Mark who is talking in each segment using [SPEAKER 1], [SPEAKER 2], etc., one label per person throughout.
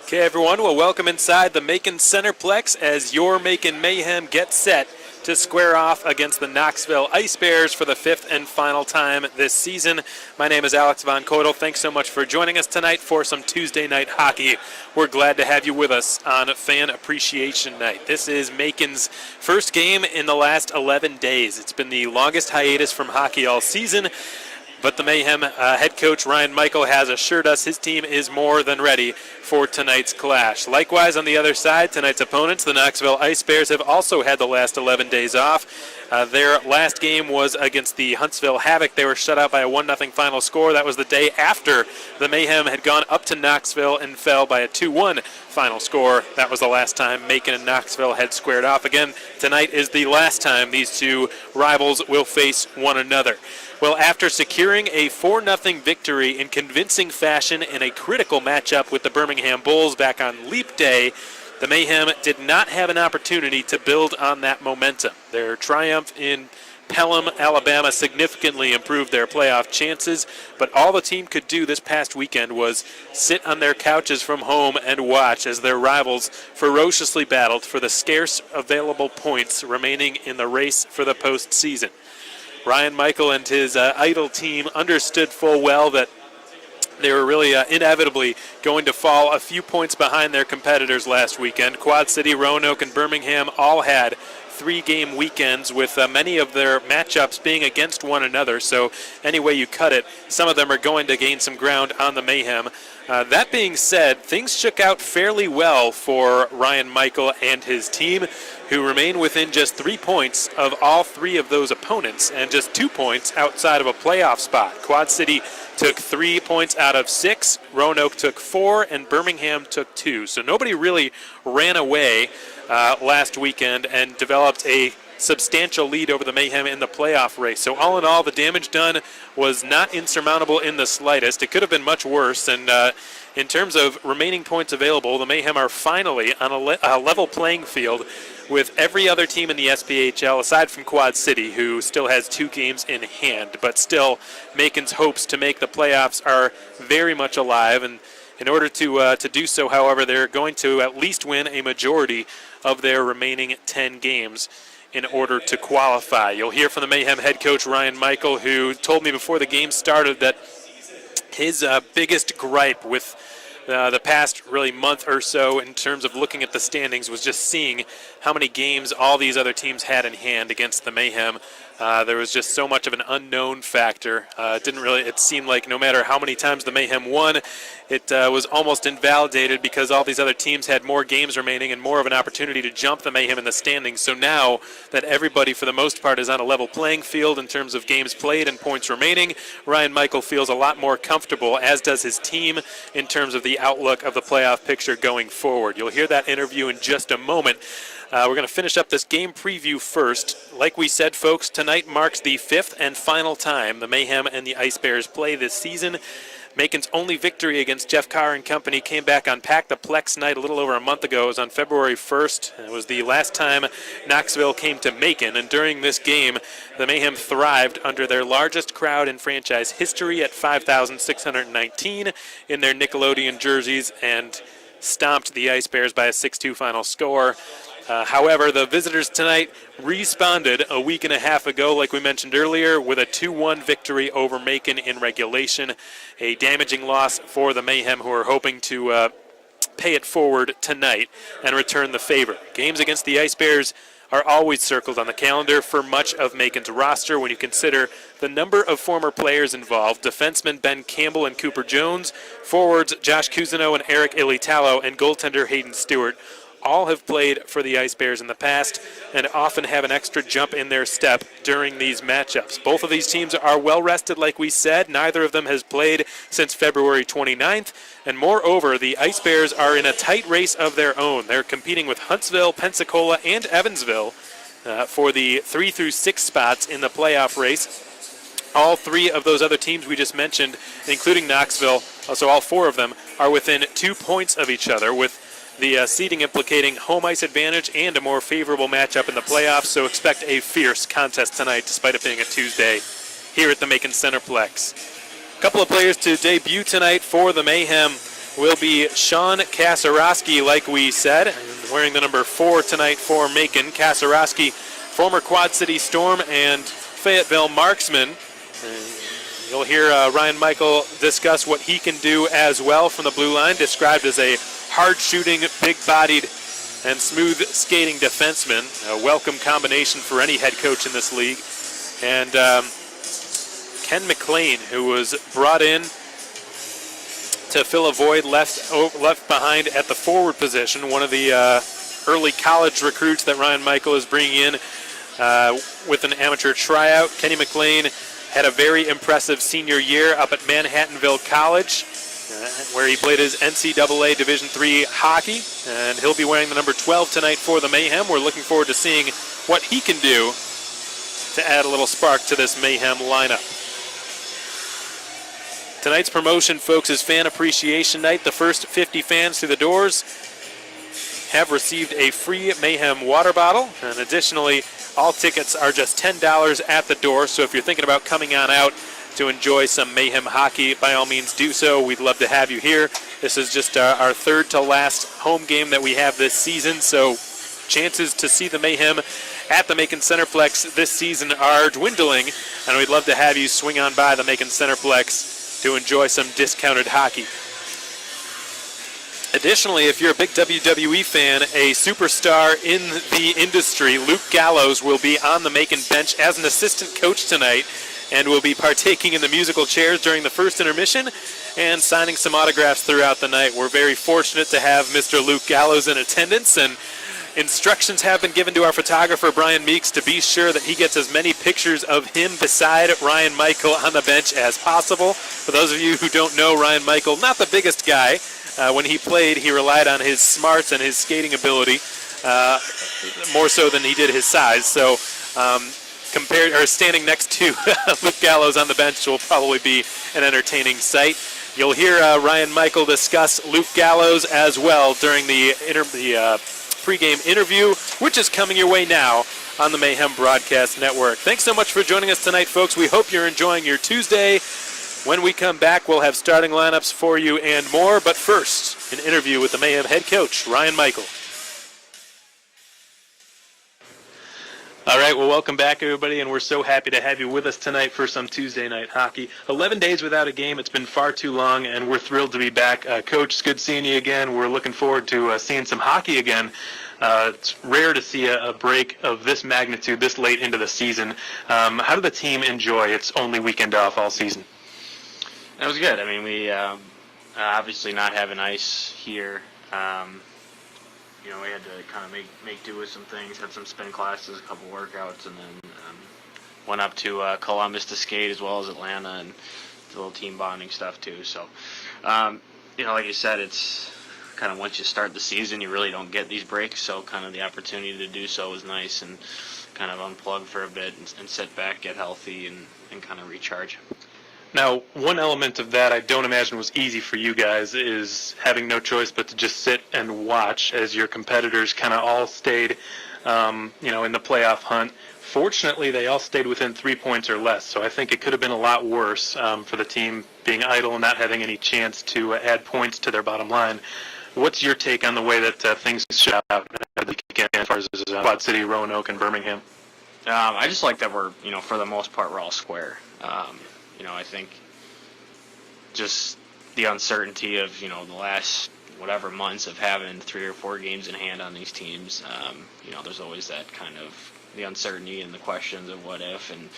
[SPEAKER 1] Okay, everyone, well, welcome inside the Macon Centreplex as your Macon Mayhem gets set to square off against the Knoxville Ice Bears for the fifth and final time this season. My name is Alex Von Koedel. Thanks so much for joining us tonight for some Tuesday night hockey. We're glad to have you with us on Fan Appreciation Night. This is Macon's first game in the last 11 days. It's been the longest hiatus from hockey all season. But the Mayhem head coach, Ryan Michael, has assured us his team is more than ready for tonight's clash. Likewise, on the other side, tonight's opponents, the Knoxville Ice Bears, have also had the last 11 days off. Their last game was against the Huntsville Havoc. They were shut out by a 1-0 final score. That was the day after the Mayhem had gone up to Knoxville and fell by a 2-1 final score. That was the last time Macon and Knoxville had squared off. Again, tonight is the last time these two rivals will face one another. Well, after securing a 4-0 victory in convincing fashion in a critical matchup with the Birmingham Bulls back on Leap Day, the Mayhem did not have an opportunity to build on that momentum. Their triumph in Pelham, Alabama significantly improved their playoff chances, but all the team could do this past weekend was sit on their couches from home and watch as their rivals ferociously battled for the scarce available points remaining in the race for the postseason. Ryan Michael and his idle team understood full well that they were really inevitably going to fall a few points behind their competitors last weekend. Quad City, Roanoke, and Birmingham all had 3-game weekends with many of their matchups being against one another. So any way you cut it, some of them are going to gain some ground on the Mayhem. That being said, things shook out fairly well for Ryan Michael and his team, who remain within just 3 points of all 3 of those opponents and just 2 points outside of a playoff spot. Quad City took 3 points out of 6, Roanoke took 4, and Birmingham took 2. So nobody really ran away last weekend and developed a substantial lead over the Mayhem in the playoff race. So all in all, the damage done was not insurmountable in the slightest. It could have been much worse, and in terms of remaining points available, the Mayhem are finally on a level playing field with every other team in the SPHL, aside from Quad City, who still has 2 games in hand. But still, Macon's hopes to make the playoffs are very much alive, and in order to do so, however, they're going to at least win a majority of their remaining 10 games in order to qualify. You'll hear from the Mayhem head coach, Ryan Michael, who told me before the game started that his biggest gripe with the past really month or so in terms of looking at the standings was just seeing how many games all these other teams had in hand against the Mayhem. There was just so much of an unknown factor. It seemed like no matter how many times the Mayhem won, it was almost invalidated because all these other teams had more games remaining and more of an opportunity to jump the Mayhem in the standings. So now that everybody for the most part is on a level playing field in terms of games played and points remaining, Ryan Michael feels a lot more comfortable, as does his team, in terms of the outlook of the playoff picture going forward. You'll hear that interview in just a moment. We're going to finish up this game preview first. Like we said, folks, tonight marks the 5th and final time the Mayhem and the Ice Bears play this season. Macon's only victory against Jeff Carr and company came back on Pack the Plex night a little over a month ago. It was on February 1st. It was the last time Knoxville came to Macon, and during this game, the Mayhem thrived under their largest crowd in franchise history at 5,619 in their Nickelodeon jerseys and stomped the Ice Bears by a 6-2 final score. However, the visitors tonight responded a week and a half ago, like we mentioned earlier, with a 2-1 victory over Macon in regulation. A damaging loss for the Mayhem, who are hoping to pay it forward tonight and return the favor. Games against the Ice Bears are always circled on the calendar for much of Macon's roster when you consider the number of former players involved: defensemen Ben Campbell and Cooper Jones, forwards Josh Cousineau and Eric Ilitalo, and goaltender Hayden Stewart. All have played for the Ice Bears in the past and often have an extra jump in their step during these matchups. Both of these teams are well rested, like we said. Neither of them has played since February 29th. And moreover, the Ice Bears are in a tight race of their own. They're competing with Huntsville, Pensacola, and Evansville for the 3 through 6 spots in the playoff race. All 3 of those other teams we just mentioned, including Knoxville, so all 4 of them, are within 2 points of each other, with the seeding implicating home ice advantage and a more favorable matchup in the playoffs. So expect a fierce contest tonight, despite it being a Tuesday, here at the Macon Centreplex. A couple of players to debut tonight for the Mayhem. will be Sean Kasarowski, like we said, wearing the number 4 tonight for Macon. Kasarowski, former Quad City Storm and Fayetteville marksman. You'll hear Ryan Michael discuss what he can do as well from the blue line, described as a hard-shooting, big-bodied, and smooth-skating defenseman. A welcome combination for any head coach in this league. And Ken McLean, who was brought in to fill a void left behind at the forward position, one of the early college recruits that Ryan Michael is bringing in with an amateur tryout. Kenny McLean had a very impressive senior year up at Manhattanville College, where he played his NCAA Division III hockey, and he'll be wearing the number 12 tonight for the Mayhem. We're looking forward to seeing what he can do to add a little spark to this Mayhem lineup. Tonight's promotion, folks, is Fan Appreciation Night. The first 50 fans through the doors have received a free Mayhem water bottle, and additionally, all tickets are just $10 at the door, so if you're thinking about coming on out to enjoy some Mayhem hockey, by all means do so. We'd love to have you here. This is just our third to last home game that we have this season, so chances to see the Mayhem at the Macon Centreplex this season are dwindling, and we'd love to have you swing on by the Macon Centreplex to enjoy some discounted hockey. Additionally, if you're a big WWE fan, a superstar in the industry, Luke Gallows, will be on the Macon bench as an assistant coach tonight and will be partaking in the musical chairs during the first intermission and signing some autographs throughout the night. We're very fortunate to have Mr. Luke Gallows in attendance, and instructions have been given to our photographer, Brian Meeks, to be sure that he gets as many pictures of him beside Ryan Michael on the bench as possible. For those of you who don't know Ryan Michael, not the biggest guy. When he played, he relied on his smarts and his skating ability more so than he did his size. So standing next to Luke Gallows on the bench will probably be an entertaining sight. You'll hear Ryan Michael discuss Luke Gallows as well during the pregame interview, which is coming your way now on the Mayhem Broadcast Network. Thanks so much for joining us tonight, folks. We hope you're enjoying your Tuesday. When we come back, we'll have starting lineups for you and more. But first, an interview with the Mayhem head coach, Ryan Michael. All right, well, welcome back, everybody, and we're so happy to have you with us tonight for some Tuesday night hockey. 11 days without a game. It's been far too long, and we're thrilled to be back. Coach, it's good seeing you again. We're looking forward to seeing some hockey again. It's rare to see a break of this magnitude this late into the season. How did the team enjoy its only weekend off all season?
[SPEAKER 2] It was good. I mean, we obviously not having ice here. We had to kind of make do with some things. Had some spin classes, a couple workouts, and then went up to Columbus to skate as well as Atlanta and the little team bonding stuff too. So, like you said, it's kind of once you start the season, you really don't get these breaks. So, kind of the opportunity to do so was nice and kind of unplug for a bit and sit back, get healthy, and kind of recharge.
[SPEAKER 1] Now, one element of that I don't imagine was easy for you guys is having no choice but to just sit and watch as your competitors kind of all stayed, in the playoff hunt. Fortunately, they all stayed within 3 points or less, so I think it could have been a lot worse for the team being idle and not having any chance to add points to their bottom line. What's your take on the way that things shook out as far as Quad City, Roanoke, and Birmingham?
[SPEAKER 2] I just like that we're, for the most part, we're all square. I think just the uncertainty of, the last whatever months of having 3 or 4 games in hand on these teams, there's always that kind of the uncertainty and the questions of what if. And,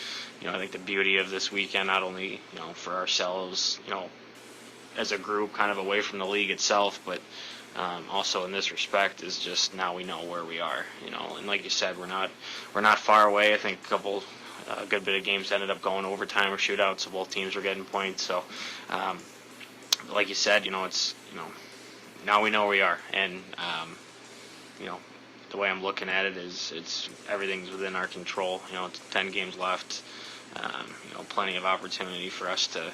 [SPEAKER 2] I think the beauty of this weekend, not only, for ourselves, as a group kind of away from the league itself, but also in this respect is just now we know where we are, and like you said, we're not far away. I think a good bit of games ended up going overtime or shootouts, so both teams were getting points. So, like you said, it's now we know where we are, and the way I'm looking at it is everything's within our control. It's 10 games left. Plenty of opportunity for us to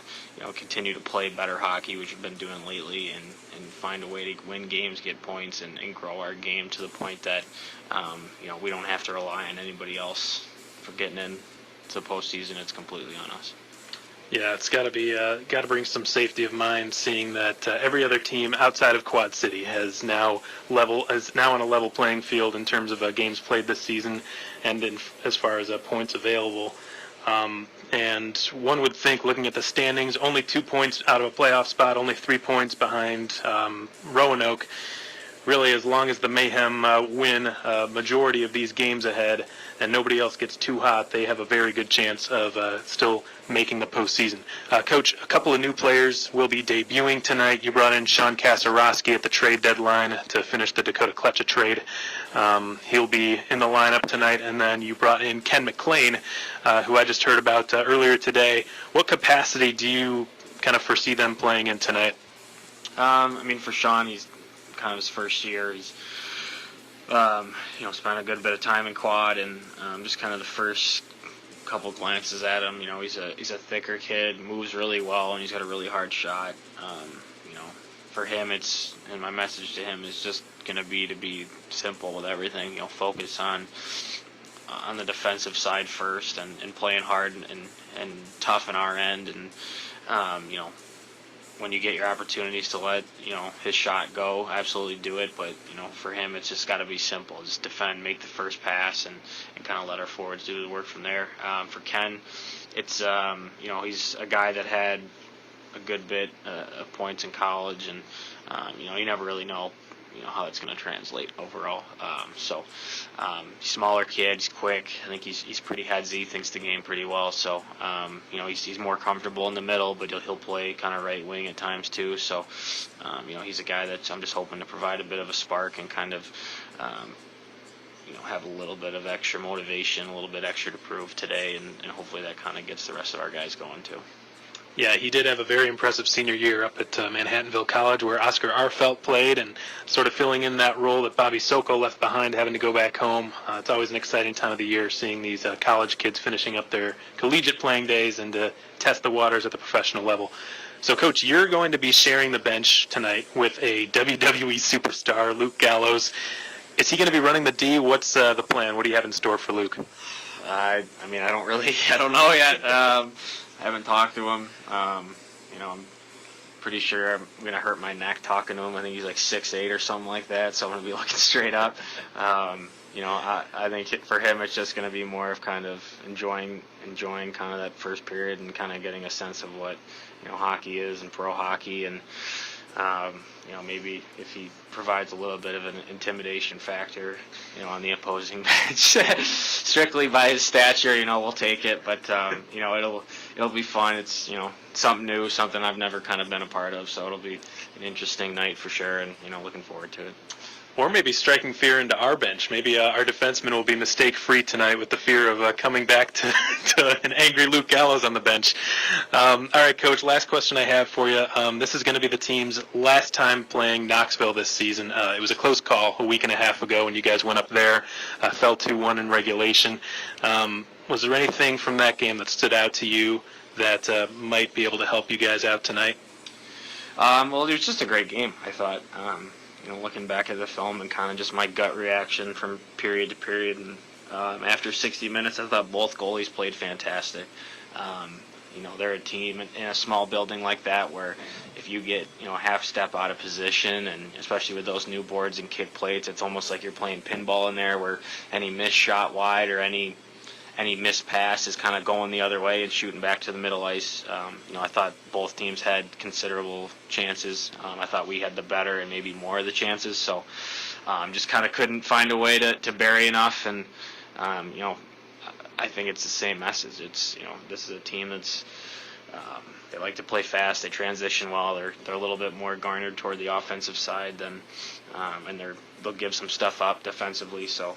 [SPEAKER 2] continue to play better hockey, which we've been doing lately, and find a way to win games, get points, and grow our game to the point that we don't have to rely on anybody else for getting in to the postseason. It's completely on us.
[SPEAKER 1] Yeah, it's got to bring some safety of mind, seeing that every other team outside of Quad City is now on a level playing field in terms of games played this season, and as far as points available. And one would think, looking at the standings, only 2 points out of a playoff spot, only 3 points behind Roanoke. Really, as long as the Mayhem win a majority of these games ahead and nobody else gets too hot, they have a very good chance of still making the postseason. Coach, a couple of new players will be debuting tonight. You brought in Sean Kasarowski at the trade deadline to finish the Dakota Kletcha trade. He'll be in the lineup tonight. And then you brought in Ken McLean, who I just heard about earlier today. What capacity do you kind of foresee them playing in tonight?
[SPEAKER 2] I mean, for Sean, he's kind of his first year. He's spent a good bit of time in quad, and just kind of the first couple glances at him, he's a thicker kid, moves really well, and he's got a really hard shot. For him, and my message to him is just going to be simple with everything. Focus on the defensive side first, and playing hard and tough in our end, and when you get your opportunities to let his shot go, absolutely do it. But for him, it's just got to be simple. Just defend, make the first pass, and kind of let our forwards do the work from there. For Ken, it's he's a guy that had a good bit of points in college, and you never really know how it's going to translate overall. Smaller kid, he's quick. I think he's pretty headsy, thinks the game pretty well. So, he's more comfortable in the middle, but he'll play kind of right wing at times too. So, he's a guy that I'm just hoping to provide a bit of a spark and kind of, have a little bit of extra motivation, a little bit extra to prove today, and hopefully that kind of gets the rest of our guys going too.
[SPEAKER 1] Yeah, he did have a very impressive senior year up at Manhattanville College, where Oscar Arfelt played, and sort of filling in that role that Bobby Soko left behind, having to go back home. It's always an exciting time of the year, seeing these college kids finishing up their collegiate playing days and to test the waters at the professional level. So, Coach, you're going to be sharing the bench tonight with a WWE superstar, Luke Gallows. Is he going to be running the D? What's the plan? What do you have in store for Luke?
[SPEAKER 2] I don't know yet. I haven't talked to him. I'm pretty sure I'm going to hurt my neck talking to him. I think he's like 6'8" or something like that, so I'm going to be looking straight up. I think for him it's just going to be more of kind of enjoying kind of that first period and kind of getting a sense of what hockey is and pro hockey, and maybe if he provides a little bit of an intimidation factor, on the opposing bench, strictly by his stature, we'll take it. But it'll be fun. It's something new, something I've never kind of been a part of. So it'll be an interesting night for sure, and looking forward to it.
[SPEAKER 1] Or maybe striking fear into our bench. Maybe our defenseman will be mistake-free tonight with the fear of coming back to an angry Luke Gallows on the bench. All right, Coach, last question I have for you. This is going to be the team's last time playing Knoxville this season. It was a close call a week and a half ago when you guys went up there, fell 2-1 in regulation. Was there anything from that game that stood out to you that might be able to help you guys out tonight?
[SPEAKER 2] Well, it was just a great game, I thought. Looking back at the film and kind of just my gut reaction from period to period, and after 60 minutes, I thought both goalies played fantastic. They're a team in a small building like that where if you get a half step out of position, and especially with those new boards and kick plates, it's almost like you're playing pinball in there, where any missed shot wide or any missed pass is kind of going the other way and shooting back to the middle ice. I thought both teams had considerable chances. I thought we had the better and maybe more of the chances. So just kind of couldn't find a way to bury enough. And, I think it's the same message. It's, this is a team that's, they like to play fast. They transition well. They're a little bit more garnered toward the offensive side than, and they'll give some stuff up defensively. So,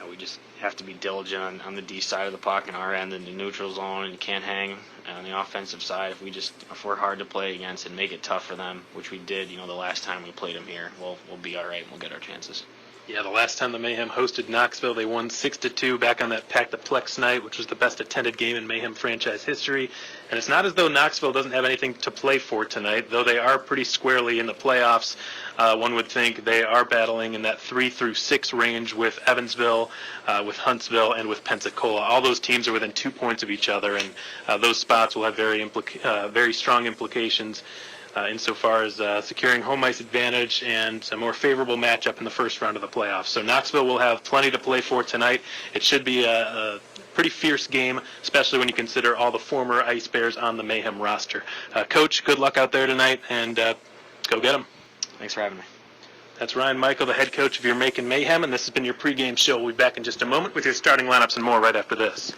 [SPEAKER 2] we just have to be diligent on the D side of the puck and our end in the neutral zone, and you can't hang on the offensive side. If we're hard to play against and make it tough for them, which we did, the last time we played them here, we'll be all right and we'll get our chances.
[SPEAKER 1] Yeah, the last time the Mayhem hosted Knoxville, they won 6-2 back on that Pack the Plex night, which was the best attended game in Mayhem franchise history. And it's not as though Knoxville doesn't have anything to play for tonight, though they are pretty squarely in the playoffs. One would think they are battling in that 3 through 6 range with Evansville, with Huntsville, and with Pensacola. All those teams are within 2 points of each other, and those spots will have very strong implications insofar as securing home ice advantage and a more favorable matchup in the first round of the playoffs. So Knoxville will have plenty to play for tonight. It should be a pretty fierce game, especially when you consider all the former Ice Bears on the Mayhem roster. Coach, good luck out there tonight, and go get them.
[SPEAKER 2] Thanks for having me.
[SPEAKER 1] That's Ryan Michael, the head coach of your Macon Mayhem, and this has been your pregame show. We'll be back in just a moment with your starting lineups and more right after this.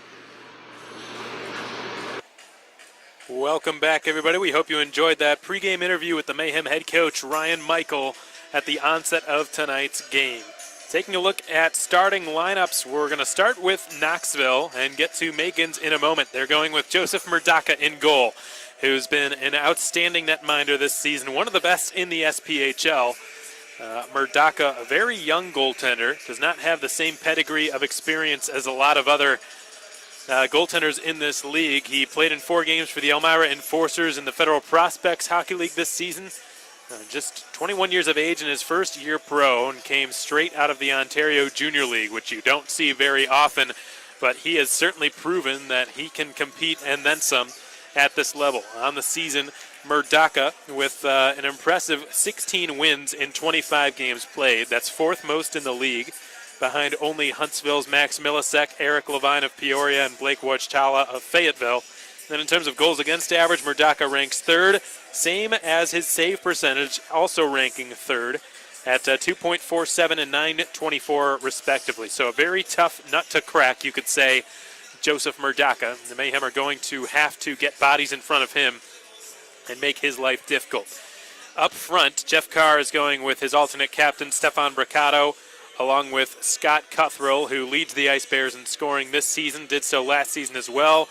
[SPEAKER 1] Welcome back, everybody. We hope you enjoyed that pregame interview with the Mayhem head coach, Ryan Michael, at the onset of tonight's game. Taking a look at starting lineups, we're going to start with Knoxville and get to Macon's in a moment. They're going with Joseph Murdaka in goal, who's been an outstanding netminder this season, one of the best in the SPHL. Murdaka, a very young goaltender, does not have the same pedigree of experience as a lot of other goaltenders in this league. He played in 4 games for the Elmira Enforcers in the Federal Prospects Hockey League this season. Just 21 years of age in his first year pro, and came straight out of the Ontario Junior League, which you don't see very often, but he has certainly proven that he can compete and then some at this level. On the season, Murdaka with an impressive 16 wins in 25 games played. That's 4th most in the league, behind only Huntsville's Max Millisek, Eric Levine of Peoria, and Blake Wojtala of Fayetteville. Then in terms of goals against average, Murdaka ranks 3rd, same as his save percentage, also ranking 3rd at 2.47 and 9.24 respectively. So a very tough nut to crack, you could say, Joseph Murdaka. The Mayhem are going to have to get bodies in front of him and make his life difficult. Up front, Jeff Carr is going with his alternate captain, Stefan Braccato, along with Scott Cuthrell, who leads the Ice Bears in scoring this season, did so last season as well.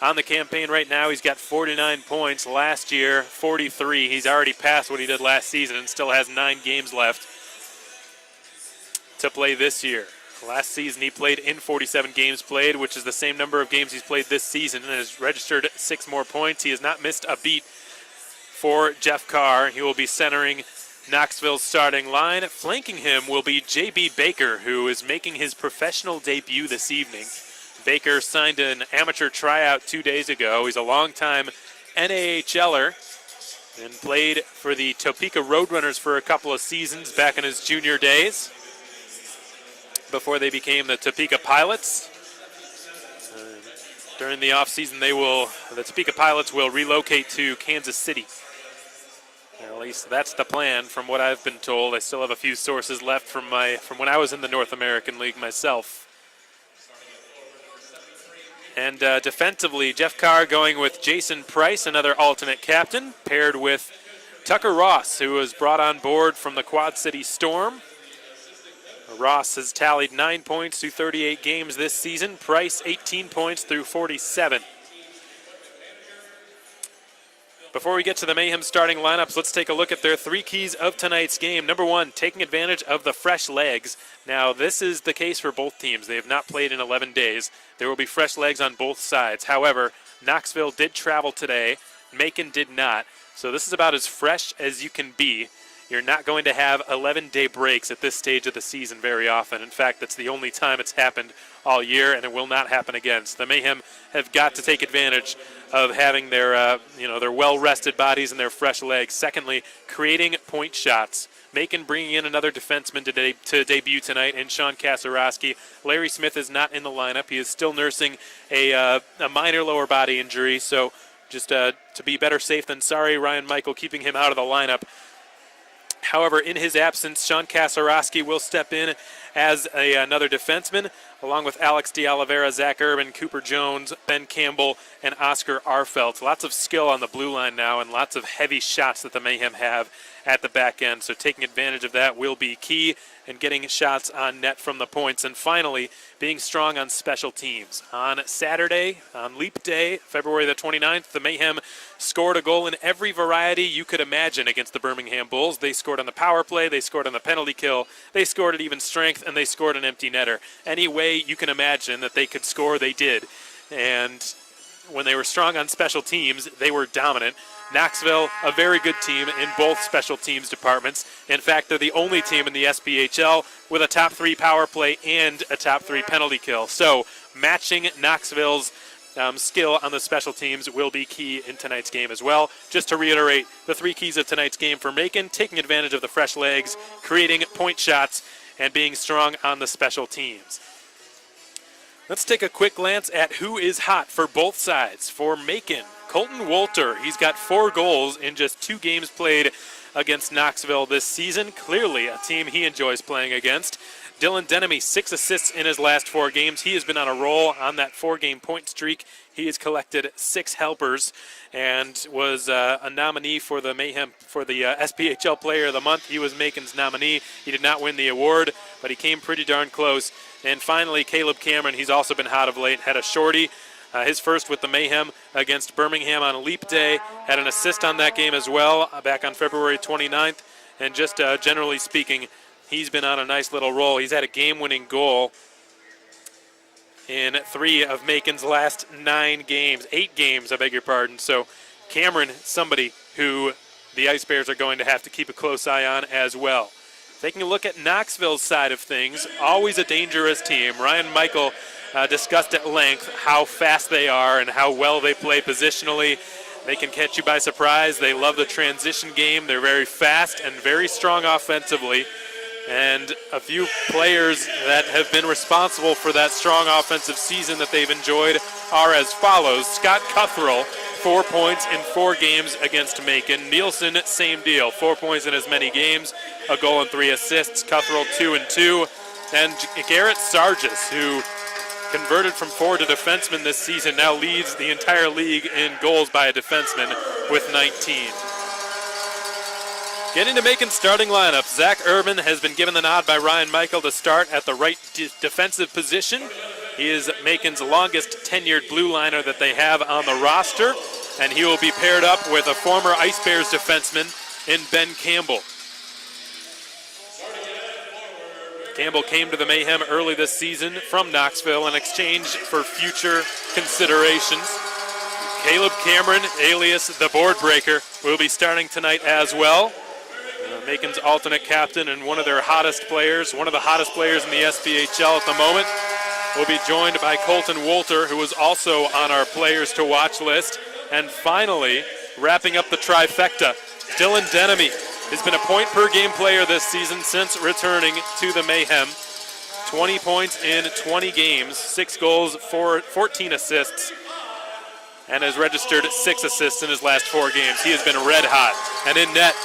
[SPEAKER 1] On the campaign right now, he's got 49 points. Last year, 43. He's already passed what he did last season and still has 9 games left to play this year. Last season, he played in 47 games played, which is the same number of games he's played this season, and has registered 6 more points. He has not missed a beat for Jeff Carr. He will be centering Knoxville's starting line. Flanking him will be J.B. Baker, who is making his professional debut this evening. Baker signed an amateur tryout 2 days ago. He's a longtime NAHLer and played for the Topeka Roadrunners for a couple of seasons back in his junior days before they became the Topeka Pilots. During the offseason, the Topeka Pilots will relocate to Kansas City. At least that's the plan from what I've been told. I still have a few sources left from when I was in the North American League myself. And defensively, Jeff Carr going with Jason Price, another alternate captain, paired with Tucker Ross, who was brought on board from the Quad City Storm. Ross has tallied 9 points through 38 games this season. Price, 18 points through 47. Before we get to the Mayhem starting lineups, let's take a look at their 3 keys of tonight's game. Number 1, taking advantage of the fresh legs. Now, this is the case for both teams. They have not played in 11 days. There will be fresh legs on both sides. However, Knoxville did travel today. Macon did not. So this is about as fresh as you can be. You're not going to have 11-day breaks at this stage of the season very often. In fact, that's the only time it's happened all year, and it will not happen again. So the Mayhem have got to take advantage of having their well-rested bodies and their fresh legs. Secondly, creating point shots. Macon bringing in another defenseman to debut tonight in Sean Kasarowski. Larry Smith is not in the lineup. He is still nursing a minor lower body injury. So just to be better safe than sorry, Ryan Michael keeping him out of the lineup. However, in his absence, Sean Kasarowski will step in as another defenseman, along with Alex De Oliveira, Zach Urban, Cooper Jones, Ben Campbell, and Oscar Arfelt. Lots of skill on the blue line now and lots of heavy shots that the Mayhem have at the back end. So taking advantage of that will be key and getting shots on net from the points. And finally, being strong on special teams. On Saturday, on Leap Day, February the 29th, the Mayhem scored a goal in every variety you could imagine against the Birmingham Bulls. They scored on the power play, they scored on the penalty kill, they scored at even strength, and they scored an empty netter. Any way you can imagine that they could score, they did. And when they were strong on special teams, they were dominant. Knoxville, a very good team in both special teams departments. In fact, they're the only team in the SPHL with a top 3 power play and a top 3 penalty kill. So matching Knoxville's skill on the special teams will be key in tonight's game as well. Just to reiterate, the 3 keys of tonight's game for Macon: taking advantage of the fresh legs, creating point shots, and being strong on the special teams. Let's take a quick glance at who is hot for both sides. For Macon, Colton Wolter, he's got 4 goals in just 2 games played against Knoxville this season. Clearly a team he enjoys playing against. Dylan Denemy, 6 assists in his last 4 games. He has been on a roll on that 4-game point streak. He has collected 6 helpers and was a nominee for the Mayhem, for the SPHL Player of the Month. He was Macon's nominee. He did not win the award, but he came pretty darn close. And finally, Caleb Cameron, he's also been hot of late, had a shorty. His first with the Mayhem against Birmingham on Leap Day. Had an assist on that game as well back on February 29th. And just generally speaking, he's been on a nice little roll. He's had a game-winning goal in 3 of Macon's last 9 games. 8 games, I beg your pardon. So Cameron, somebody who the Ice Bears are going to have to keep a close eye on as well. Taking a look at Knoxville's side of things, always a dangerous team. Ryan Michael discussed at length how fast they are and how well they play positionally. They can catch you by surprise. They love the transition game. They're very fast and very strong offensively. And a few players that have been responsible for that strong offensive season that they've enjoyed are as follows. Scott Cuthrell, 4 points in 4 games against Macon. Nielsen, same deal, 4 points in as many games, a goal and 3 assists. Cuthrell, 2 and 2. And Garrett Sargis, who converted from forward to defenseman this season, now leads the entire league in goals by a defenseman with 19. Getting to Macon's starting lineup, Zach Urban has been given the nod by Ryan Michael to start at the right defensive position. He is Macon's longest tenured blue liner that they have on the roster, and he will be paired up with a former Ice Bears defenseman in Ben Campbell. Campbell came to the Mayhem early this season from Knoxville in exchange for future considerations. Caleb Cameron, alias the Board Breaker, will be starting tonight as well. Macon's alternate captain and one of their hottest players, one of the hottest players in the SPHL at the moment, will be joined by Colton Wolter, who is also on our players to watch list. And finally, wrapping up the trifecta, Dylan Denemy has been a point-per-game player this season since returning to the Mayhem. 20 points in 20 games, 6 goals, 14 assists, and has registered 6 assists in his last 4 games. He has been red hot. And in net,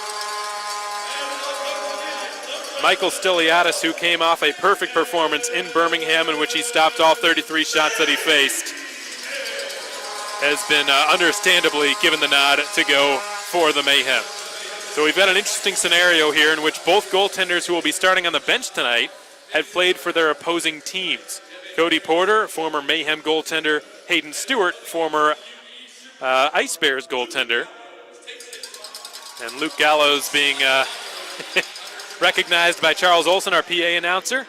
[SPEAKER 1] Michael Stiliadis, who came off a perfect performance in Birmingham in which he stopped all 33 shots that he faced, has been understandably given the nod to go for the Mayhem. So we've got an interesting scenario here in which both goaltenders who will be starting on the bench tonight have played for their opposing teams. Cody Porter, former Mayhem goaltender. Hayden Stewart, former Ice Bears goaltender. And Luke Gallows being recognized by Charles Olson, our PA announcer.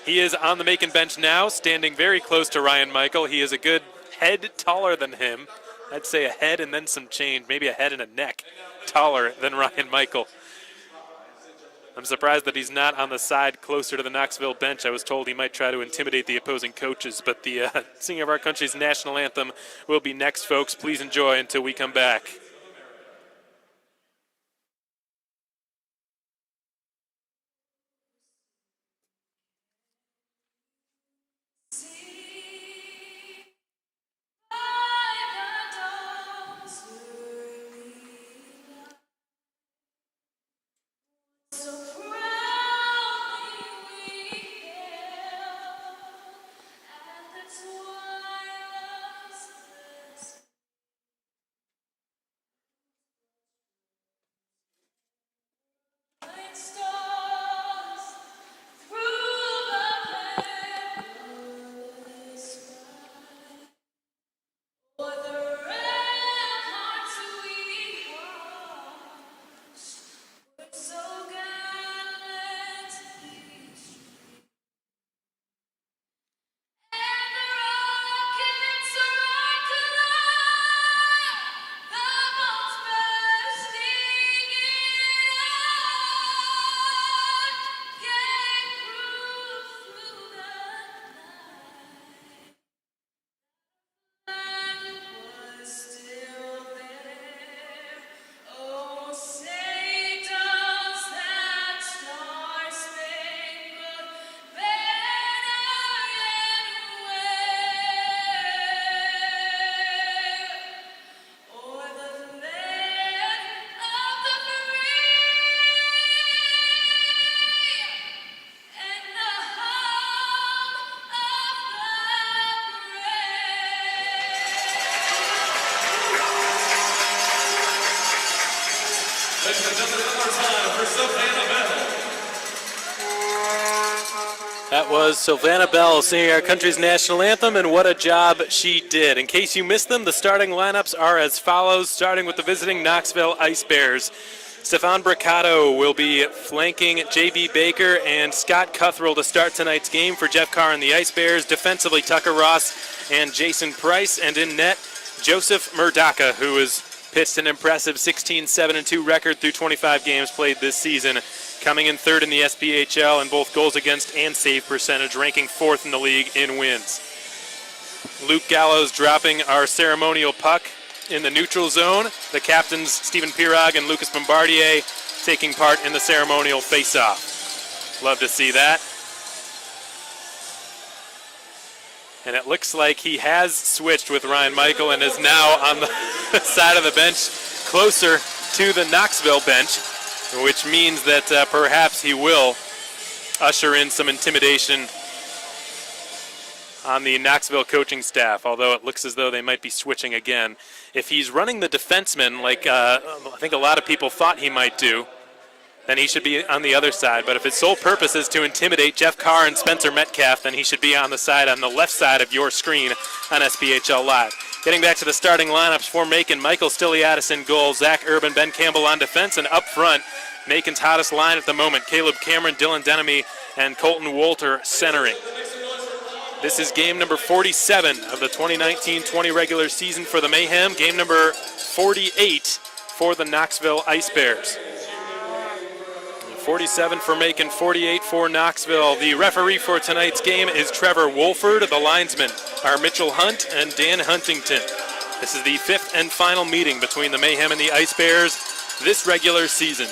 [SPEAKER 1] He is on the Macon bench now, standing very close to Ryan Michael. He is a good head taller than him. I'd say a head and then some change, maybe a head and a neck taller than Ryan Michael. I'm surprised that he's not on the side closer to the Knoxville bench. I was told he might try to intimidate the opposing coaches, but the singing of our country's national anthem will be next, folks. Please enjoy until we come back. That was Sylvana Bell singing our country's national anthem, and what a job she did. In case you missed them, the starting lineups are as follows, starting with the visiting Knoxville Ice Bears. Stefan Bricado will be flanking J.B. Baker and Scott Cuthrell to start tonight's game for Jeff Carr and the Ice Bears. Defensively, Tucker Ross and Jason Price, and in net, Joseph Murdaka, who has pitched an impressive 16-7-2 record through 25 games played this season, coming in third in the SPHL in both goals against and save percentage, ranking fourth in the league in wins. Luke Gallows dropping our ceremonial puck in the neutral zone. The captains, Stephen Pirog and Lucas Bombardier, taking part in the ceremonial face-off. Love to see that. And it looks like he has switched with Ryan Michael and is now on the side of the bench closer to the Knoxville bench, which means that perhaps he will usher in some intimidation on the Knoxville coaching staff, although it looks as though they might be switching again. If he's running the defenseman like I think a lot of people thought he might do, then he should be on the other side. But if his sole purpose is to intimidate Jeff Carr and Spencer Metcalf, then he should be on the left side of your screen on SPHL Live. Getting back to the starting lineups for Macon, Michael Stiliadis in goal, Zach Urban, Ben Campbell on defense, and up front, Macon's hottest line at the moment, Caleb Cameron, Dylan Denemy, and Colton Wolter centering. This is game number 47 of the 2019-20 regular season for the Mayhem, game number 48 for the Knoxville Ice Bears. 47 for Macon, 48 for Knoxville. The referee for tonight's game is Trevor Wolford. The linesmen are Mitchell Hunt and Dan Huntington. This is the fifth and final meeting between the Mayhem and the Ice Bears this regular season.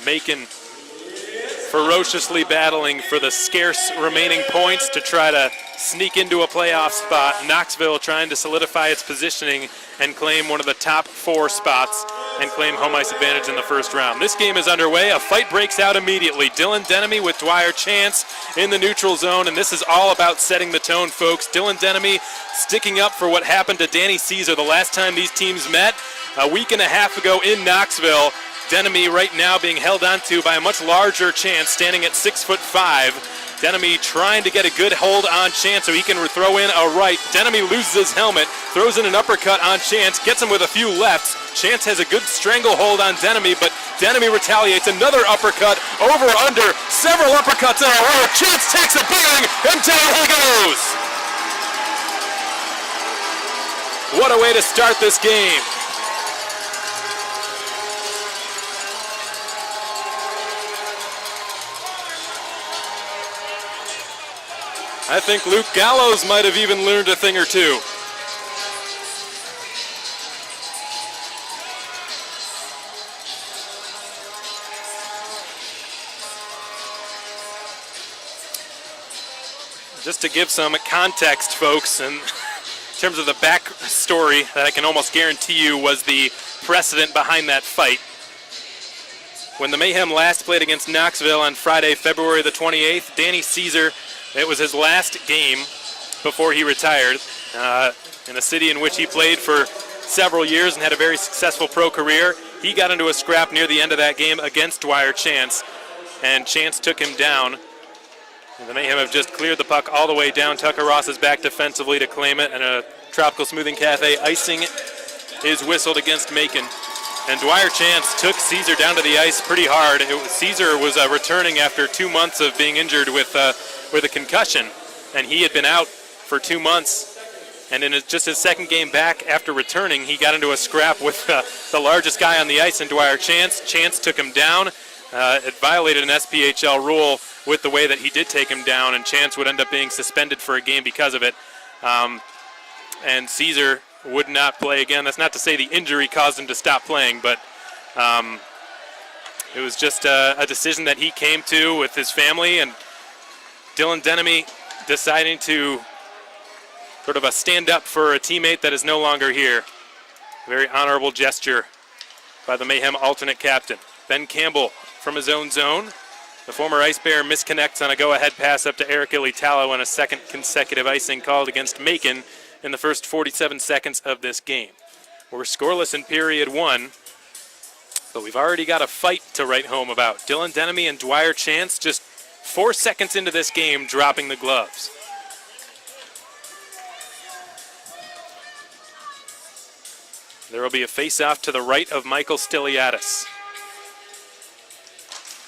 [SPEAKER 1] Macon ferociously battling for the scarce remaining points to try to sneak into a playoff spot. Knoxville trying to solidify its positioning and claim one of the top 4 spots and claim home ice advantage in the first round. This game is underway. A fight breaks out immediately. Dylan Denemy with Dwyer Chance in the neutral zone, and this is all about setting the tone, folks. Dylan Denemy sticking up for what happened to Danny Caesar the last time these teams met a week and a half ago in Knoxville. Denemy right now being held onto by a much larger Chance, standing at 6'5". Denemy trying to get a good hold on Chance so he can throw in a right. Denemy loses his helmet, throws in an uppercut on Chance, gets him with a few lefts. Chance has a good stranglehold on Denemy, but Denemy retaliates. Another uppercut, over, under, several uppercuts in a row. Chance takes a beating, and down he goes. What a way to start this game. I think Luke Gallows might have even learned a thing or two. Just to give some context, folks, and in terms of the backstory that I can almost guarantee you was the precedent behind that fight. When the Mayhem last played against Knoxville on Friday, February the 28th, Danny Caesar, it was his last game before he retired in a city in which he played for several years and had a very successful pro career. He got into a scrap near the end of that game against Dwyer Chance, and Chance took him down. And the Mayhem have just cleared the puck all the way down. Tucker Ross is back defensively to claim it, and a Tropical Smoothing Cafe icing is whistled against Macon. And Dwyer Chance took Caesar down to the ice pretty hard. Caesar was returning after 2 months of being injured with a concussion, and he had been out for 2 months. And in just his second game back after returning, he got into a scrap with the largest guy on the ice in Dwyer Chance. Chance took him down. It violated an SPHL rule with the way that he did take him down, and Chance would end up being suspended for a game because of it. And Caesar would not play again. That's not to say the injury caused him to stop playing, but it was just a decision that he came to with his family, and Dylan Denemy deciding to sort of stand up for a teammate that is no longer here. Very honorable gesture by the Mayhem alternate captain. Ben Campbell from his own zone. The former Ice Bear misconnects on a go-ahead pass up to Eric Ilitalo, and a second consecutive icing called against Macon in the first 47 seconds of this game. We're scoreless in period 1. But we've already got a fight to write home about. Dylan Denemy and Dwyer Chance just 4 seconds into this game dropping the gloves. There will be a face-off to the right of Michael Stiliadis.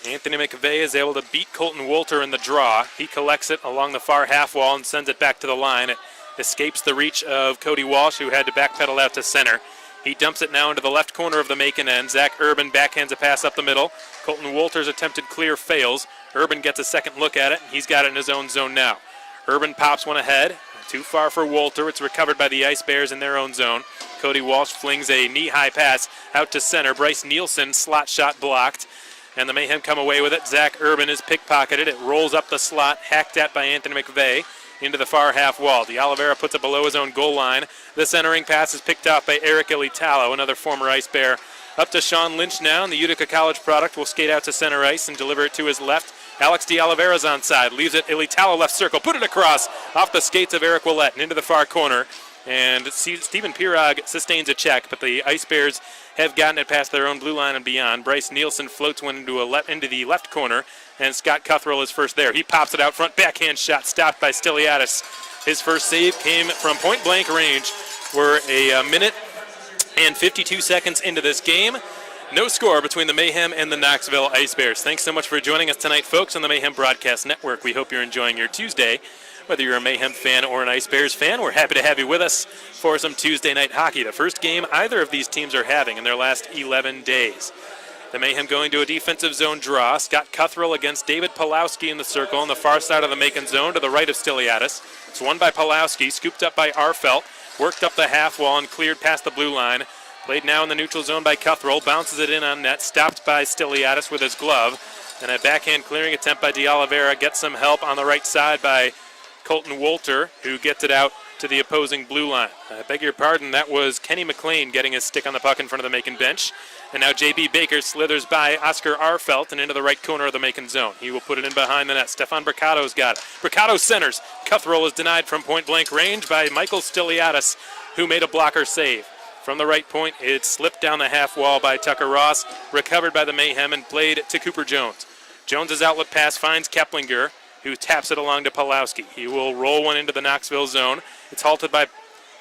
[SPEAKER 1] Anthony McVeigh is able to beat Colton Wolter in the draw. He collects it along the far half wall and sends it back to the line. It escapes the reach of Cody Walsh, who had to backpedal out to center. He dumps it now into the left corner of the Macon end. Zach Urban backhands a pass up the middle. Colton Wolter's attempted clear fails. Urban gets a second look at it. He's got it in his own zone now. Urban pops one ahead. Too far for Wolter. It's recovered by the Ice Bears in their own zone. Cody Walsh flings a knee-high pass out to center. Bryce Nielsen, slot shot blocked. And the Mayhem come away with it. Zach Urban is pickpocketed. It rolls up the slot, hacked at by Anthony McVeigh into the far half wall. De Oliveira puts it below his own goal line. The centering pass is picked off by Eric Ilitalo, another former Ice Bear. Up to Sean Lynch now, and the Utica College product will skate out to center ice and deliver it to his left. Alex De Oliveira's onside, leaves it Ilitalo left circle, put it across off the skates of Eric Willett and into the far corner. And Stephen Pirog sustains a check, but the Ice Bears have gotten it past their own blue line and beyond. Bryce Nielsen floats one into the left corner, and Scott Cuthrell is first there. He pops it out front, backhand shot stopped by Stiliadis. His first save came from point-blank range. We're a minute and 52 seconds into this game. No score between the Mayhem and the Knoxville Ice Bears. Thanks so much for joining us tonight, folks, on the Mayhem Broadcast Network. We hope you're enjoying your Tuesday. Whether you're a Mayhem fan or an Ice Bears fan, we're happy to have you with us for some Tuesday night hockey, the first game either of these teams are having in their last 11 days. The Mayhem going to a defensive zone draw. Scott Cuthrell against David Pulowski in the circle on the far side of the Macon zone to the right of Stiliadis. It's won by Pulowski, scooped up by Arfelt, worked up the half wall and cleared past the blue line. Played now in the neutral zone by Cuthrell, bounces it in on net, stopped by Stiliadis with his glove. And a backhand clearing attempt by De Oliveira gets some help on the right side by Colton Wolter, who gets it out to the opposing blue line. I beg your pardon, that was Kenny McLean getting his stick on the puck in front of the Macon bench. And now J.B. Baker slithers by Oscar Arfelt and into the right corner of the Macon zone. He will put it in behind the net. Stefan Bricato's got it. Bricado centers. Cuthrell is denied from point-blank range by Michael Stiliadis, who made a blocker save. From the right point, it slipped down the half wall by Tucker Ross, recovered by the Mayhem and played to Cooper Jones. Jones's outlet pass finds Keplinger, who taps it along to Pulowski. He will roll one into the Knoxville zone. It's halted by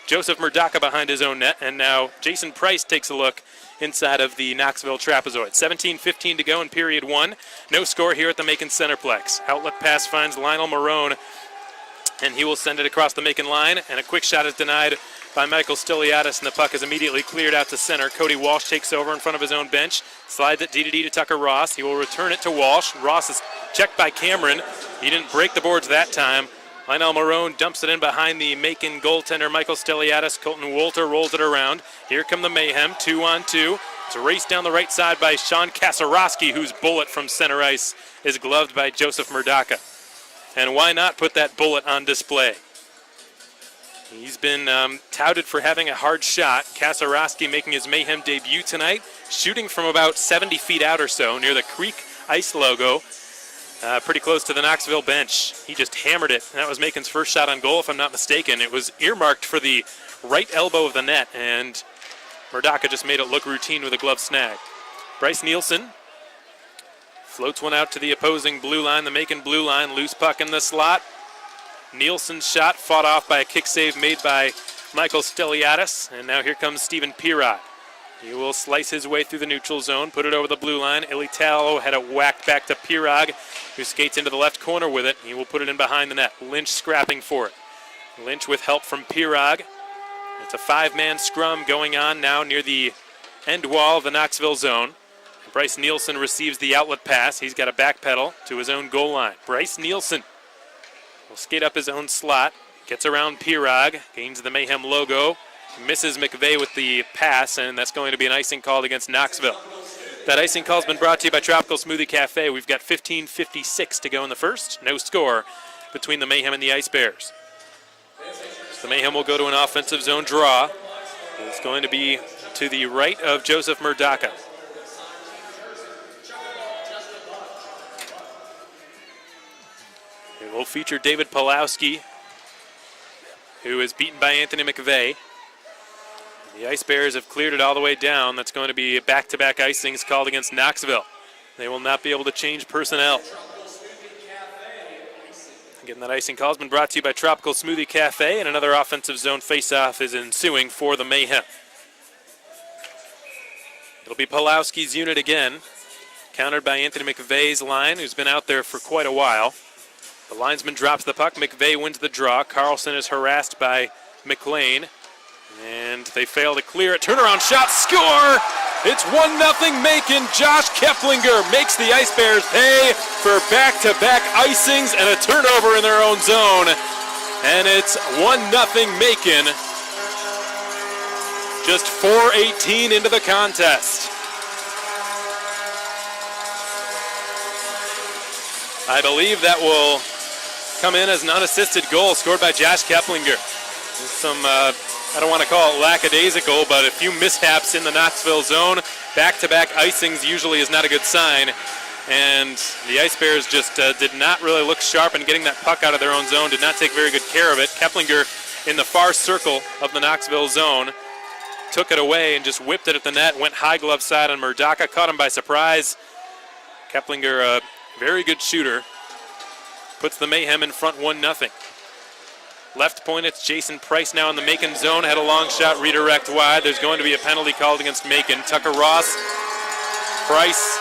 [SPEAKER 1] Joseph Murdaka behind his own net, and now Jason Price takes a look inside of the Knoxville trapezoid. 17:15 to go in period one. No score here at the Macon Centreplex. Outlet pass finds Lionel Marone, and he will send it across the Macon line, and a quick shot is denied by Michael Stiliadis, and the puck is immediately cleared out to center. Cody Walsh takes over in front of his own bench, slides it D to Tucker Ross. He will return it to Walsh. Ross is checked by Cameron. He didn't break the boards that time. Lionel Marone dumps it in behind the Macon goaltender Michael Stiliadis. Colton Wolter rolls it around. Here come the Mayhem, 2-on-2. It's a race down the right side by Sean Kasarowski, whose bullet from center ice is gloved by Joseph Murdaka. And why not put that bullet on display? He's been touted for having a hard shot. Kasarowski making his Mayhem debut tonight, shooting from about 70 feet out or so near the Creek Ice logo, pretty close to the Knoxville bench. He just hammered it, and that was Macon's first shot on goal, if I'm not mistaken. It was earmarked for the right elbow of the net, and Murdaka just made it look routine with a glove snag. Bryce Nielsen floats one out to the opposing blue line, the Macon blue line, loose puck in the slot. Nielsen's shot fought off by a kick save made by Michael Stiliadis, and now here comes Stephen Pirog. He will slice his way through the neutral zone, put it over the blue line. Ilitalo had it whacked back to Pirog, who skates into the left corner with it. He will put it in behind the net. Lynch scrapping for it. Lynch with help from Pirog. It's a five-man scrum going on now near the end wall of the Knoxville zone. Bryce Nielsen receives the outlet pass. He's got a back pedal to his own goal line. Bryce Nielsen will skate up his own slot, gets around Pirog, gains the Mayhem logo, misses McVeigh with the pass, and that's going to be an icing called against Knoxville. That icing call has been brought to you by Tropical Smoothie Cafe. We've got 15:56 to go in the first. No score between the Mayhem and the Ice Bears. So the Mayhem will go to an offensive zone draw. It's going to be to the right of Joseph Murdaka. It will feature David Pulowski, who is beaten by Anthony McVeigh. The Ice Bears have cleared it all the way down. That's going to be back-to-back icings called against Knoxville. They will not be able to change personnel. Again, that icing call has been brought to you by Tropical Smoothie Cafe, and another offensive zone face-off is ensuing for the Mayhem. It'll be Pulowski's unit again, countered by Anthony McVeigh's line, who's been out there for quite a while. The linesman drops the puck. McVeigh wins the draw. Carlson is harassed by McLean, and they fail to clear it. Turnaround shot, score! It's 1-0 Macon. Josh Keplinger makes the Ice Bears pay for back-to-back icings and a turnover in their own zone. And it's 1-0 Macon. Just 4:18 into the contest. I believe that will come in as an unassisted goal scored by Josh Keplinger. Some I don't want to call it lackadaisical, but a few mishaps in the Knoxville zone. Back-to-back icings usually is not a good sign. And the Ice Bears just did not really look sharp in getting that puck out of their own zone, did not take very good care of it. Keplinger in the far circle of the Knoxville zone took it away and just whipped it at the net, went high glove side on Murdaka, caught him by surprise. Keplinger, a very good shooter, puts the Mayhem in front 1-0. Left point, it's Jason Price now in the Macon zone. Had a long shot, redirect wide. There's going to be a penalty called against Macon. Tucker Ross, Price,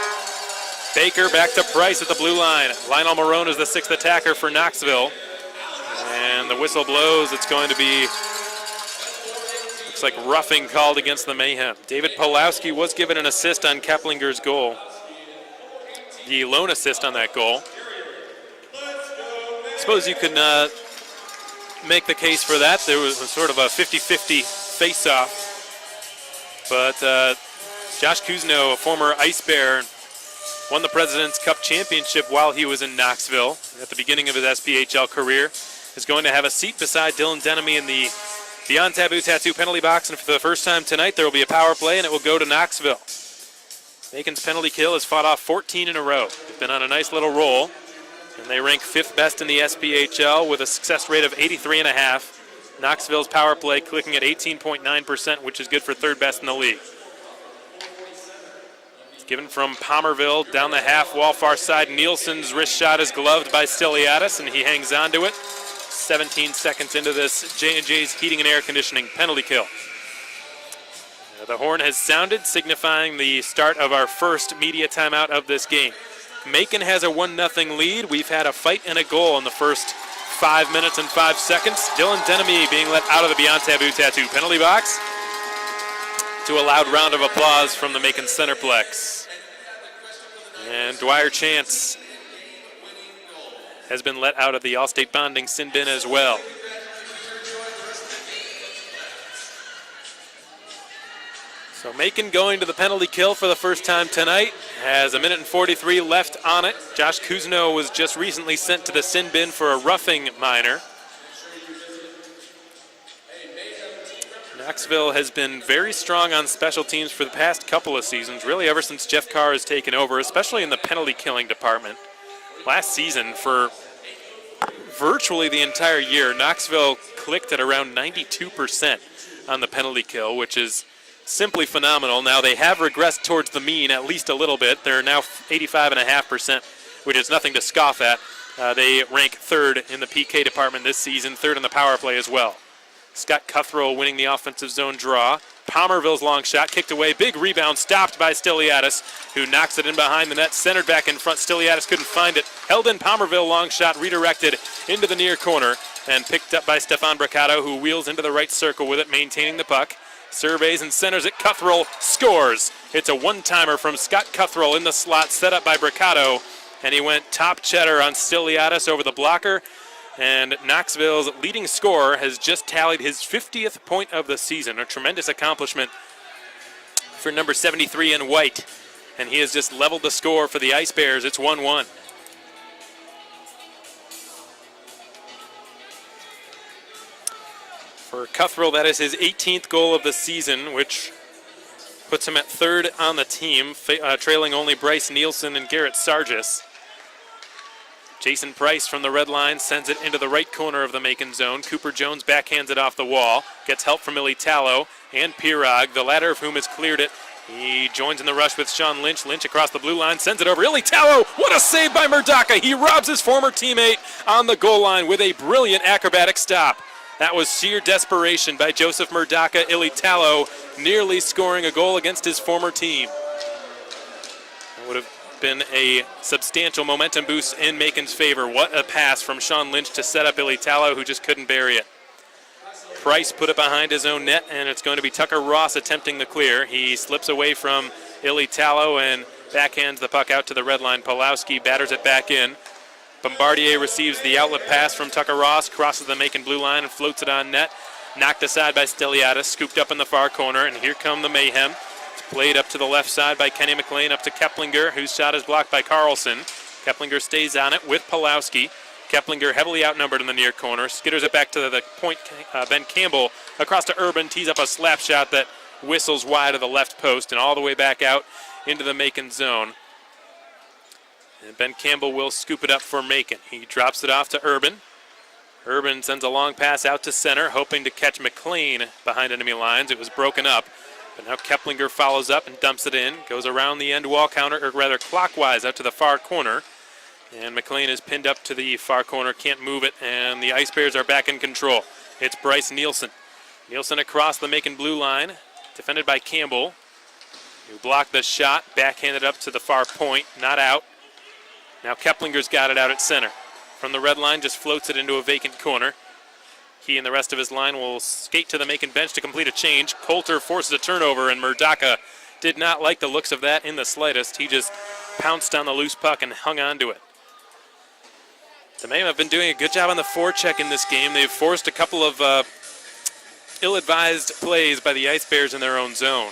[SPEAKER 1] Baker, back to Price at the blue line. Lionel Marone is the sixth attacker for Knoxville. And the whistle blows. It's going to be, looks like roughing called against the Mayhem. David Pulowski was given an assist on Keplinger's goal. The lone assist on that goal. Suppose you can make the case for that. There was sort of a 50-50 face-off. But Josh Kuzno, a former Ice Bear, won the President's Cup Championship while he was in Knoxville at the beginning of his SPHL career, is going to have a seat beside Dylan Denemy in the Beyond Taboo Tattoo penalty box. And for the first time tonight, there will be a power play, and it will go to Knoxville. Macon's penalty kill has fought off 14 in a row. They've been on a nice little roll. And they rank 5th best in the SPHL with a success rate of 83.5. Knoxville's power play clicking at 18.9%, which is good for 3rd best in the league. It's given from Palmerville down the half wall far side. Nielsen's wrist shot is gloved by Stiliadis, and he hangs on to it. 17 seconds into this J&J's Heating and Air Conditioning penalty kill. The horn has sounded, signifying the start of our first media timeout of this game. Macon has a 1-0 lead. We've had a fight and a goal in the first 5 minutes and 5 seconds. Dylan Denemy being let out of the Beyond Taboo Tattoo penalty box to a loud round of applause from the Macon Centreplex. And Dwyer Chance has been let out of the Allstate Bonding sin bin as well. So Macon going to the penalty kill for the first time tonight. Has a minute and 43 left on it. Josh Kuzno was just recently sent to the sin bin for a roughing minor. Knoxville has been very strong on special teams for the past couple of seasons, really ever since Jeff Carr has taken over, especially in the penalty killing department. Last season, for virtually the entire year, Knoxville clicked at around 92% on the penalty kill, which is simply phenomenal. Now they have regressed towards the mean at least a little bit. They're now 85.5%, which is nothing to scoff at. They rank 3rd in the PK department this season, 3rd in the power play as well. Scott Cuthrell winning the offensive zone draw. Palmerville's long shot kicked away. Big rebound stopped by Stiliadis, who knocks it in behind the net. Centered back in front. Stiliadis couldn't find it. Held in Palmerville, long shot redirected into the near corner and picked up by Stefan Braccato, who wheels into the right circle with it, maintaining the puck. Surveys and centers it. Cuthrell scores. It's a one-timer from Scott Cuthrell in the slot, set up by Braccato, and he went top cheddar on Stiliadis over the blocker. And Knoxville's leading scorer has just tallied his 50th point of the season, a tremendous accomplishment for number 73 in white. And he has just leveled the score for the Ice Bears. It's 1-1. For Cuthrell, that is his 18th goal of the season, which puts him at 3rd on the team, trailing only Bryce Nielsen and Garrett Sargis. Jason Price from the red line sends it into the right corner of the Macon zone. Cooper Jones backhands it off the wall. Gets help from Ilitalo and Pirog, the latter of whom has cleared it. He joins in the rush with Sean Lynch. Lynch across the blue line, sends it over. Ilitalo, what a save by Murdaka. He robs his former teammate on the goal line with a brilliant acrobatic stop. That was sheer desperation by Joseph Murdaka. Ilitalo nearly scoring a goal against his former team. That would have been a substantial momentum boost in Macon's favor. What a pass from Sean Lynch to set up Ilitalo, who just couldn't bury it. Price put it behind his own net, and it's going to be Tucker Ross attempting the clear. He slips away from Ilitalo and backhands the puck out to the red line. Pulowski batters it back in. Bombardier receives the outlet pass from Tucker Ross, crosses the Macon blue line and floats it on net. Knocked aside by Steliadis, scooped up in the far corner, and here come the Mayhem. It's played up to the left side by Kenny McLean, up to Keplinger, whose shot is blocked by Carlson. Keplinger stays on it with Pulowski. Keplinger heavily outnumbered in the near corner, skitters it back to the point. Ben Campbell across to Urban, tees up a slap shot that whistles wide of the left post and all the way back out into the Macon zone. And Ben Campbell will scoop it up for Macon. He drops it off to Urban. Urban sends a long pass out to center, hoping to catch McLean behind enemy lines. It was broken up, but now Keplinger follows up and dumps it in, goes around the end wall counter, or rather clockwise out to the far corner. And McLean is pinned up to the far corner, can't move it, and the Ice Bears are back in control. It's Bryce Nielsen. Nielsen across the Macon blue line, defended by Campbell, who blocked the shot, backhanded up to the far point, not out. Now Keplinger's got it out at center. From the red line, just floats it into a vacant corner. He and the rest of his line will skate to the Macon bench to complete a change. Coulter forces a turnover, and Murdaka did not like the looks of that in the slightest. He just pounced on the loose puck and hung on to it. The Mayhem have been doing a good job on the forecheck in this game. They've forced a couple of ill-advised plays by the Ice Bears in their own zone.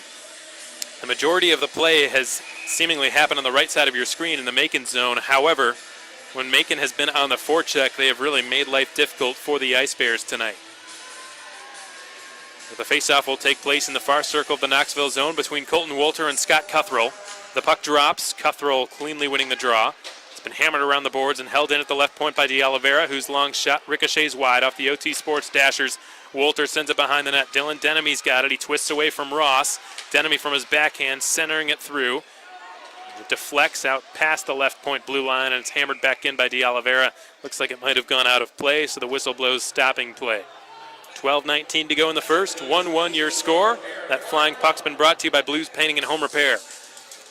[SPEAKER 1] The majority of the play has seemingly happened on the right side of your screen in the Macon zone. However, when Macon has been on the forecheck, they have really made life difficult for the Ice Bears tonight. The faceoff will take place in the far circle of the Knoxville zone between Colton Wolter and Scott Cuthrell. The puck drops, Cuthrell cleanly winning the draw. Been hammered around the boards and held in at the left point by De Oliveira, whose long shot ricochets wide off the OT Sports dashers. Wolter sends it behind the net. Dylan Denemy's got it. He twists away from Ross. Denemy from his backhand, centering it through. It deflects out past the left point blue line, and it's hammered back in by De Oliveira. Looks like it might have gone out of play, so the whistle blows stopping play. 12:19 to go in the first. 1-1 your score. That flying puck's been brought to you by Blues Painting and Home Repair.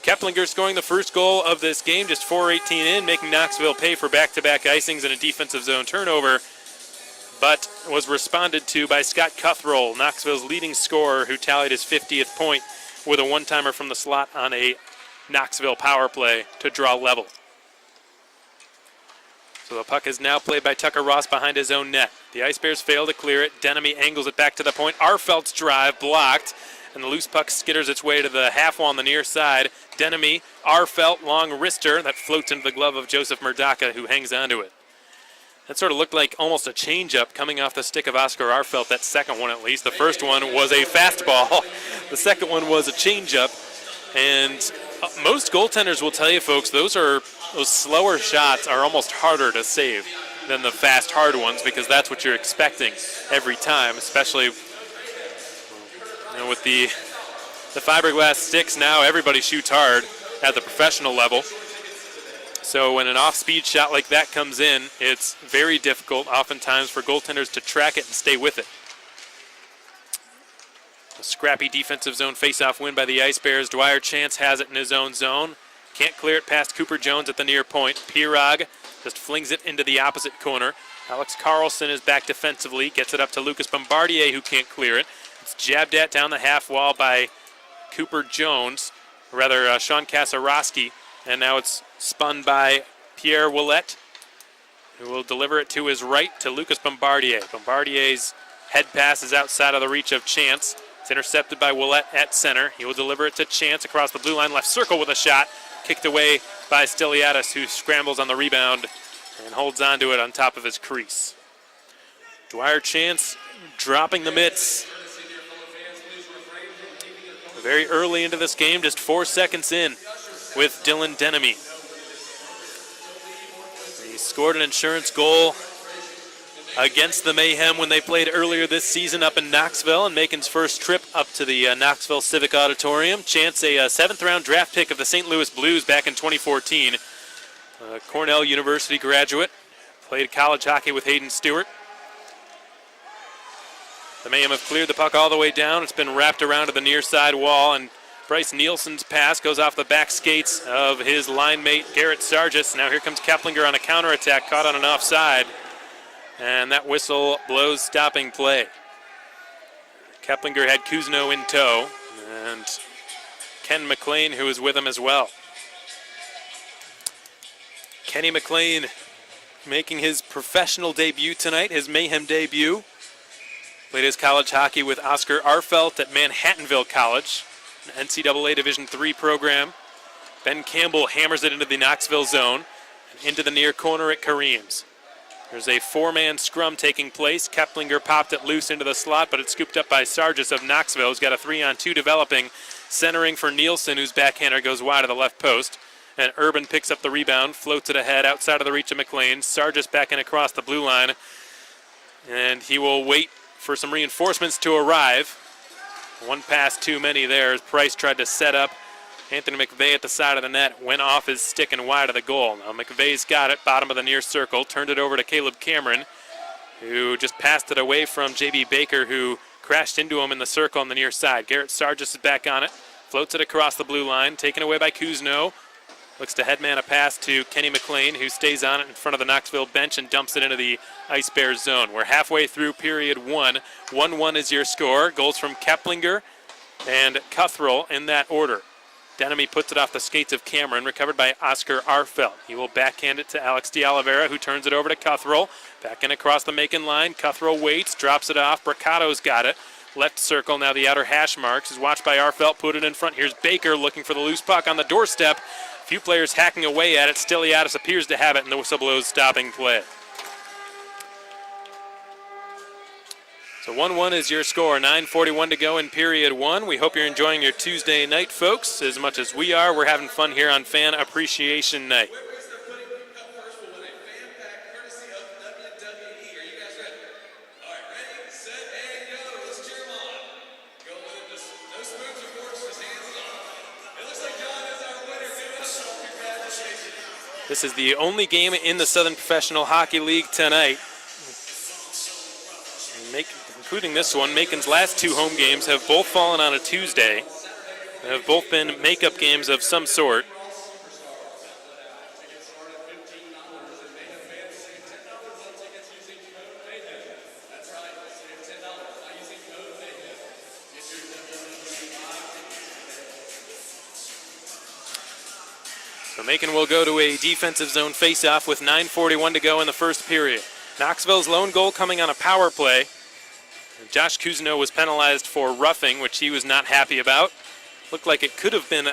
[SPEAKER 1] Keplinger scoring the first goal of this game, just 4:18 in, making Knoxville pay for back-to-back icings and a defensive zone turnover, but was responded to by Scott Cuthrell, Knoxville's leading scorer, who tallied his 50th point with a one-timer from the slot on a Knoxville power play to draw level. So the puck is now played by Tucker Ross behind his own net. The Ice Bears fail to clear it. Denemy angles it back to the point. Arfeld's drive blocked, and the loose puck skitters its way to the half wall on the near side. Denemy, Arfelt, long wrister that floats into the glove of Joseph Murdaka, who hangs onto it. That sort of looked like almost a change-up coming off the stick of Oscar Arfelt, that second one at least. The first one was a fastball. The second one was a change-up. And most goaltenders will tell you, folks, those slower shots are almost harder to save than the fast, hard ones, because that's what you're expecting every time, especially with the fiberglass sticks. Now everybody shoots hard at the professional level. So when an off-speed shot like that comes in, it's very difficult oftentimes for goaltenders to track it and stay with it. A scrappy defensive zone face-off win by the Ice Bears. Dwyer Chance has it in his own zone. Can't clear it past Cooper Jones at the near point. Pirog just flings it into the opposite corner. Alex Carlson is back defensively, gets it up to Lucas Bombardier, who can't clear it. It's jabbed at down the half wall by Cooper Jones, or rather Sean Kasarowski, and now it's spun by Pierre Willette, who will deliver it to his right to Lucas Bombardier. Bombardier's head pass is outside of the reach of Chance. It's intercepted by Willette at center. He will deliver it to Chance across the blue line, left circle with a shot, kicked away by Steliadis, who scrambles on the rebound and holds onto it on top of his crease. Dwyer Chance dropping the mitts very early into this game, just 4 seconds in with Dylan Denemy. He scored an insurance goal against the Mayhem when they played earlier this season up in Knoxville, and Macon's first trip up to the Knoxville Civic Auditorium. Chance, a 7th-round draft pick of the St. Louis Blues back in 2014. Cornell University graduate. Played college hockey with Hayden Stewart. The Mayhem have cleared the puck all the way down. It's been wrapped around to the near side wall, and Bryce Nielsen's pass goes off the back skates of his line mate, Garrett Sargis. Now here comes Keplinger on a counterattack, caught on an offside. And that whistle blows stopping play. Keplinger had Kuzno in tow, and Ken McLean, who was with him as well. Kenny McLean making his professional debut tonight, his Mayhem debut. Played his college hockey with Oscar Arfelt at Manhattanville College, an NCAA Division III program. Ben Campbell hammers it into the Knoxville zone and into the near corner at Kareem's. There's a 4-man scrum taking place. Keplinger popped it loose into the slot, but it's scooped up by Sargis of Knoxville, who's got a 3-on-2 developing, centering for Nielsen, whose backhander goes wide of the left post. And Urban picks up the rebound, floats it ahead outside of the reach of McLean. Sargis back in across the blue line, and he will wait for some reinforcements to arrive. One pass too many there as Price tried to set up. Anthony McVeigh at the side of the net, went off his stick and wide of the goal. Now McVeigh's got it, bottom of the near circle, turned it over to Caleb Cameron, who just passed it away from J.B. Baker, who crashed into him in the circle on the near side. Garrett Sargis is back on it, floats it across the blue line, taken away by Kuzno. Looks to headman a pass to Kenny McLean, who stays on it in front of the Knoxville bench and dumps it into the Ice Bears zone. We're halfway through period 1. 1-1 is your score. Goals from Keplinger and Cuthrell in that order. Denemy puts it off the skates of Cameron, recovered by Oscar Arfelt. He will backhand it to Alex de Oliveira, who turns it over to Cuthrell. Back in across the Macon line. Cuthrell waits, drops it off. Bricato's got it. Left circle, now the outer hash marks, is watched by Arfelt, put it in front. Here's Baker looking for the loose puck on the doorstep. A few players hacking away at it. Stiliadis appears to have it, and the whistle blows stopping play. So 1-1 is your score. 9:41 to go in period 1. We hope you're enjoying your Tuesday night, folks, as much as we are. We're having fun here on Fan Appreciation Night. This is the only game in the Southern Professional Hockey League tonight. Including this one, Macon's last 2 home games have both fallen on a Tuesday. They have both been makeup games of some sort. So Macon will go to a defensive zone face-off with 9:41 to go in the first period. Knoxville's lone goal coming on a power play. Josh Kuzno was penalized for roughing, which he was not happy about. Looked like it could have been.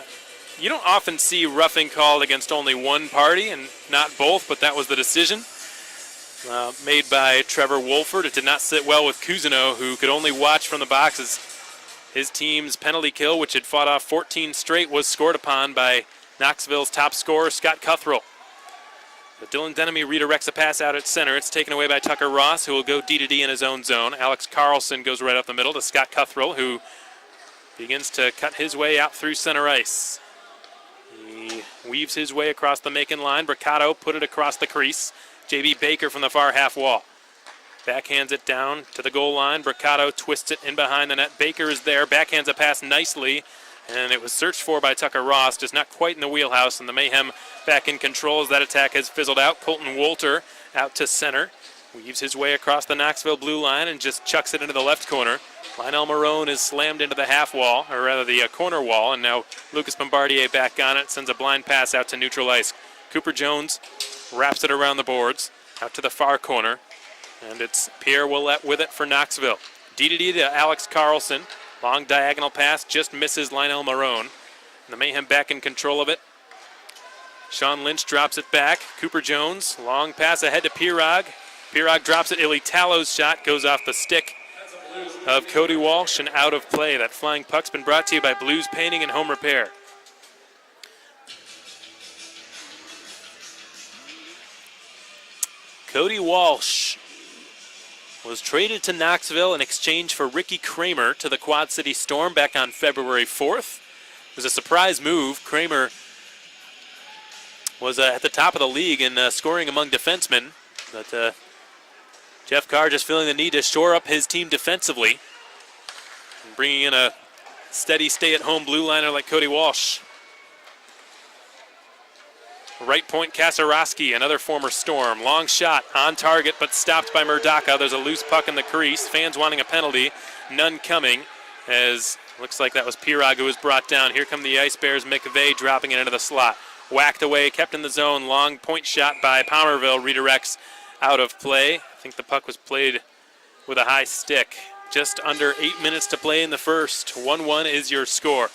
[SPEAKER 1] You don't often see roughing called against only one party and not both, but that was the decision made by Trevor Wolford. It did not sit well with Kuzno, who could only watch from the boxes. His team's penalty kill, which had fought off 14 straight, was scored upon by Knoxville's top scorer, Scott Cuthrell. But Dylan Denemy redirects a pass out at center. It's taken away by Tucker Ross, who will go D-to-D in his own zone. Alex Carlson goes right up the middle to Scott Cuthrell, who begins to cut his way out through center ice. He weaves his way across the Macon line. Bricato put it across the crease. J.B. Baker from the far half wall. Backhands it down to the goal line. Bricato twists it in behind the net. Baker is there. Backhands a pass nicely. And it was searched for by Tucker Ross, just not quite in the wheelhouse, and the Mayhem back in control as that attack has fizzled out. Colton Wolter out to center, weaves his way across the Knoxville blue line and just chucks it into the left corner. Lionel Marone is slammed into the half wall, or rather the corner wall, and now Lucas Bombardier back on it, sends a blind pass out to neutral ice. Cooper Jones wraps it around the boards, out to the far corner, and it's Pierre Willette with it for Knoxville. D-to-D to Alex Carlson. Long diagonal pass, just misses Lionel Marone. And the Mayhem back in control of it. Sean Lynch drops it back. Cooper Jones, long pass ahead to Pirog. Pirog drops it. Illy Tallo's shot goes off the stick of Cody Walsh and out of play. That flying puck's been brought to you by Blues Painting and Home Repair. Cody Walsh was traded to Knoxville in exchange for Ricky Kramer to the Quad City Storm back on February 4th. It was a surprise move. Kramer was at the top of the league in scoring among defensemen, but Jeff Carr just feeling the need to shore up his team defensively, and bringing in a steady stay-at-home blue liner like Cody Walsh. Right point, Kasarowski, another former Storm. Long shot on target, but stopped by Murdaka. There's a loose puck in the crease. Fans wanting a penalty. None coming, as looks like that was Pirog who was brought down. Here come the Ice Bears. McVeigh dropping it into the slot. Whacked away, kept in the zone. Long point shot by Palmerville. Redirects out of play. I think the puck was played with a high stick. Just under 8 minutes to play in the first. 1-1 is your score.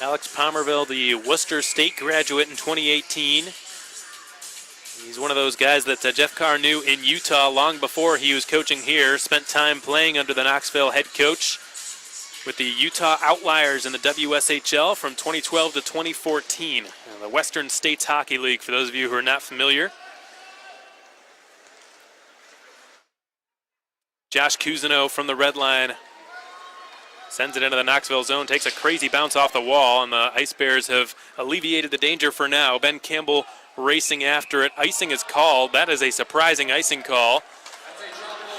[SPEAKER 1] Alex Palmerville, the Worcester State graduate in 2018. He's one of those guys that Jeff Carr knew in Utah long before he was coaching here. Spent time playing under the Knoxville head coach with the Utah Outliers in the WSHL from 2012 to 2014. The Western States Hockey League, for those of you who are not familiar. Josh Cousineau from the red line sends it into the Knoxville zone, takes a crazy bounce off the wall, and the Ice Bears have alleviated the danger for now. Ben Campbell racing after it. Icing is called. That is a surprising icing call.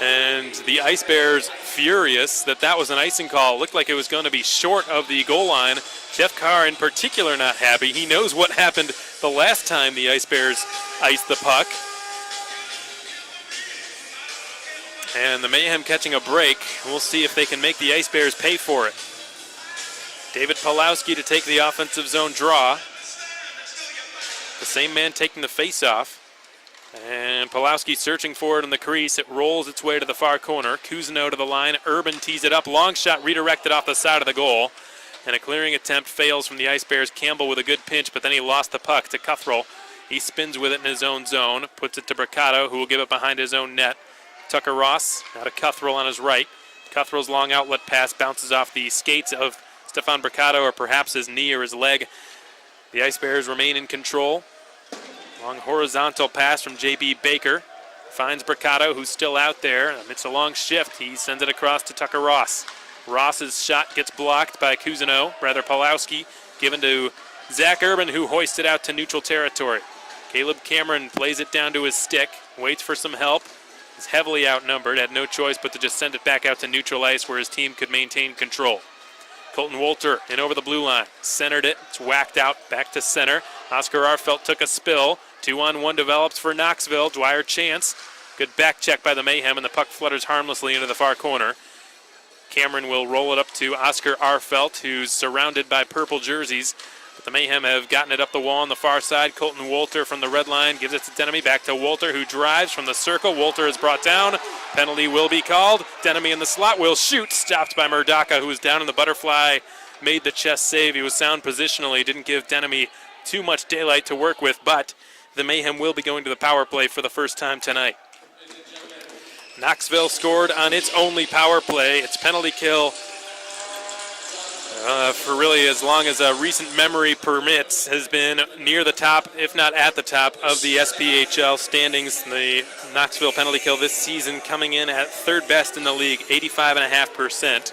[SPEAKER 1] And the Ice Bears furious that that was an icing call. Looked like it was going to be short of the goal line. Jeff Carr in particular not happy. He knows what happened the last time the Ice Bears iced the puck. And the Mayhem catching a break. We'll see if they can make the Ice Bears pay for it. David Pawlowski to take the offensive zone draw. The same man taking the face-off. And Pawlowski searching for it in the crease. It rolls its way to the far corner. Cousineau to the line. Urban tees it up. Long shot redirected off the side of the goal. And a clearing attempt fails from the Ice Bears. Campbell with a good pinch, but then he lost the puck to Cuthrell. He spins with it in his own zone. Puts it to Bricado, who will give it behind his own net. Tucker Ross, now to Cuthrell on his right. Cuthrell's long outlet pass bounces off the skates of Stefan Bricado, or perhaps his knee or his leg. The Ice Bears remain in control. Long horizontal pass from J.B. Baker. Finds Bricado, who's still out there. Amidst a long shift, he sends it across to Tucker Ross. Ross's shot gets blocked by Cousineau, rather Pawlowski, given to Zach Urban, who hoists it out to neutral territory. Caleb Cameron plays it down to his stick, waits for some help. He's heavily outnumbered, had no choice but to just send it back out to neutral ice where his team could maintain control. Colton Wolter in over the blue line, centered it, it's whacked out, back to center. Oscar Arfelt took a spill, 2-on-1 develops for Knoxville. Dwyer Chance, good back check by the Mayhem, and the puck flutters harmlessly into the far corner. Cameron will roll it up to Oscar Arfelt, who's surrounded by purple jerseys. But the Mayhem have gotten it up the wall on the far side. Colton Wolter from the red line gives it to Denemy. Back to Wolter, who drives from the circle. Wolter is brought down. Penalty will be called. Denemy in the slot will shoot. Stopped by Murdaka, who was down in the butterfly. Made the chest save. He was sound positionally. Didn't give Denemy too much daylight to work with. But the Mayhem will be going to the power play for the first time tonight. Knoxville scored on its only power play. Its penalty kill, for really as long as recent memory permits, has been near the top, if not at the top, of the SPHL standings. The Knoxville penalty kill this season coming in at third best in the league, 85.5%.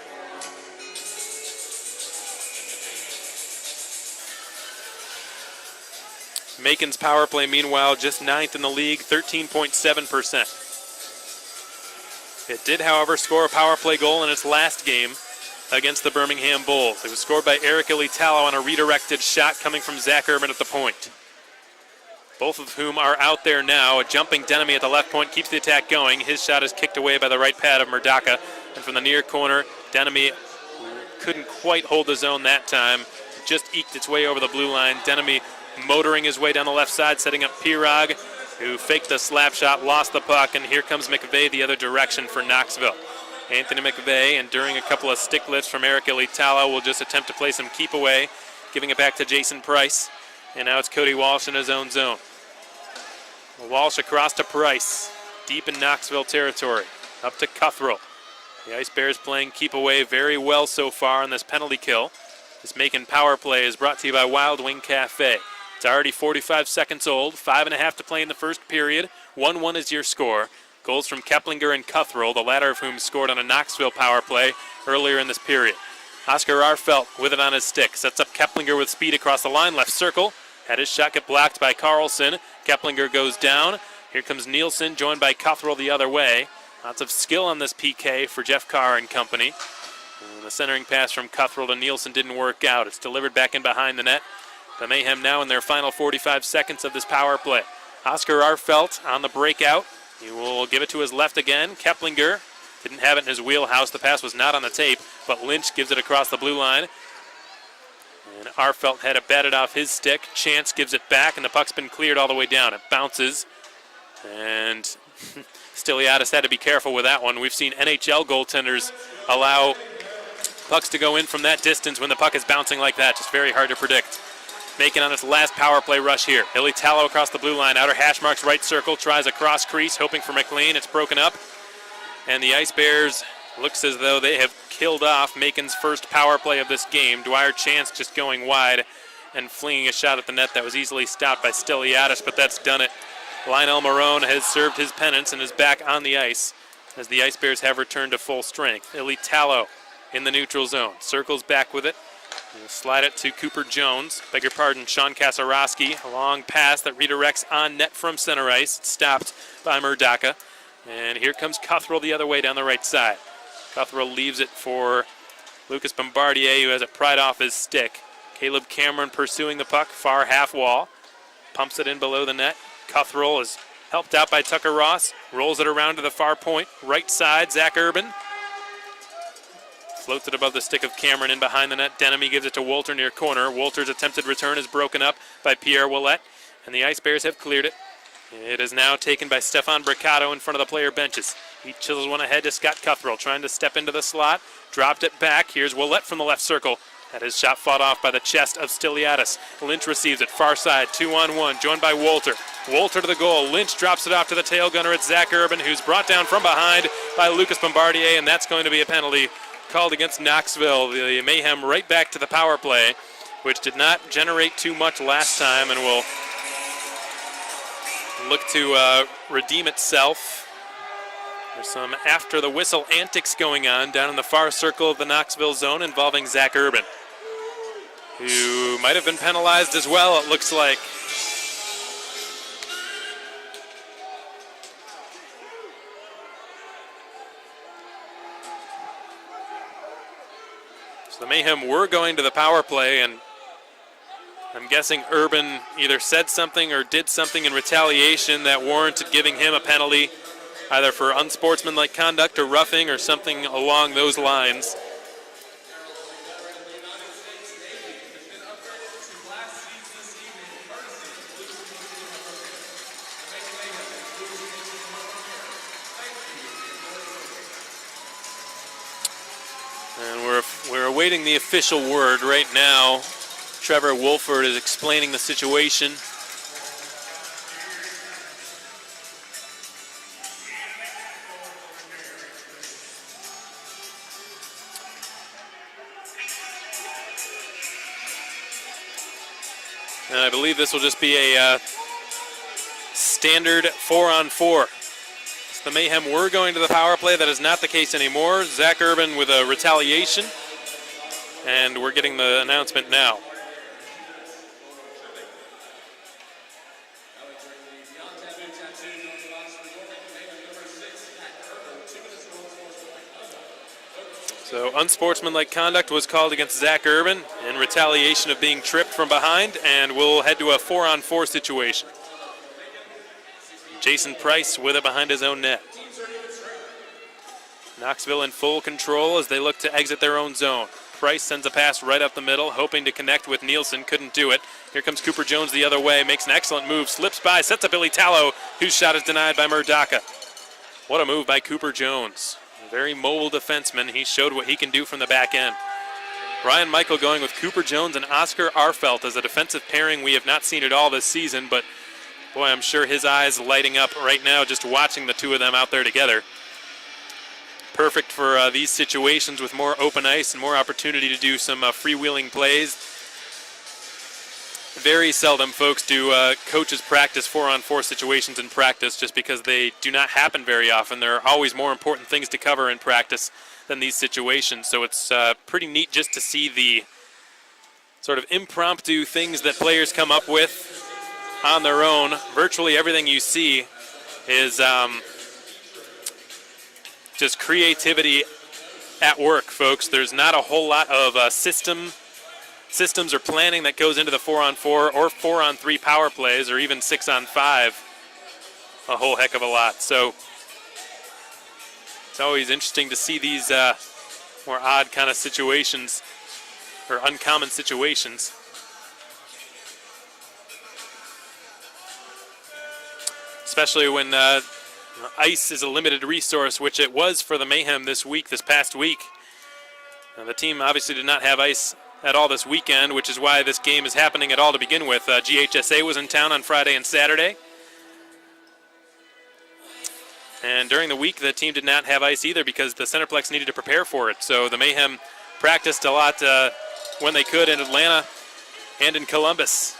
[SPEAKER 1] Macon's power play, meanwhile, just ninth in the league, 13.7%. It did, however, score a power play goal in its last game against the Birmingham Bulls. It was scored by Eric Ilitalo on a redirected shot coming from Zach Urban at the point. Both of whom are out there now. A jumping Denemy at the left point keeps the attack going. His shot is kicked away by the right pad of Murdaka. And from the near corner, Denemy couldn't quite hold the zone that time. Just eked its way over the blue line. Denemy motoring his way down the left side, setting up Pirog, who faked the slap shot, lost the puck, and here comes McVeigh the other direction for Knoxville. Anthony McVeigh, and during a couple of stick lifts from Eric Ilitalo, will just attempt to play some keep away, giving it back to Jason Price. And now it's Cody Walsh in his own zone. Walsh across to Price, deep in Knoxville territory, up to Cuthrell. The Ice Bears playing keep away very well so far on this penalty kill. This Macon power play is brought to you by Wild Wing Cafe. It's already 45 seconds old, 5.5 to play in the first period. 1-1 is your score. Goals from Keplinger and Cuthrell, the latter of whom scored on a Knoxville power play earlier in this period. Oscar Arfelt with it on his stick. Sets up Keplinger with speed across the line, left circle. Had his shot get blocked by Carlson. Keplinger goes down. Here comes Nielsen, joined by Cuthrell the other way. Lots of skill on this PK for Jeff Carr and company. And the centering pass from Cuthrell to Nielsen didn't work out. It's delivered back in behind the net. The Mayhem now in their final 45 seconds of this power play. Oscar Arfelt on the breakout. He will give it to his left again. Keplinger didn't have it in his wheelhouse. The pass was not on the tape, but Lynch gives it across the blue line. And Arfelt had it batted off his stick. Chance gives it back, and the puck's been cleared all the way down. It bounces, and Stiliadis had to be careful with that one. We've seen NHL goaltenders allow pucks to go in from that distance when the puck is bouncing like that. Just very hard to predict. Macon on its last power play rush here. Billy Tallow across the blue line. Outer hash marks right circle. Tries a cross crease, hoping for McLean. It's broken up. And the Ice Bears looks as though they have killed off Macon's first power play of this game. Dwyer Chance just going wide and flinging a shot at the net that was easily stopped by Stiliadis, but that's done it. Lionel Marone has served his penance and is back on the ice as the Ice Bears have returned to full strength. Billy Tallow in the neutral zone. Circles back with it. We'll slide it to Cooper Jones. Beg your pardon, Sean Kasarowski. A long pass that redirects on net from center ice. It's stopped by Murdaka. And here comes Cuthrell the other way down the right side. Cuthrell leaves it for Lucas Bombardier, who has it pried off his stick. Caleb Cameron pursuing the puck, far half wall. Pumps it in below the net. Cuthrell is helped out by Tucker Ross. Rolls it around to the far point. Right side, Zach Urban. Floats it above the stick of Cameron in behind the net. Denemy gives it to Wolter near corner. Wolter's attempted return is broken up by Pierre Ouellette, and the Ice Bears have cleared it. It is now taken by Stefan Bricado in front of the player benches. He chisels one ahead to Scott Cuthrell, trying to step into the slot. Dropped it back. Here's Ouellette from the left circle. Had his shot fought off by the chest of Stiliadis. Lynch receives it, far side, 2-on-1, joined by Wolter. Wolter to the goal. Lynch drops it off to the tail gunner. It's Zach Urban, who's brought down from behind by Lucas Bombardier, and that's going to be a penalty called against Knoxville. The Mayhem right back to the power play, which did not generate too much last time and will look to redeem itself. There's some after the whistle antics going on down in the far circle of the Knoxville zone involving Zach Urban, who might have been penalized as well, it looks like. The Mayhem were going to the power play, and I'm guessing Urban either said something or did something in retaliation that warranted giving him a penalty, either for unsportsmanlike conduct or roughing or something along those lines. And we're awaiting the official word right now. Trevor Wolford is explaining the situation. And I believe this will just be a standard 4-on-4. The Mayhem were going to the power play. That is not the case anymore. Zach Urban with a retaliation. And we're getting the announcement now. So unsportsmanlike conduct was called against Zach Urban in retaliation of being tripped from behind, and we'll head to a 4-on-4 situation. Jason Price with it behind his own net. Knoxville in full control as they look to exit their own zone. Price sends a pass right up the middle, hoping to connect with Nielsen, couldn't do it. Here comes Cooper Jones the other way, makes an excellent move, slips by, sets up Billy Tallow, whose shot is denied by Murdaka. What a move by Cooper Jones. A very mobile defenseman. He showed what he can do from the back end. Brian Michael going with Cooper Jones and Oscar Arfelt as a defensive pairing we have not seen at all this season, but boy, I'm sure his eyes lighting up right now just watching the two of them out there together. perfect for these situations with more open ice and more opportunity to do some freewheeling plays. Very seldom folks do coaches practice 4-on-4 situations in practice just because they do not happen very often. There are always more important things to cover in practice than these situations. So it's pretty neat just to see the sort of impromptu things that players come up with on their own. Virtually everything you see is just creativity at work, folks. There's not a whole lot of systems or planning that goes into the 4-on-4 or 4-on-3 power plays, or even 6-on-5 a whole heck of a lot. So it's always interesting to see these more odd kind of situations, or uncommon situations. Especially when ice is a limited resource, which it was for the Mayhem this past week. The team obviously did not have ice at all this weekend, which is why this game is happening at all to begin with. GHSA was in town on Friday and Saturday. And during the week, the team did not have ice either because the Centreplex needed to prepare for it. So the Mayhem practiced a lot when they could in Atlanta and in Columbus.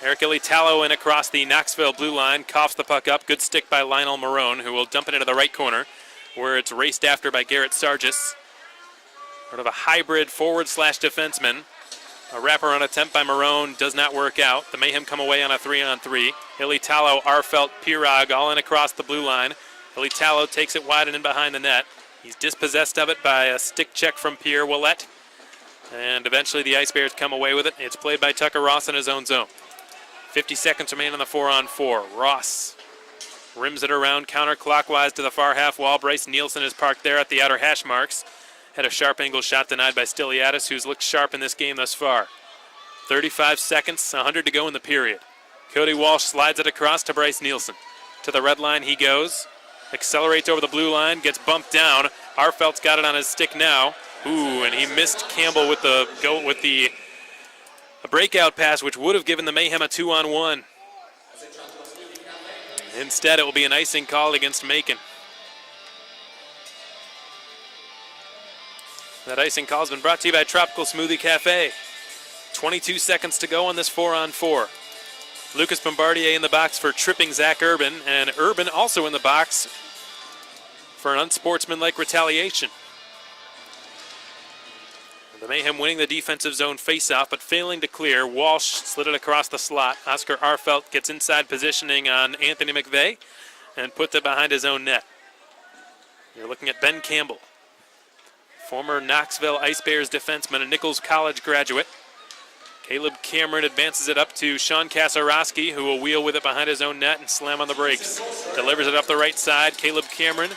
[SPEAKER 1] Eric Ilitalo in across the Knoxville blue line, coughs the puck up. Good stick by Lionel Marone, who will dump it into the right corner, where it's raced after by Garrett Sargis. Sort of a hybrid forward/defenseman. A wraparound attempt by Marone does not work out. The Mayhem come away on a 3-on-3. Ilitalo, Arfelt, Pirog all in across the blue line. Ilitalo takes it wide and in behind the net. He's dispossessed of it by a stick check from Pierre Ouellette. And eventually the Ice Bears come away with it. It's played by Tucker Ross in his own zone. 50 seconds remain on the 4-on-4. Ross rims it around counterclockwise to the far half wall. Bryce Nielsen is parked there at the outer hash marks. Had a sharp angle shot denied by Stiliadis, who's looked sharp in this game thus far. 35 seconds, 100 to go in the period. Cody Walsh slides it across to Bryce Nielsen. To the red line he goes. Accelerates over the blue line, gets bumped down. Arfelt's got it on his stick now. Ooh, and he missed Campbell with a breakout pass, which would have given the Mayhem a 2-on-1. Instead, it will be an icing call against Macon. That icing call has been brought to you by Tropical Smoothie Cafe. 22 seconds to go on this 4-on-4. Lucas Bombardier in the box for tripping Zach Urban, and Urban also in the box for an unsportsmanlike retaliation. The Mayhem winning the defensive zone faceoff, but failing to clear. Walsh slid it across the slot. Oscar Arfelt gets inside positioning on Anthony McVeigh and puts it behind his own net. You're looking at Ben Campbell, former Knoxville Ice Bears defenseman, a Nichols College graduate. Caleb Cameron advances it up to Sean Kasarowski, who will wheel with it behind his own net and slam on the brakes. Delivers it up the right side. Caleb Cameron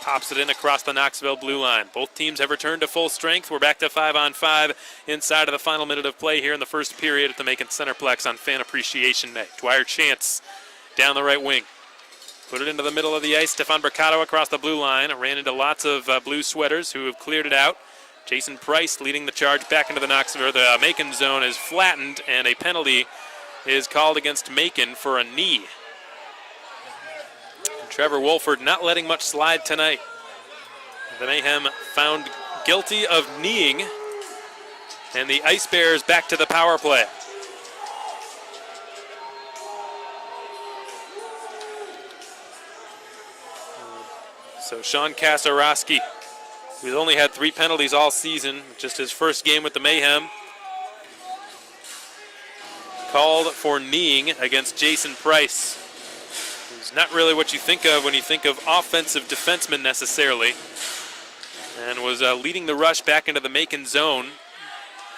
[SPEAKER 1] pops it in across the Knoxville blue line. Both teams have returned to full strength. We're back to 5-on-5 inside of the final minute of play here in the first period at the Macon Centreplex on Fan Appreciation Night. Dwyer Chance down the right wing. Put it into the middle of the ice. Stefan Mercado across the blue line. Ran into lots of blue sweaters who have cleared it out. Jason Price leading the charge back into the Macon zone is flattened, and a penalty is called against Macon for a knee. Trevor Wolford not letting much slide tonight. The Mayhem found guilty of kneeing, and the Ice Bears back to the power play. So Sean Kasarowski, who's only had 3 penalties all season, just his first game with the Mayhem, called for kneeing against Jason Price. Who's not really what you think of when you think of offensive defensemen necessarily, and was leading the rush back into the Macon zone.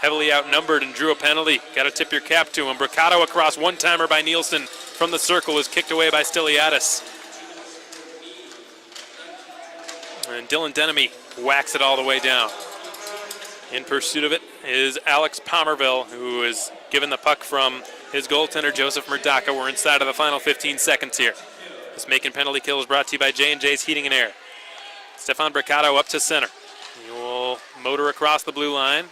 [SPEAKER 1] Heavily outnumbered and drew a penalty. Got to tip your cap to him. Mercado across, one-timer by Nielsen from the circle is kicked away by Stiliadis. And Dylan Denemy whacks it all the way down. In pursuit of it is Alex Pomerville, who is given the puck from his goaltender, Joseph Murdaka. We're inside of the final 15 seconds here. This Macon penalty kill is brought to you by J&J's Heating and Air. Stefan Mercado up to center. He will motor across the blue line.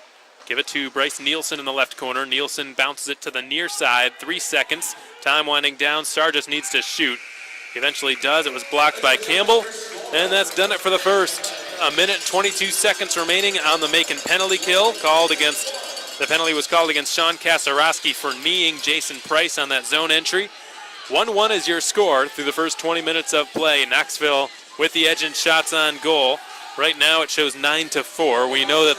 [SPEAKER 1] Give it to Bryce Nielsen in the left corner. Nielsen bounces it to the near side. 3 seconds. Time winding down. Sargis needs to shoot. He eventually does. It was blocked by Campbell. And that's done it for the first. A minute 22 seconds remaining on the Macon penalty kill. The penalty was called against Sean Kasarowski for kneeing Jason Price on that zone entry. 1-1 is your score through the first 20 minutes of play. Knoxville with the edge in shots on goal. Right now it shows 9-4. We know that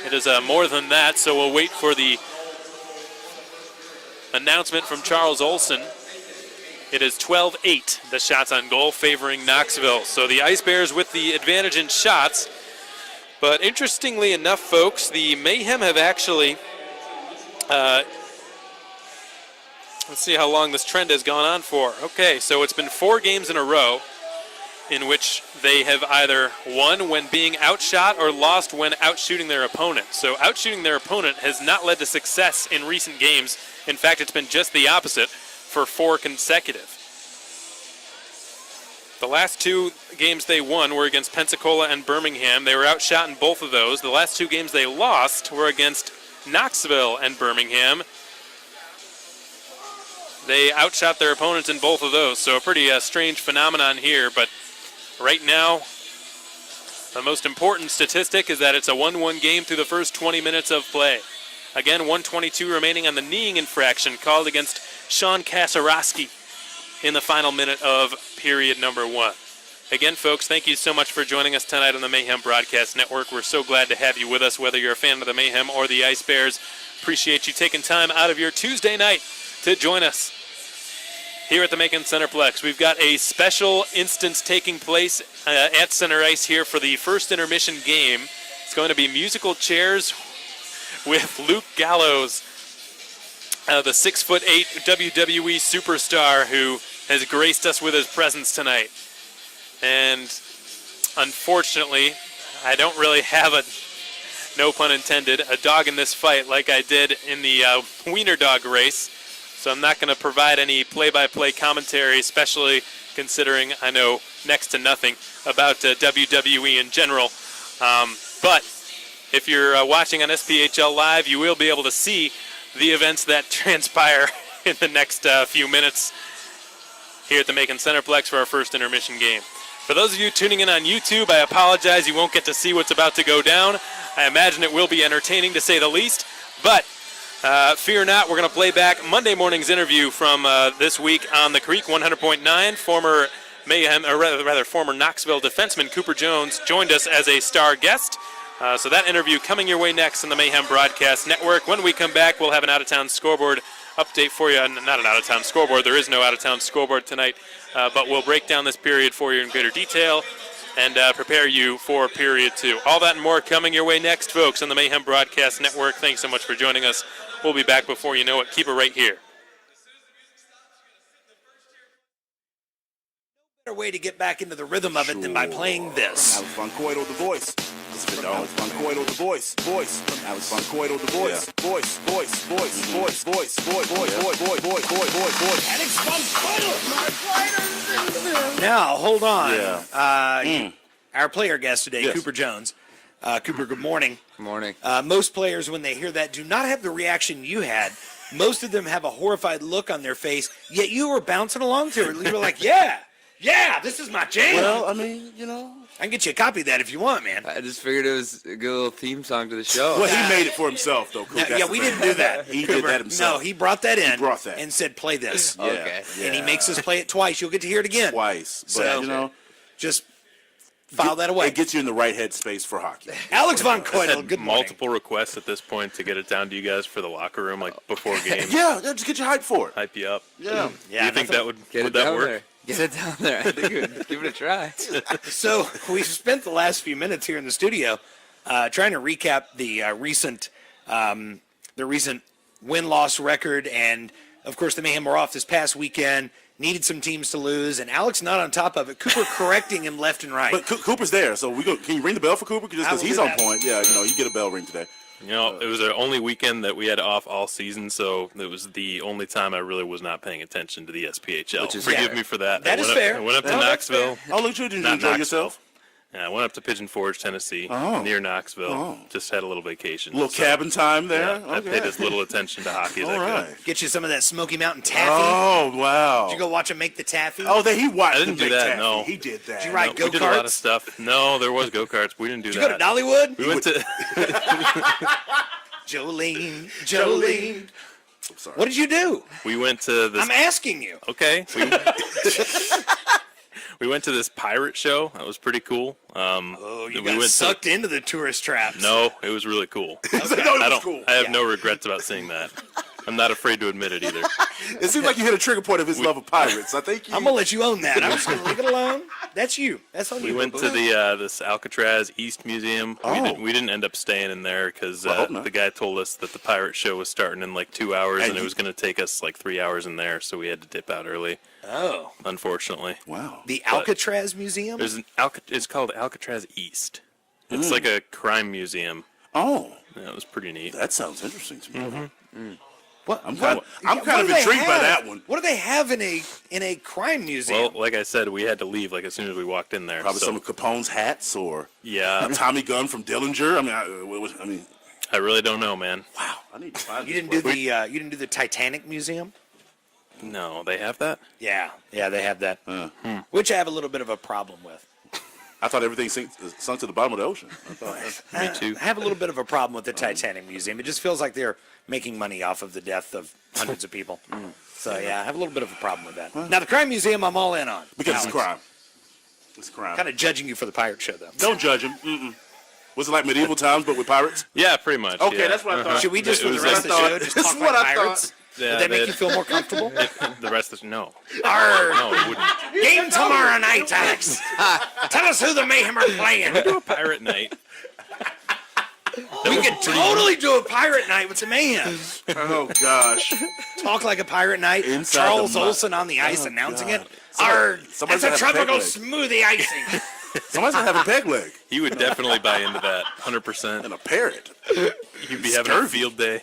[SPEAKER 1] it is more than that, so we'll wait for the announcement from Charles Olson. It is 12-8, the shots on goal favoring Knoxville. So the Ice Bears with the advantage in shots. But interestingly enough, folks, the Mayhem have actually, let's see how long this trend has gone on for. Okay, so it's been 4 games in a row in which they have either won when being outshot or lost when outshooting their opponent. So outshooting their opponent has not led to success in recent games. In fact, it's been just the opposite for 4 consecutive. The last 2 games they won were against Pensacola and Birmingham. They were outshot in both of those. The last 2 games they lost were against Knoxville and Birmingham. They outshot their opponents in both of those, so a pretty strange phenomenon here. But right now, the most important statistic is that it's a 1-1 game through the first 20 minutes of play. Again, 1:22 remaining on the kneeing infraction called against Sean Kasarowski in the final minute of period number 1. Again, folks, thank you so much for joining us tonight on the Mayhem Broadcast Network. We're so glad to have you with us, whether you're a fan of the Mayhem or the Ice Bears. Appreciate you taking time out of your Tuesday night to join us here at the Macon Centreplex. We've got a special instance taking place at Center Ice here for the first intermission game. It's going to be musical chairs with Luke Gallows, the 6'8" WWE superstar who has graced us with his presence tonight. And unfortunately, I don't really have no pun intended, a dog in this fight like I did in the wiener dog race. So I'm not going to provide any play-by-play commentary, especially considering I know next to nothing about WWE in general. But if you're watching on SPHL Live, you will be able to see the events that transpire in the next few minutes here at the Macon Centreplex for our first intermission game. For those of you tuning in on YouTube, I apologize. You won't get to see what's about to go down. I imagine it will be entertaining to say the least. But fear not, we're going to play back Monday morning's interview from this week on the Creek 100.9. Former Mayhem, or rather former Knoxville defenseman Cooper Jones joined us as a star guest. So that interview coming your way next on the Mayhem Broadcast Network. When we come back, we'll have an out-of-town scoreboard update for you. Not an out-of-town scoreboard. There is no out-of-town scoreboard tonight. But we'll break down this period for you in greater detail and prepare you for period 2. All that and more coming your way next, folks, on the Mayhem Broadcast Network. Thanks so much for joining us. We'll be back before you know it. Keep it right here.
[SPEAKER 3] Better way to get back into the rhythm of it than by playing this.
[SPEAKER 4] Alex Von Coito, the voice. Alex Von Coito, the voice. Alex Von Coito, the voice. Voice. Alex Von Coito, my
[SPEAKER 3] Now, hold on.
[SPEAKER 4] Yeah.
[SPEAKER 3] Our player guest today,
[SPEAKER 4] Yes.
[SPEAKER 3] Cooper Jones. Cooper, good morning.
[SPEAKER 5] Good morning.
[SPEAKER 3] Most players, when they hear that, do not have the reaction you had. Most of them have a horrified look on their face, yet you were bouncing along to it. You were like, yeah, this is my jam.
[SPEAKER 4] Well, I mean, you know.
[SPEAKER 3] I can get you a copy of that if you want, man.
[SPEAKER 5] I just figured it was a good little theme song to the show.
[SPEAKER 4] Well, he made it for himself, though. Coop.
[SPEAKER 3] No,
[SPEAKER 4] That's
[SPEAKER 3] yeah,
[SPEAKER 4] the
[SPEAKER 3] we
[SPEAKER 4] thing.
[SPEAKER 3] didn't do that.
[SPEAKER 4] He
[SPEAKER 3] Cooper,
[SPEAKER 4] did that himself.
[SPEAKER 3] No, he brought that in
[SPEAKER 4] brought that.
[SPEAKER 3] and said, play this.
[SPEAKER 4] Yeah,
[SPEAKER 5] Okay.
[SPEAKER 3] And he makes us play it twice. You'll get to hear it again.
[SPEAKER 4] Twice. But,
[SPEAKER 3] So,
[SPEAKER 4] you know.
[SPEAKER 3] just file that away.
[SPEAKER 4] It gets you in the right headspace for hockey.
[SPEAKER 3] Alex Von Coito, good morning.
[SPEAKER 1] Multiple requests at this point to get it down to you guys for the locker room, like before games.
[SPEAKER 4] Yeah, just get you hyped for it.
[SPEAKER 1] Hype you up.
[SPEAKER 4] Yeah.
[SPEAKER 3] Yeah,
[SPEAKER 1] Do you think that would
[SPEAKER 5] Get it
[SPEAKER 1] that
[SPEAKER 5] down
[SPEAKER 1] work?
[SPEAKER 5] there. Get it down there. I think it would, give it a try.
[SPEAKER 3] So we've spent the last few minutes here in the studio trying to recap the recent win-loss record, and of course the Mayhem were off this past weekend. Needed some teams to lose, and Alex not on top of it. Cooper correcting him left and right.
[SPEAKER 4] But Cooper's there, so can you ring the bell for Cooper? Just
[SPEAKER 3] I
[SPEAKER 4] because
[SPEAKER 3] will
[SPEAKER 4] he's
[SPEAKER 3] do
[SPEAKER 4] on
[SPEAKER 3] that.
[SPEAKER 4] point. Yeah, you get a bell ring today.
[SPEAKER 1] You know, it was the only weekend that we had off all season, so it was the only time I really was not paying attention to the SPHL.
[SPEAKER 5] Which is
[SPEAKER 1] Forgive
[SPEAKER 5] fair.
[SPEAKER 1] me for that.
[SPEAKER 3] That is fair.
[SPEAKER 1] I went up to
[SPEAKER 3] No, that's
[SPEAKER 1] Knoxville.
[SPEAKER 4] Oh, look, did you
[SPEAKER 1] Not
[SPEAKER 4] enjoy
[SPEAKER 1] Knoxville.
[SPEAKER 4] yourself?
[SPEAKER 1] Yeah, I went up to Pigeon Forge, Tennessee,
[SPEAKER 4] Oh.
[SPEAKER 1] near Knoxville.
[SPEAKER 4] Oh.
[SPEAKER 1] Just had a little vacation.
[SPEAKER 4] A little
[SPEAKER 1] So,
[SPEAKER 4] cabin time there.
[SPEAKER 1] Yeah, I paid as little attention to hockey as
[SPEAKER 4] All
[SPEAKER 1] I could.
[SPEAKER 4] right.
[SPEAKER 3] Get you some of that Smoky Mountain taffy.
[SPEAKER 4] Oh wow.
[SPEAKER 3] Did you go watch him make the taffy?
[SPEAKER 4] Oh, he watched.
[SPEAKER 1] I didn't
[SPEAKER 4] the
[SPEAKER 1] do
[SPEAKER 4] big
[SPEAKER 1] that,
[SPEAKER 4] taffy.
[SPEAKER 1] no.
[SPEAKER 4] He did that.
[SPEAKER 3] Did you ride
[SPEAKER 1] We did a lot of
[SPEAKER 3] go-karts?
[SPEAKER 1] stuff. No, there was go-karts. We didn't do
[SPEAKER 3] Did you go
[SPEAKER 1] that.
[SPEAKER 3] to Dollywood?
[SPEAKER 1] We went to
[SPEAKER 3] Jolene.
[SPEAKER 4] I'm sorry.
[SPEAKER 3] What did you do?
[SPEAKER 1] we went to this.
[SPEAKER 3] I'm asking you.
[SPEAKER 1] Okay. We went to this pirate show. That was pretty cool.
[SPEAKER 3] Oh, you
[SPEAKER 1] we
[SPEAKER 3] got
[SPEAKER 1] went
[SPEAKER 3] sucked into the tourist traps.
[SPEAKER 1] No, it was really cool.
[SPEAKER 4] No, it was
[SPEAKER 1] I don't.
[SPEAKER 4] cool.
[SPEAKER 1] I have no regrets about seeing that. I'm not afraid to admit it either.
[SPEAKER 4] It seems like you hit a trigger point of his love of pirates. I think you.
[SPEAKER 3] I'm gonna let you own that. I'm just gonna leave it alone. That's you. That's on you.
[SPEAKER 1] We went to the this Alcatraz East Museum.
[SPEAKER 4] Oh.
[SPEAKER 1] We didn't end up staying in there because
[SPEAKER 4] Well, I hope not.
[SPEAKER 1] the guy told us that the pirate show was starting in like 2 hours,
[SPEAKER 4] And
[SPEAKER 1] and it
[SPEAKER 4] you-
[SPEAKER 1] was going to take us like 3 hours in there, so we had to dip out early.
[SPEAKER 3] Oh,
[SPEAKER 1] Unfortunately,
[SPEAKER 4] Wow.
[SPEAKER 3] the Alcatraz Museum.
[SPEAKER 1] there's it's called Alcatraz East. It's like a crime museum.
[SPEAKER 4] Oh,
[SPEAKER 1] Yeah, it was pretty neat.
[SPEAKER 4] that sounds interesting to me.
[SPEAKER 3] What?
[SPEAKER 4] I'm kind
[SPEAKER 3] what
[SPEAKER 4] of
[SPEAKER 3] do they
[SPEAKER 4] intrigued by
[SPEAKER 3] have?
[SPEAKER 4] that one.
[SPEAKER 3] What do they have in a crime museum?
[SPEAKER 1] Well, like I said, we had to leave like as soon as we walked in there.
[SPEAKER 4] Probably
[SPEAKER 1] so,
[SPEAKER 4] some of Capone's hats or
[SPEAKER 1] yeah,
[SPEAKER 4] a Tommy gun from Dillinger. I mean,
[SPEAKER 1] I really don't know, man.
[SPEAKER 4] wow. I need to find.
[SPEAKER 3] you
[SPEAKER 4] this
[SPEAKER 3] didn't do
[SPEAKER 4] place.
[SPEAKER 3] the you didn't do the Titanic Museum.
[SPEAKER 1] No, they have that.
[SPEAKER 3] Yeah, they have that, which I have a little bit of a problem with.
[SPEAKER 4] I thought everything sunk to the bottom of the ocean. I thought,
[SPEAKER 1] Me too.
[SPEAKER 3] I have a little bit of a problem with the Titanic Museum. It just feels like they're making money off of the death of hundreds of people. So yeah, I have a little bit of a problem with that. Now the crime museum, I'm all in on
[SPEAKER 4] because it's
[SPEAKER 3] Alex.
[SPEAKER 4] a crime. It's a crime.
[SPEAKER 3] Kind of judging you for the pirate show though.
[SPEAKER 4] Don't judge him. Mm-mm. Was it like medieval times but with pirates?
[SPEAKER 1] Yeah, pretty much.
[SPEAKER 4] Okay,
[SPEAKER 1] yeah.
[SPEAKER 4] that's what I thought.
[SPEAKER 3] Should we just
[SPEAKER 1] It
[SPEAKER 3] for the
[SPEAKER 1] was
[SPEAKER 3] rest of
[SPEAKER 4] like-
[SPEAKER 3] the show just
[SPEAKER 4] This
[SPEAKER 3] talk
[SPEAKER 4] is
[SPEAKER 3] like
[SPEAKER 4] what I
[SPEAKER 3] pirates?
[SPEAKER 4] thought.
[SPEAKER 1] Yeah,
[SPEAKER 3] Would that make you feel more comfortable?
[SPEAKER 1] The rest of no,
[SPEAKER 3] Arr.
[SPEAKER 1] no, it wouldn't.
[SPEAKER 3] Game tomorrow night, Alex. Tell us who the Mayhem are playing.
[SPEAKER 1] Do a pirate night.
[SPEAKER 3] We could totally do a pirate night with the Mayhem.
[SPEAKER 4] Oh gosh.
[SPEAKER 3] Talk like a pirate night.
[SPEAKER 4] Inside
[SPEAKER 3] Charles
[SPEAKER 4] the mud.
[SPEAKER 3] Olson on the ice announcing
[SPEAKER 4] God.
[SPEAKER 3] it. Arr,
[SPEAKER 4] Somebody's
[SPEAKER 3] that's a
[SPEAKER 4] gonna have a
[SPEAKER 3] tropical
[SPEAKER 4] peg
[SPEAKER 3] smoothie icing.
[SPEAKER 4] Somebody's gonna have a peg leg
[SPEAKER 1] He would definitely buy into that, 100%.
[SPEAKER 4] and a parrot.
[SPEAKER 1] He'd be having a field day.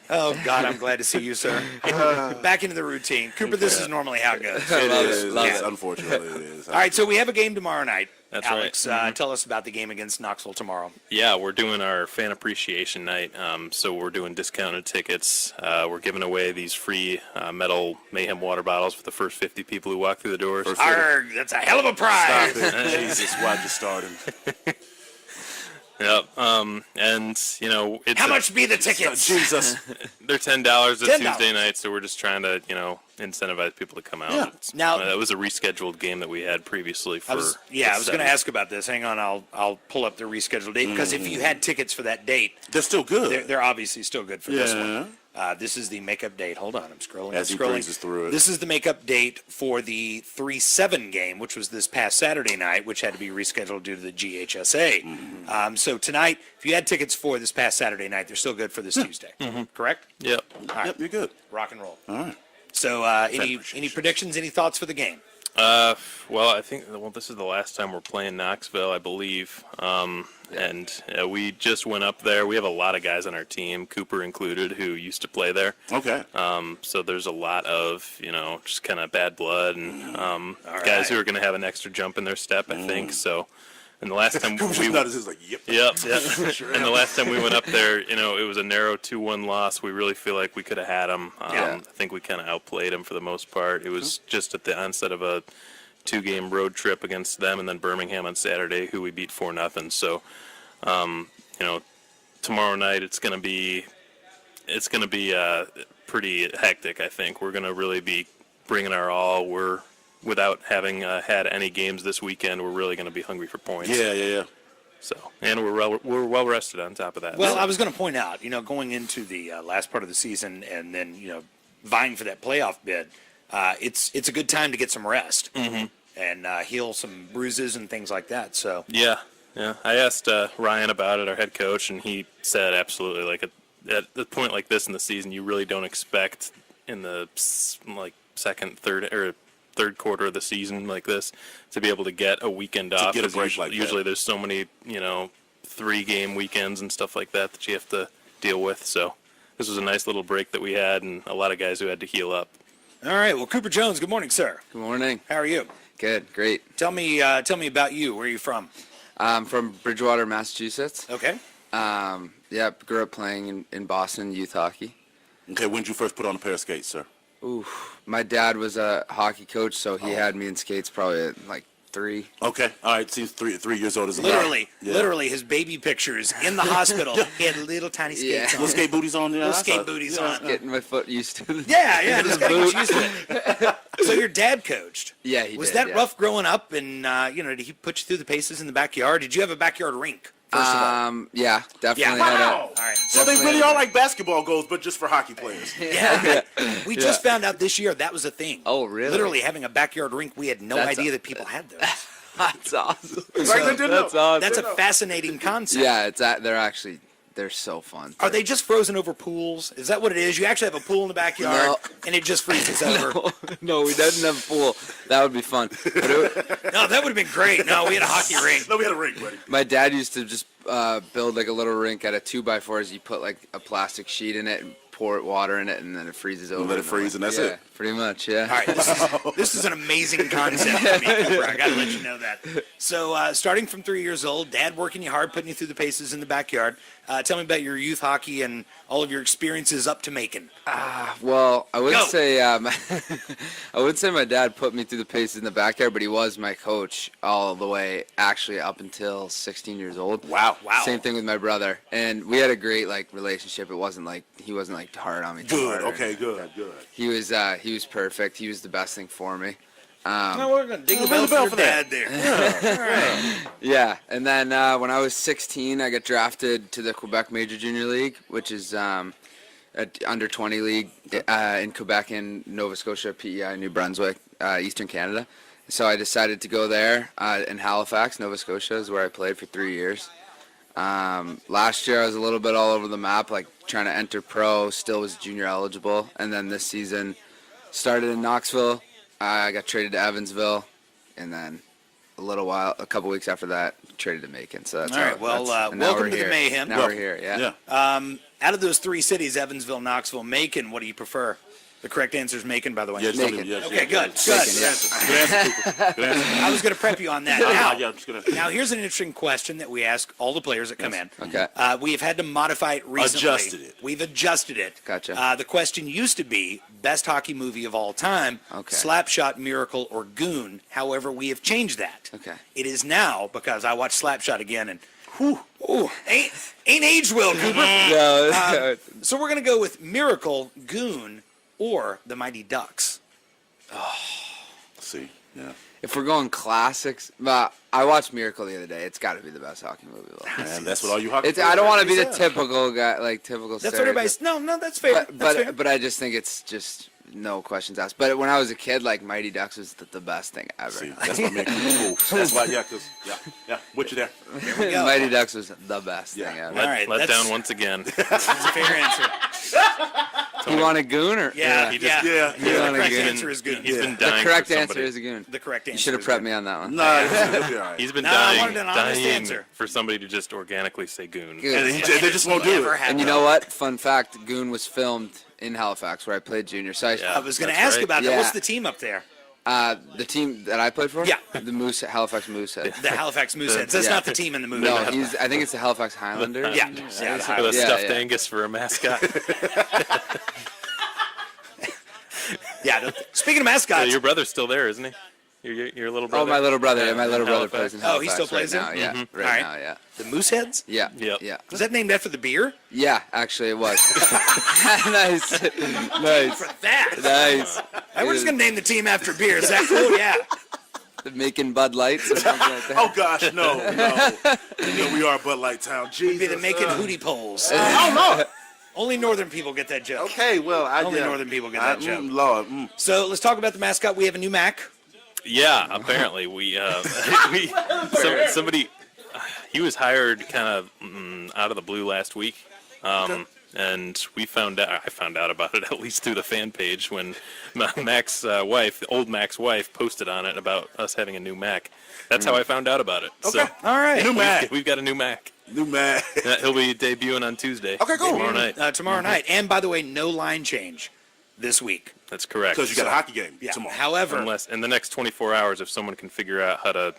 [SPEAKER 3] Oh, God, I'm glad to see you, sir. Back into the routine. Cooper, this is normally how it goes.
[SPEAKER 4] It
[SPEAKER 5] Love
[SPEAKER 4] is.
[SPEAKER 5] it, love
[SPEAKER 4] Yes,
[SPEAKER 5] it.
[SPEAKER 4] unfortunately, it is.
[SPEAKER 3] All right, so we have a game tomorrow night.
[SPEAKER 1] That's
[SPEAKER 3] Alex,
[SPEAKER 1] right.
[SPEAKER 3] tell us about the game against Knoxville tomorrow.
[SPEAKER 1] Yeah, we're doing our fan appreciation night. So we're doing discounted tickets. We're giving away these free metal Mayhem water bottles for the first 50 people who walk through the doors.
[SPEAKER 3] Arr, that's a hell of a prize.
[SPEAKER 4] Jesus, why'd you start him?
[SPEAKER 1] Yep. And you know, it's
[SPEAKER 3] How much be the tickets?
[SPEAKER 4] Jesus.
[SPEAKER 1] they're $10 a
[SPEAKER 3] $10.
[SPEAKER 1] Tuesday night, so we're just trying to, incentivize people to come out.
[SPEAKER 4] Yeah.
[SPEAKER 1] It's-
[SPEAKER 3] Now-
[SPEAKER 1] that was a rescheduled game that we had previously for.
[SPEAKER 3] I was going to ask about this. Hang on, I'll pull up the rescheduled date because if you had tickets for that date,
[SPEAKER 4] They're still good.
[SPEAKER 3] they're obviously still good for this
[SPEAKER 4] Yeah.
[SPEAKER 3] one. This is the makeup date. Hold on, I'm scrolling.
[SPEAKER 4] As he
[SPEAKER 3] I'm scrolling.
[SPEAKER 4] breezes through it.
[SPEAKER 3] This is the makeup date for the 3-7 game, which was this past Saturday night, which had to be rescheduled due to the GHSA.
[SPEAKER 4] Mm-hmm.
[SPEAKER 3] So tonight, if you had tickets for this past Saturday night, they're still good for this Tuesday. Correct?
[SPEAKER 1] Yep.
[SPEAKER 4] Yep, you're good.
[SPEAKER 3] Rock and roll.
[SPEAKER 4] All right.
[SPEAKER 3] So any predictions, any thoughts for the game?
[SPEAKER 1] Well, I think this is the last time we're playing Knoxville, I believe. And we just went up there. We have a lot of guys on our team, Cooper included, who used to play there.
[SPEAKER 4] Okay.
[SPEAKER 1] So there's a lot of, just kind of bad blood and guys
[SPEAKER 3] right.
[SPEAKER 1] who are going to have an extra jump in their step, I think. So, and the last time
[SPEAKER 4] Cooper's
[SPEAKER 1] we
[SPEAKER 4] not as like, yep.
[SPEAKER 1] Yep. And the last time we went up there, it was a narrow 2-1 loss. We really feel like we could have had them. I think we kind of outplayed them for the most part. It was just at the onset of a 2-game road trip against them, and then Birmingham on Saturday, who we beat 4-0. So, tomorrow night it's gonna be pretty hectic. I think we're gonna really be bringing our all. We're without having had any games this weekend. We're really gonna be hungry for points.
[SPEAKER 4] Yeah.
[SPEAKER 1] So, and we're well rested on top of that.
[SPEAKER 3] Well, I was going to point out, going into the last part of the season and then, vying for that playoff bid, it's a good time to get some rest and heal some bruises and things like that. So
[SPEAKER 1] Yeah. I asked Ryan about it, our head coach, and he said absolutely. Like at a point like this in the season, you really don't expect in the second, third quarter of the season like this to be able to get a weekend off.
[SPEAKER 4] get a
[SPEAKER 1] 'Cause
[SPEAKER 4] break like that.
[SPEAKER 1] usually there's so many 3-game weekends and stuff like that you have to deal with. So this was a nice little break that we had, and a lot of guys who had to heal up.
[SPEAKER 3] all right. Well, Cooper Jones, good morning, sir.
[SPEAKER 5] Good morning.
[SPEAKER 3] How are you?
[SPEAKER 5] Good, great.
[SPEAKER 3] Tell me about you. Where are you from?
[SPEAKER 5] I'm from Bridgewater, Massachusetts.
[SPEAKER 3] Okay.
[SPEAKER 5] Yeah, grew up playing in Boston youth hockey.
[SPEAKER 4] Okay, when did you first put on a pair of skates, sir?
[SPEAKER 5] Ooh, my dad was a hockey coach, so he had me in skates probably at like 3.
[SPEAKER 4] Okay, all right. Seems 3 years old is
[SPEAKER 3] Literally, his baby pictures in the hospital. He had little tiny skates on.
[SPEAKER 4] Little skate booties on there.
[SPEAKER 3] Little skate booties on.
[SPEAKER 5] Getting my foot used to it.
[SPEAKER 3] Yeah, just gotta get used to it. So your dad coached.
[SPEAKER 5] Yeah, he
[SPEAKER 3] Was
[SPEAKER 5] did,
[SPEAKER 3] that
[SPEAKER 5] yeah.
[SPEAKER 3] rough growing up? And did he put you through the paces in the backyard? Did you have a backyard rink? First of all.
[SPEAKER 5] Yeah, definitely.
[SPEAKER 3] Yeah.
[SPEAKER 5] Had
[SPEAKER 4] Wow.
[SPEAKER 3] All right.
[SPEAKER 4] So they really are like basketball goals, but just for hockey players.
[SPEAKER 3] Yeah. We just found out this year that was a thing.
[SPEAKER 5] Oh, really?
[SPEAKER 3] Literally having a backyard rink. We had no
[SPEAKER 5] That's
[SPEAKER 3] idea that people had those.
[SPEAKER 5] That's awesome.
[SPEAKER 4] Right,
[SPEAKER 5] That's awesome.
[SPEAKER 3] That's a fascinating concept.
[SPEAKER 5] Yeah, they're so fun.
[SPEAKER 3] Are they just frozen over pools? Is that what it is? You actually have a pool in the backyard,
[SPEAKER 5] No.
[SPEAKER 3] and it just freezes over.
[SPEAKER 5] No, we didn't have a pool. That would be fun. But
[SPEAKER 3] No, that would have been great. No, we had a hockey rink.
[SPEAKER 4] No, we had a rink, buddy.
[SPEAKER 5] my dad used to just build like a little rink out of 2x4s. You put like a plastic sheet in it and pour water in it, and then it freezes over.
[SPEAKER 4] let it freeze, and that's
[SPEAKER 5] yeah,
[SPEAKER 4] it.
[SPEAKER 5] Pretty much, yeah.
[SPEAKER 3] All right, this is an amazing concept for me, Cooper. I got to let you know that. So, starting from 3 years old, Dad working you hard, putting you through the paces in the backyard. Tell me about your youth hockey and all of your experiences up to Macon.
[SPEAKER 5] Well, I would
[SPEAKER 3] Go.
[SPEAKER 5] say I would say my dad put me through the paces in the backyard, but he was my coach all the way, actually up until 16 years old.
[SPEAKER 3] Wow.
[SPEAKER 5] Same thing with my brother, and we had a great relationship. It wasn't like he wasn't like hard on me. too
[SPEAKER 4] Good.
[SPEAKER 5] hard.
[SPEAKER 4] Okay. Good.
[SPEAKER 5] He was perfect. He was the best thing for me.
[SPEAKER 3] No, we're going to ding the
[SPEAKER 4] ring
[SPEAKER 3] bell
[SPEAKER 4] the
[SPEAKER 3] for
[SPEAKER 4] bell
[SPEAKER 3] your
[SPEAKER 4] for
[SPEAKER 3] dad there. All right.
[SPEAKER 5] Yeah, and then when I was 16, I got drafted to the Quebec Major Junior League, which is a under 20 league in Quebec and Nova Scotia, PEI, New Brunswick, Eastern Canada. So I decided to go there in Halifax, Nova Scotia, is where I played for 3 years. Last year I was a little bit all over the map, like trying to enter pro, still was junior eligible, and then this season started in Knoxville. I got traded to Evansville, and then a couple weeks after that, traded to Macon. So that's
[SPEAKER 3] All right, well,
[SPEAKER 5] and now
[SPEAKER 3] welcome
[SPEAKER 5] we're
[SPEAKER 3] to the
[SPEAKER 5] here.
[SPEAKER 3] Mayhem.
[SPEAKER 5] Now we're here, yeah.
[SPEAKER 3] Out of those 3 cities, Evansville, Knoxville, Macon, what do you prefer? The correct answer is Macon, by the way.
[SPEAKER 4] Yeah, just tell me,
[SPEAKER 5] Macon.
[SPEAKER 4] yes,
[SPEAKER 3] Okay, good.
[SPEAKER 4] yes.
[SPEAKER 3] Good.
[SPEAKER 5] yeah.
[SPEAKER 4] Good answer, Cooper. Good answer.
[SPEAKER 3] I was going to prep you on that.
[SPEAKER 4] Yeah, just gonna.
[SPEAKER 3] Now, here's an interesting question that we ask all the players that come in.
[SPEAKER 5] Okay.
[SPEAKER 3] We have had to modify it recently.
[SPEAKER 4] Adjusted it.
[SPEAKER 3] We've adjusted it.
[SPEAKER 5] Gotcha.
[SPEAKER 3] The question used to be best hockey movie of all time,
[SPEAKER 5] Okay.
[SPEAKER 3] Slapshot, Miracle, or Goon. However, we have changed that.
[SPEAKER 5] Okay.
[SPEAKER 3] It is now, because I watched Slapshot again, and ain't aged well, Cooper.
[SPEAKER 5] No,
[SPEAKER 3] So we're going to go with Miracle, Goon, or The Mighty Ducks.
[SPEAKER 4] Let's see. Yeah.
[SPEAKER 5] if we're going classics, I watched Miracle the other day. It's got to be the best hockey movie of all time.
[SPEAKER 4] Man, that's what all you hockey
[SPEAKER 5] It's, I don't want to be the
[SPEAKER 4] said.
[SPEAKER 5] typical guy, like typical.
[SPEAKER 3] That's what
[SPEAKER 5] stereotype.
[SPEAKER 3] everybody's. No, that's fair. That's fair.
[SPEAKER 5] But I just think it's just no questions asked. But when I was a kid, like Mighty Ducks was the best thing ever.
[SPEAKER 4] See, that's what makes it cool. That's why, yeah, with you there.
[SPEAKER 3] There we go.
[SPEAKER 5] Mighty Ducks was the best
[SPEAKER 4] Yeah.
[SPEAKER 5] thing ever.
[SPEAKER 3] All right,
[SPEAKER 1] Let
[SPEAKER 3] that's-
[SPEAKER 1] down once again.
[SPEAKER 3] That's a fair answer.
[SPEAKER 5] You want a goon or
[SPEAKER 3] Yeah,
[SPEAKER 1] he just-
[SPEAKER 3] yeah.
[SPEAKER 4] yeah.
[SPEAKER 3] The
[SPEAKER 5] wanna
[SPEAKER 3] correct
[SPEAKER 5] get-
[SPEAKER 3] answer is Goon.
[SPEAKER 1] He's been
[SPEAKER 5] The
[SPEAKER 1] dying.
[SPEAKER 5] correct
[SPEAKER 1] for
[SPEAKER 5] answer
[SPEAKER 1] somebody.
[SPEAKER 5] is a goon.
[SPEAKER 3] The correct answer.
[SPEAKER 5] You should have
[SPEAKER 3] is
[SPEAKER 5] prepped
[SPEAKER 3] Goon.
[SPEAKER 5] me on that one.
[SPEAKER 4] Nah, it'll be all right.
[SPEAKER 1] He's been
[SPEAKER 3] No, I wanted an honest
[SPEAKER 1] dying
[SPEAKER 3] answer.
[SPEAKER 1] for somebody to just organically say goon.
[SPEAKER 5] Good.
[SPEAKER 4] And they just won't do
[SPEAKER 3] Never
[SPEAKER 4] it.
[SPEAKER 3] happened.
[SPEAKER 5] And you know what? Fun fact: Goon was filmed in Halifax, where I played junior. So
[SPEAKER 3] I was going to
[SPEAKER 1] That's
[SPEAKER 3] ask
[SPEAKER 1] right.
[SPEAKER 3] about that.
[SPEAKER 5] Yeah.
[SPEAKER 3] What's the team up there?
[SPEAKER 5] the team that I played for,
[SPEAKER 3] Yeah.
[SPEAKER 5] the Halifax Mooseheads.
[SPEAKER 3] The Halifax Mooseheads. That's
[SPEAKER 5] Yeah.
[SPEAKER 3] not the team in the movie.
[SPEAKER 5] No, I think it's the Halifax Highlanders.
[SPEAKER 3] Yeah.
[SPEAKER 1] With
[SPEAKER 3] Yeah.
[SPEAKER 1] a
[SPEAKER 5] Yeah,
[SPEAKER 1] stuffed
[SPEAKER 5] yeah.
[SPEAKER 1] Angus for a mascot.
[SPEAKER 3] Yeah. Speaking of
[SPEAKER 1] Yeah,
[SPEAKER 3] mascots,
[SPEAKER 1] your brother's still there, isn't he? Your little brother.
[SPEAKER 5] Oh, my little brother. Yeah, my little brother
[SPEAKER 1] Halifax.
[SPEAKER 5] plays in
[SPEAKER 3] Oh,
[SPEAKER 5] Halifax
[SPEAKER 3] he still plays
[SPEAKER 5] right
[SPEAKER 3] in?
[SPEAKER 5] now. Yeah,
[SPEAKER 3] All
[SPEAKER 5] right
[SPEAKER 3] right.
[SPEAKER 5] now. Yeah,
[SPEAKER 3] the Mooseheads.
[SPEAKER 5] yeah,
[SPEAKER 1] Yep.
[SPEAKER 5] yeah.
[SPEAKER 3] Was that named after the beer?
[SPEAKER 5] Yeah, actually it was. Nice, nice,
[SPEAKER 3] For that.
[SPEAKER 5] nice.
[SPEAKER 3] Hey, we're just going to name the team after beer. Is that cool? Yeah.
[SPEAKER 5] Making Bud Lights or something like that.
[SPEAKER 4] Oh gosh, no. You know, we are a Bud Light town. Jesus.
[SPEAKER 3] Be the Macon Hootie Poles.
[SPEAKER 4] Oh no.
[SPEAKER 3] Only northern people get that joke.
[SPEAKER 4] Okay, well,
[SPEAKER 3] Only northern people get that joke.
[SPEAKER 4] Lord.
[SPEAKER 3] So let's talk about the mascot. We have a new Mac.
[SPEAKER 1] Yeah, apparently we somebody he was hired kind of out of the blue last week, and I found out about it at least through the fan page when Mac's wife, old Mac's wife, posted on it about us having a new Mac. That's how I found out about it.
[SPEAKER 4] Okay.
[SPEAKER 1] So
[SPEAKER 3] All right.
[SPEAKER 4] New Mac.
[SPEAKER 1] we've got a new Mac.
[SPEAKER 4] New man.
[SPEAKER 1] He'll be debuting on Tuesday.
[SPEAKER 4] Okay, cool.
[SPEAKER 1] Tomorrow night.
[SPEAKER 3] Tomorrow night. And by the way, no line change. this week.
[SPEAKER 1] That's correct.
[SPEAKER 4] Because you got a hockey game
[SPEAKER 3] Yeah.
[SPEAKER 4] tomorrow.
[SPEAKER 3] However,
[SPEAKER 1] Unless in the next 24 hours, if someone can figure out how to,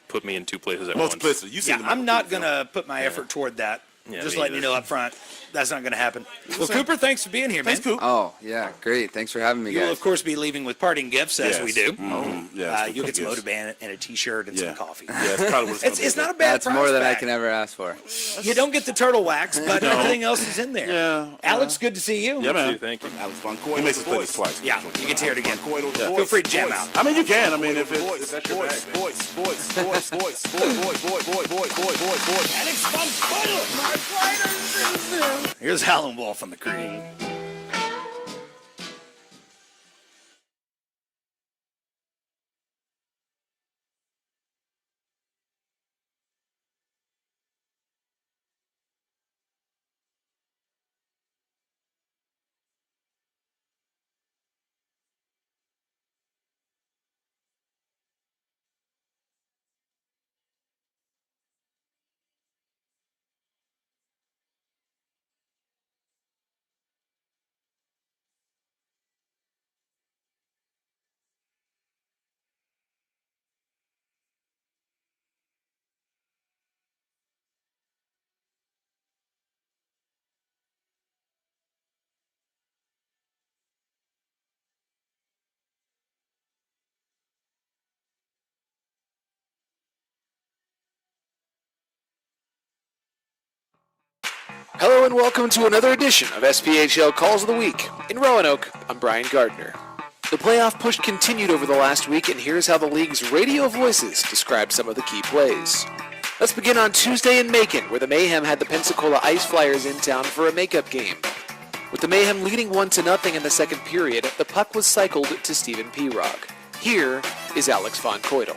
[SPEAKER 1] put me in two places at once.
[SPEAKER 4] Multiplicity. You
[SPEAKER 3] yeah, I'm not going to put my effort toward that.
[SPEAKER 1] Yeah,
[SPEAKER 3] Just
[SPEAKER 1] me
[SPEAKER 3] letting you
[SPEAKER 1] either.
[SPEAKER 3] know up front. That's not going to happen. Well, Cooper, thanks for being here, man.
[SPEAKER 4] Thanks, Coop.
[SPEAKER 5] Oh, yeah, great. Thanks for having me,
[SPEAKER 3] You will,
[SPEAKER 5] guys.
[SPEAKER 3] of course, be leaving with parting gifts, as
[SPEAKER 4] Yes.
[SPEAKER 3] we do.
[SPEAKER 4] Yes,
[SPEAKER 3] You'll get some
[SPEAKER 4] yes.
[SPEAKER 3] Motorband and a T-shirt and
[SPEAKER 4] Yeah.
[SPEAKER 3] some coffee.
[SPEAKER 4] Yeah, it's probably what
[SPEAKER 3] It's not a bad
[SPEAKER 5] That's
[SPEAKER 3] price
[SPEAKER 5] more than I
[SPEAKER 3] tag.
[SPEAKER 5] can ever ask for.
[SPEAKER 3] You don't get the turtle wax, but everything else is in there.
[SPEAKER 4] Yeah.
[SPEAKER 3] Alex, good to see you.
[SPEAKER 4] Yeah, man.
[SPEAKER 1] Thank you.
[SPEAKER 4] Alex Von Coyle. He makes us play this twice.
[SPEAKER 3] Yeah, you get to hear it again.
[SPEAKER 4] Yeah.
[SPEAKER 3] Feel free to jam out.
[SPEAKER 4] I mean, you can. I mean, if that's your bag, man. Alex Von Coyle. My fighters.
[SPEAKER 3] Here's Alan Wolf on the Creed.
[SPEAKER 6] Hello and welcome to another edition of SPHL Calls of the Week. In Roanoke, I'm Brian Gardner. The playoff push continued over the last week, and here's how the league's radio voices described some of the key plays. Let's begin on Tuesday in Macon, where the Mayhem had the Pensacola Ice Flyers in town for a makeup game. With the Mayhem leading 1-0 in the second period, the puck was cycled to Stephen Pirog. Here is Alex Von Coydel.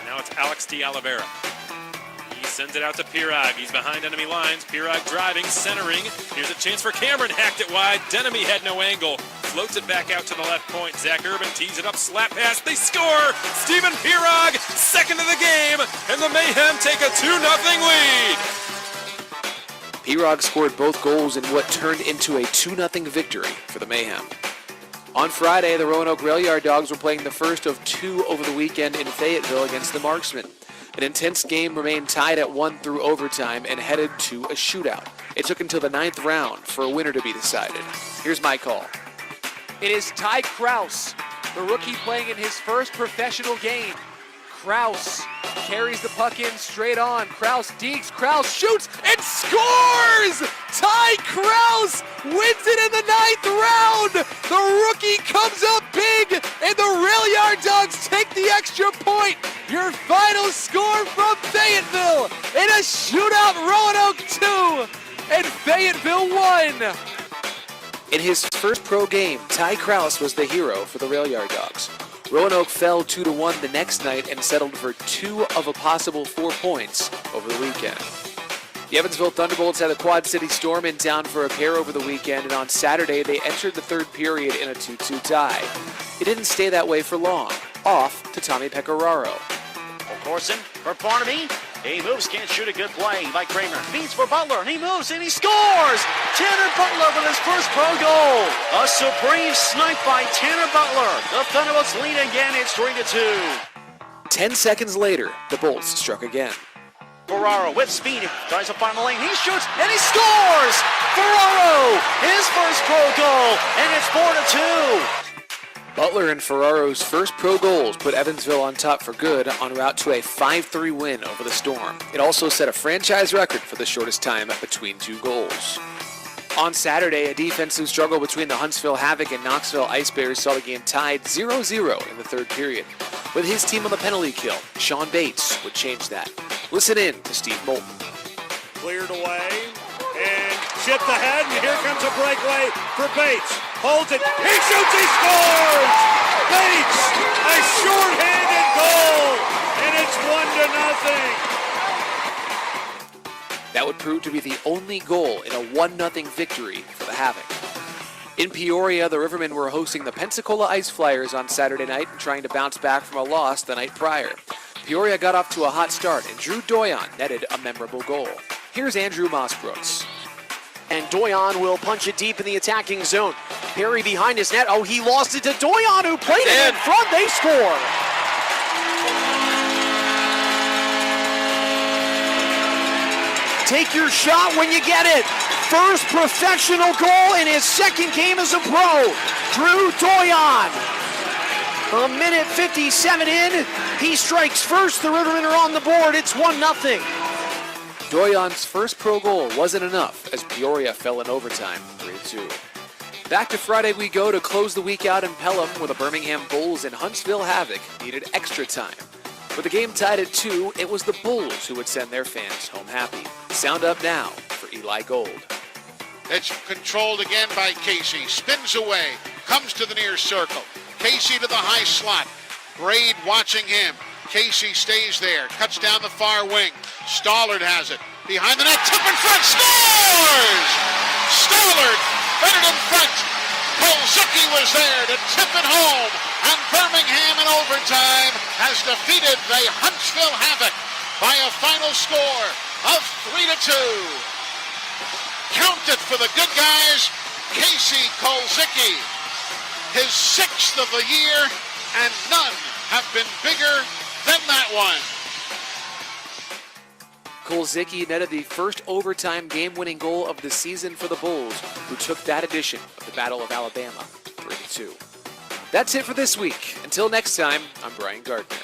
[SPEAKER 1] Now it's Alex de Oliveira. He sends it out to Pirog. He's behind enemy lines. Pirog driving, centering. Here's a chance for Cameron. Hacked it wide. Denemy had no angle. Floats it back out to the left point. Zach Urban tees it up. Slap pass. They score. Stephen Pirog, second of the game. And the Mayhem take a 2-0 lead.
[SPEAKER 6] Pirog scored both goals in what turned into a 2-0 victory for the Mayhem. On Friday, the Roanoke Rail Yard Dogs were playing the first of two over the weekend in Fayetteville against the Marksmen. An intense game remained tied at 1 through overtime and headed to a shootout. It took until the 9th round for a winner to be decided. Here's my call. It is Ty Kraus, the rookie playing in his first professional game. Kraus carries the puck in straight on. Kraus digs, Kraus shoots and scores! Ty Kraus wins it in the 9th round! The rookie comes up big and the Rail Yard Dogs take the extra point! Your final score from Fayetteville in a shootout, Roanoke 2 and Fayetteville 1. In his first pro game, Ty Kraus was the hero for the Rail Yard Dogs. Roanoke fell 2-1 the next night and settled for 2 of a possible 4 points over the weekend. The Evansville Thunderbolts had the Quad City Storm in town for a pair over the weekend, and on Saturday they entered the third period in a 2-2 tie. It didn't stay that way for long. Off to Tommy Pecoraro.
[SPEAKER 7] Corson for Barnaby. He moves, can't shoot, a good play by Kramer. Feeds for Butler, and he moves, and he scores! Tanner Butler with his first pro goal. A supreme snipe by Tanner Butler. The Thunderbolts lead again, it's 3-2.
[SPEAKER 6] 10 seconds later, the Bolts struck again.
[SPEAKER 7] Ferraro with speed, tries to find the lane, he shoots, and he scores! Ferraro, his first pro goal, and it's 4-2.
[SPEAKER 6] Butler and Ferraro's first pro goals put Evansville on top for good en route to a 5-3 win over the Storm. It also set a franchise record for the shortest time between 2 goals. On Saturday, a defensive struggle between the Huntsville Havoc and Knoxville Ice Bears saw the game tied 0-0 in the third period. With his team on the penalty kill, Sean Bates would change that. Listen in to Steve Moulton.
[SPEAKER 8] Cleared away and chipped ahead, and here comes a breakaway for Bates. Holds it, he shoots, he scores! Bates, a short-handed goal, and it's 1-0.
[SPEAKER 6] That would prove to be the only goal in a 1-0 victory for the Havoc. In Peoria, the Rivermen were hosting the Pensacola Ice Flyers on Saturday night and trying to bounce back from a loss the night prior. Peoria got off to a hot start, and Drew Doyon netted a memorable goal. Here's Andrew Mossbrooks. and Doyon will punch it deep in the attacking zone. Perry behind his net. Oh, he lost it to Doyon, who played it in front. They score. Take your shot when you get it. First professional goal in his second game as a pro. Drew Doyon. A minute 57 in. He strikes first. The Rivermen are on the board. It's 1-0. Doyon's first pro goal wasn't enough as Peoria fell in overtime, 3-2. Back to Friday we go to close the week out in Pelham, where the Birmingham Bulls and Huntsville Havoc needed extra time. With the game tied at 2, it was the Bulls who would send their fans home happy. Sound up now for Eli Gold.
[SPEAKER 9] It's controlled again by Casey. Spins away, comes to the near circle. Casey to the high slot. Braid watching him. Casey stays there, cuts down the far wing. Stollard has it. Behind the net, tip in front, scores! Stollard, better in front. Kolzicki was there to tip it home. And Birmingham in overtime has defeated the Huntsville Havoc by a final score of 3-2. Count it for the good guys, Casey Kolzicki. His 6th of the year, and none have been bigger than that one.
[SPEAKER 6] Kolzicki netted the first overtime game-winning goal of the season for the Bulls, who took that edition of the Battle of Alabama 3-2. That's it for this week. Until next time, I'm Brian Gardner.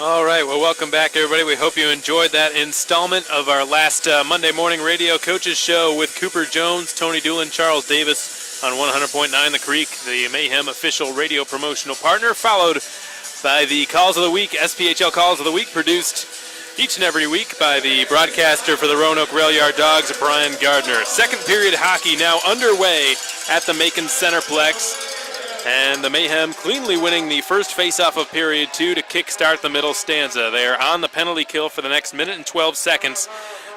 [SPEAKER 1] All right, well, welcome back, everybody. We hope you enjoyed that installment of our last Monday morning radio coaches show with Cooper Jones, Tony Doolin, Charles Davis on 100.9 The Creek, the Mayhem official radio promotional partner, followed by the Calls of the Week, SPHL Calls of the Week, produced each and every week by the broadcaster for the Roanoke Rail Yard Dogs, Brian Gardner. Second period hockey now underway at the Macon Centreplex. And the Mayhem cleanly winning the first faceoff of period 2 to kickstart the middle stanza. They are on the penalty kill for the next minute and 12 seconds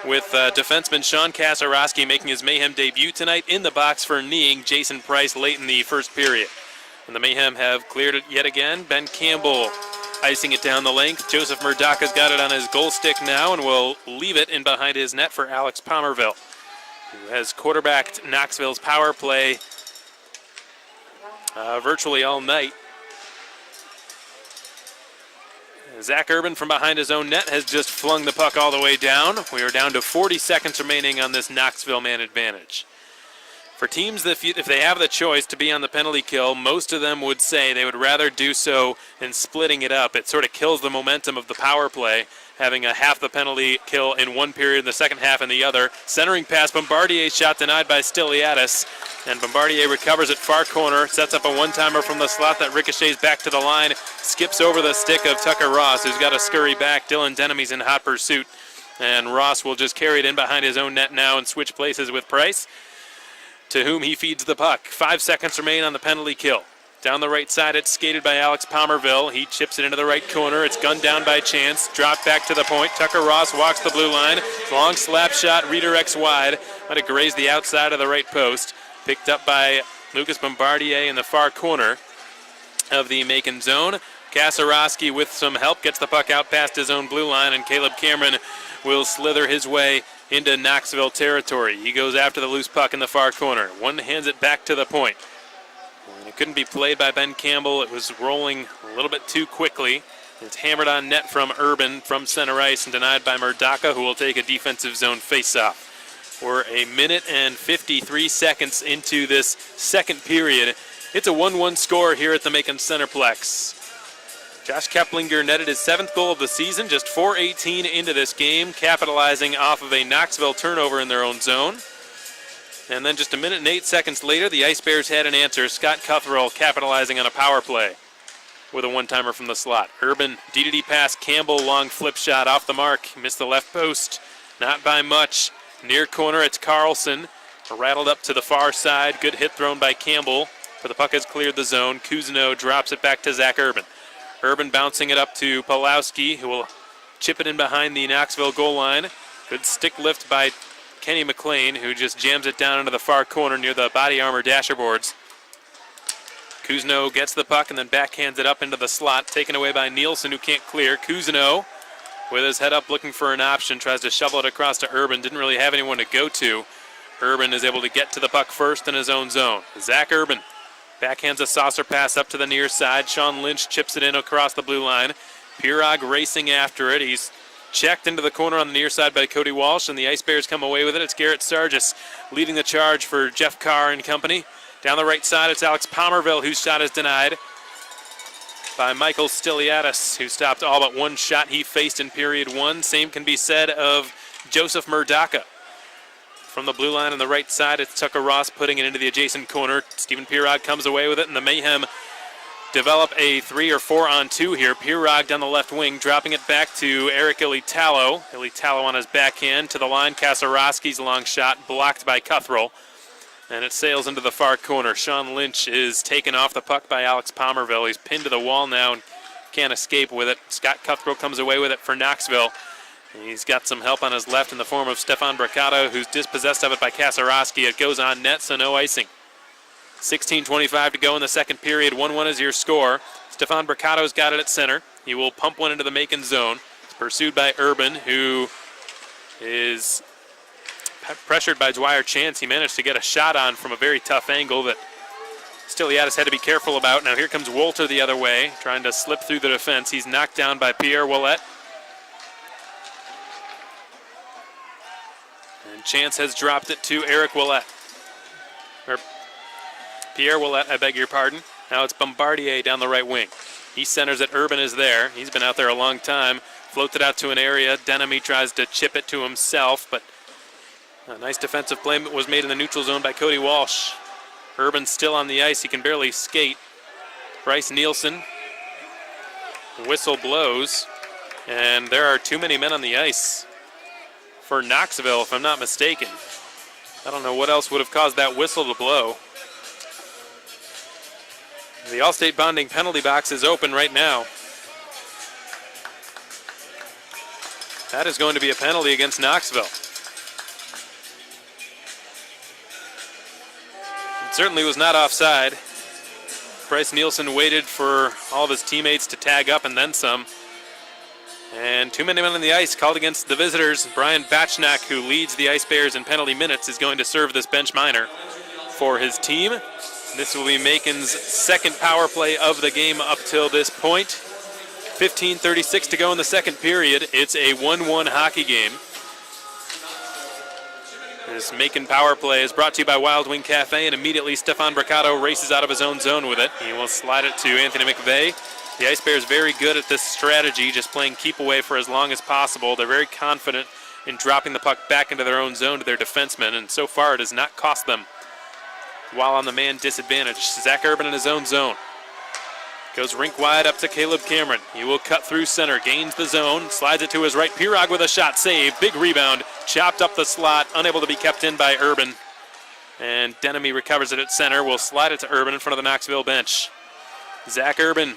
[SPEAKER 1] with defenseman Sean Kasarowski making his Mayhem debut tonight in the box for kneeing Jason Price late in the first period. And the Mayhem have cleared it yet again. Ben Campbell icing it down the length. Joseph Murdaka's got it on his goal stick now and will leave it in behind his net for Alex Palmerville, who has quarterbacked Knoxville's power play virtually all night. Zach Urban from behind his own net has just flung the puck all the way down. We are down to 40 seconds remaining on this Knoxville man advantage. For teams that if they have the choice to be on the penalty kill, most of them would say they would rather do so in splitting it up. It sort of kills the momentum of the power play, having a half the penalty kill in one period and the second half in the other. Centering pass, Bombardier's shot denied by Stiliadis. And Bombardier recovers at far corner, sets up a one-timer from the slot that ricochets back to the line, skips over the stick of Tucker Ross, who's got to scurry back. Dylan Denemy's in hot pursuit. And Ross will just carry it in behind his own net now and switch places with Price, to whom he feeds the puck. 5 seconds remain on the penalty kill. Down the right side, it's skated by Alex Palmerville. He chips it into the right corner. It's gunned down by Chance. Dropped back to the point. Tucker Ross walks the blue line. Long slap shot, redirects wide. Might have grazed the outside of the right post. Picked up by Lucas Bombardier in the far corner of the Macon zone. Kasarowski with some help gets the puck out past his own blue line, and Caleb Cameron will slither his way into Knoxville territory. He goes after the loose puck in the far corner. One hands it back to the point. And it couldn't be played by Ben Campbell. It was rolling a little bit too quickly. It's hammered on net from Urban from center ice and denied by Murdaka, who will take a defensive zone faceoff. We're a minute and 53 seconds into this second period. It's a 1-1 score here at the Macon Centreplex. Josh Keplinger netted his 7th goal of the season, just 4:18 into this game, capitalizing off of a Knoxville turnover in their own zone. And then just a minute and 8 seconds later, the Ice Bears had an answer. Scott Cuthrell capitalizing on a power play with a one-timer from the slot. Urban DDD pass, Campbell long flip shot off the mark, missed the left post, not by much. Near corner, it's Carlson, rattled up to the far side. Good hit thrown by Campbell, but the puck has cleared the zone. Cousineau drops it back to Zach Urban. Urban bouncing it up to Pawlowski, who will chip it in behind the Knoxville goal line. Good stick lift by Kenny McLean, who just jams it down into the far corner near the body armor dasher boards. Kuzno gets the puck and then backhands it up into the slot, taken away by Nielsen, who can't clear. Kuzno, with his head up looking for an option, tries to shovel it across to Urban. Didn't really have anyone to go to. Urban is able to get to the puck first in his own zone. Zach Urban backhands a saucer pass up to the near side. Sean Lynch chips it in across the blue line. Pirog racing after it. He's checked into the corner on the near side by Cody Walsh, and the Ice Bears come away with it. It's Garrett Sargis leading the charge for Jeff Carr and company. Down the right side, it's Alex Palmerville, whose shot is denied by Michael Stiliadis, who stopped all but one shot he faced in period one. Same can be said of Joseph Murdaka. From the blue line on the right side, it's Tucker Ross putting it into the adjacent corner. Stephen Pirog comes away with it, and the Mayhem develop a 3 or 4 on 2 here. Pirog down the left wing, dropping it back to Eric Ilitalo. Ilitalo on his backhand to the line. Kasarowski's long shot blocked by Cuthrell. And it sails into the far corner. Sean Lynch is taken off the puck by Alex Palmerville. He's pinned to the wall now and can't escape with it. Scott Cuthrell comes away with it for Knoxville. He's got some help on his left in the form of Stefan Braccato, who's dispossessed of it by Kasarowski. It goes on net, so no icing. 16:25 to go in the second period. 1-1 is your score. Stefan Braccato's got it at center. He will pump one into the Macon zone. It's pursued by Urban, who is pressured by Dwyer Chance. He managed to get a shot on from a very tough angle that Stiliadis had to be careful about. Now here comes Wolter the other way, trying to slip through the defense. He's knocked down by Pierre Ouellette. And Chance has dropped it to Eric Ouellette. Or Pierre Ouellette, I beg your pardon. Now it's Bombardier down the right wing. He centers it. Urban is there. He's been out there a long time. Floats it out to an area. Denemy tries to chip it to himself, but a nice defensive play was made in the neutral zone by Cody Walsh. Urban still on the ice. He can barely skate. Bryce Nielsen. Whistle blows. And there are too many men on the ice for Knoxville, if I'm not mistaken. I don't know what else would have caused that whistle to blow. The Allstate Bonding penalty box is open right now. That is going to be a penalty against Knoxville. Certainly was not offside. Bryce Nielsen waited for all of his teammates to tag up and then some. And too many men on the ice called against the visitors. Brian Batchnak, who leads the Ice Bears in penalty minutes, is going to serve this bench minor for his team. This will be Macon's second power play of the game up till this point. 15:36 to go in the second period. It's a 1-1 hockey game. This Macon power play is brought to you by Wild Wing Cafe, and immediately Stefan Braccato races out of his own zone with it. He will slide it to Anthony McVeigh. The Ice Bears very good at this strategy, just playing keep away for as long as possible. They're very confident in dropping the puck back into their own zone to their defensemen, and so far it has not cost them while on the man disadvantage. Zach Urban in his own zone. Goes rink wide up to Caleb Cameron. He will cut through center, gains the zone, slides it to his right. Pirog with a shot, save, big rebound, chopped up the slot, unable to be kept in by Urban. And Denemy recovers it at center, will slide it to Urban in front of the Knoxville bench. Zach Urban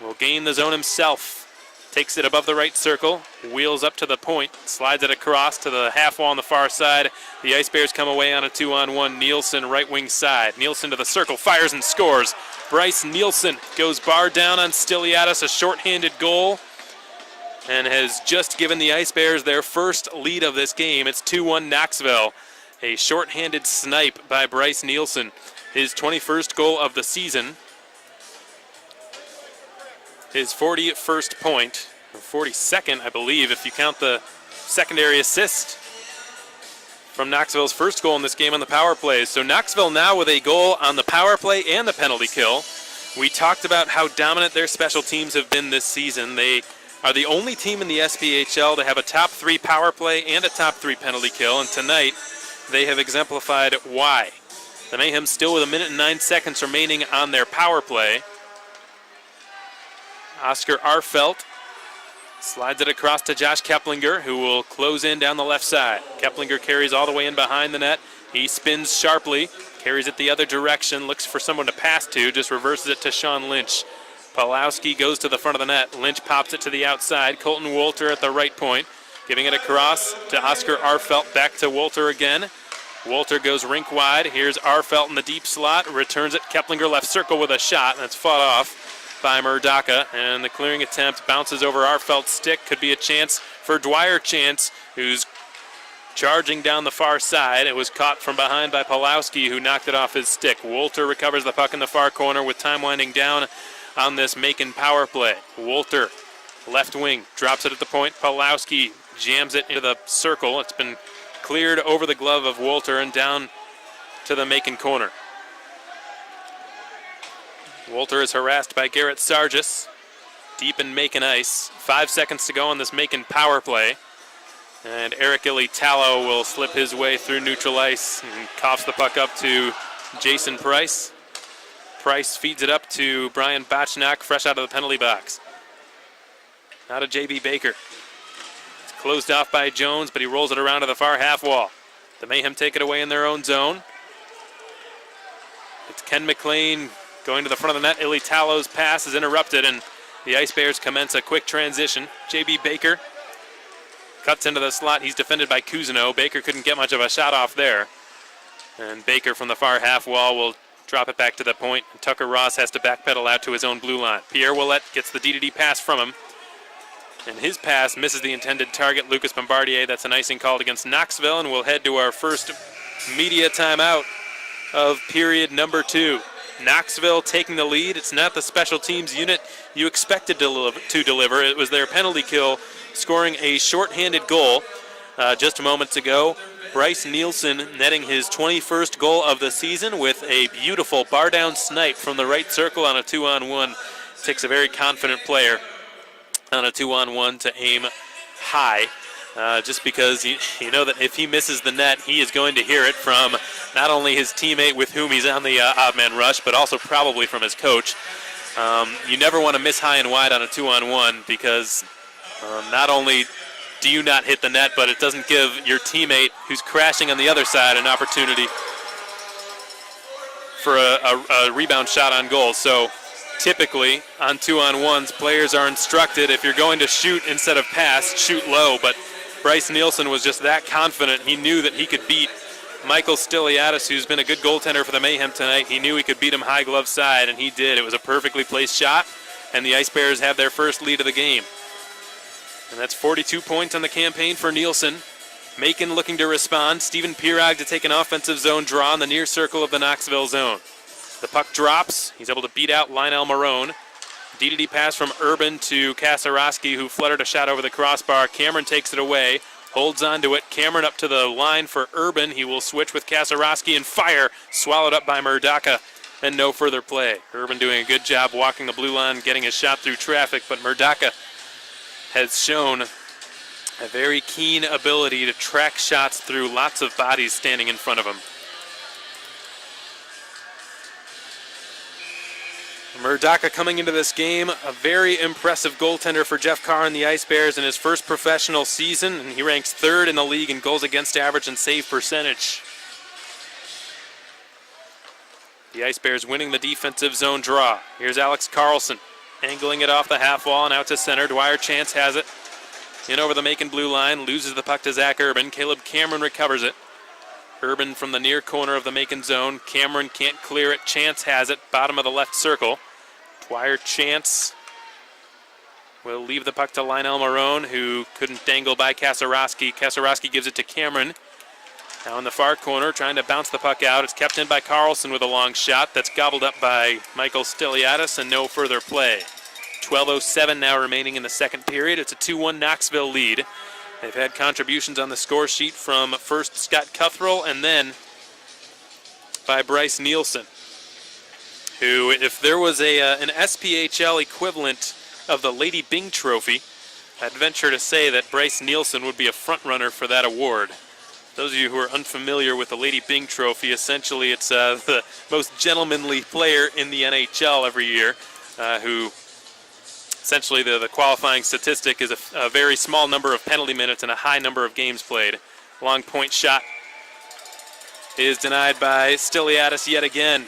[SPEAKER 1] will gain the zone himself. Takes it above the right circle, wheels up to the point, slides it across to the half wall on the far side. The Ice Bears come away on a 2-on-1. Nielsen right wing side. Nielsen to the circle, fires and scores. Bryce Nielsen goes bar down on Stiliadis, a shorthanded goal, and has just given the Ice Bears their first lead of this game. It's 2-1 Knoxville. A shorthanded snipe by Bryce Nielsen. His 21st goal of the season. His 41st point, or 42nd, I believe, if you count the secondary assist from Knoxville's first goal in this game on the power plays. So Knoxville now with a goal on the power play and the penalty kill. We talked about how dominant their special teams have been this season. They are the only team in the SPHL to have a top 3 power play and a top 3 penalty kill, and tonight they have exemplified why. The Mayhem still with 1 minute and 9 seconds remaining on their power play. Oscar Arfelt slides it across to Josh Keplinger, who will close in down the left side. Keplinger carries all the way in behind the net. He spins sharply, carries it the other direction, looks for someone to pass to, just reverses it to Sean Lynch. Pawlowski goes to the front of the net. Lynch pops it to the outside. Colton Wolter at the right point, giving it across to Oscar Arfelt, back to Wolter again. Wolter goes rink wide. Here's Arfelt in the deep slot. Returns it. Keplinger left circle with a shot. And that's fought off by Murdaka. And the clearing attempt bounces over Arfelt's stick. Could be a chance for Dwyer Chance, who's charging down the far side. It was caught from behind by Pulowski, who knocked it off his stick. Wolter recovers the puck in the far corner with time winding down on this Macon power play. Wolter, left wing, drops it at the point. Pulowski jams it into the circle. It's been cleared over the glove of Wolter and down to the Macon corner. Wolter is harassed by Garrett Sargis deep in Macon ice. 5 seconds to go on this Macon power play. And Eric Ilitalo will slip his way through neutral ice and coughs the puck up to Jason Price. Price feeds it up to Brian Bachnak, fresh out of the penalty box. Now to J.B. Baker. It's closed off by Jones, but he rolls it around to the far half wall. The Mayhem take it away in their own zone. It's Ken McLean going to the front of the net. Ilitalo's pass is interrupted, and the Ice Bears commence a quick transition. J.B. Baker cuts into the slot. He's defended by Cousineau. Baker couldn't get much of a shot off there. And Baker from the far half wall will drop it back to the point. And Tucker Ross has to backpedal out to his own blue line. Pierre Ouellette gets the D-to-D pass from him. And his pass misses the intended target, Lucas Bombardier. That's an icing called against Knoxville, and we'll head to our first media timeout of period number 2. Knoxville taking the lead. It's not the special teams unit you expected to deliver. It was their penalty kill, scoring a shorthanded goal just moments ago. Bryce Nielsen netting his 21st goal of the season with a beautiful bar-down snipe from the right circle on a 2-on-1. Takes a very confident player on a 2-on-1 to aim high, just because you know that if he misses the net, he is going to hear it from not only his teammate with whom he's on the odd man rush, but also probably from his coach. You never want to miss high and wide on a 2-on-1 because not only do you not hit the net, but it doesn't give your teammate who's crashing on the other side an opportunity for a rebound shot on goal. So typically on 2-on-1s, players are instructed if you're going to shoot instead of pass, shoot low. But Bryce Nielsen was just that confident. He knew that he could beat Michael Stiliadis, who's been a good goaltender for the Mayhem tonight. He knew he could beat him high glove side, and he did. It was a perfectly placed shot, and the Ice Bears have their first lead of the game. And that's 42 points on the campaign for Nielsen. Macon looking to respond. Steven Pirog to take an offensive zone draw in the near circle of the Knoxville zone. The puck drops. He's able to beat out Lionel Marone. D-to-D pass from Urban to Kasarowski, who fluttered a shot over the crossbar. Cameron takes it away, holds on to it. Cameron up to the line for Urban. He will switch with Kasarowski and fire. Swallowed up by Murdaka, and no further play. Urban doing a good job walking the blue line, getting his shot through traffic, but Murdaka has shown a very keen ability to track shots through lots of bodies standing in front of him. Murdaka coming into this game, a very impressive goaltender for Jeff Carr and the Ice Bears in his first professional season, and he ranks 3rd in the league in goals against average and save percentage. The Ice Bears winning the defensive zone draw. Here's Alex Carlson, angling it off the half wall and out to center. Dwyer Chance has it. In over the Macon blue line, loses the puck to Zach Urban. Caleb Cameron recovers it. Urban from the near corner of the Macon zone. Cameron can't clear it. Chance has it, bottom of the left circle. Dwyer Chance will leave the puck to Lionel Marone, who couldn't dangle by Kasarowski. Kasarowski gives it to Cameron. Now in the far corner, trying to bounce the puck out. It's kept in by Carlson with a long shot. That's gobbled up by Michael Stiliadis, and no further play. 12:07 now remaining in the second period. It's a 2-1 Knoxville lead. They've had contributions on the score sheet from first Scott Cuthrell and then by Bryce Nielsen, who, if there was an SPHL equivalent of the Lady Byng Trophy, I'd venture to say that Bryce Nielsen would be a front runner for that award. Those of you who are unfamiliar with the Lady Byng Trophy, essentially it's the most gentlemanly player in the NHL every year, who essentially the qualifying statistic is a very small number of penalty minutes and a high number of games played. Long point shot is denied by Stiliadis yet again.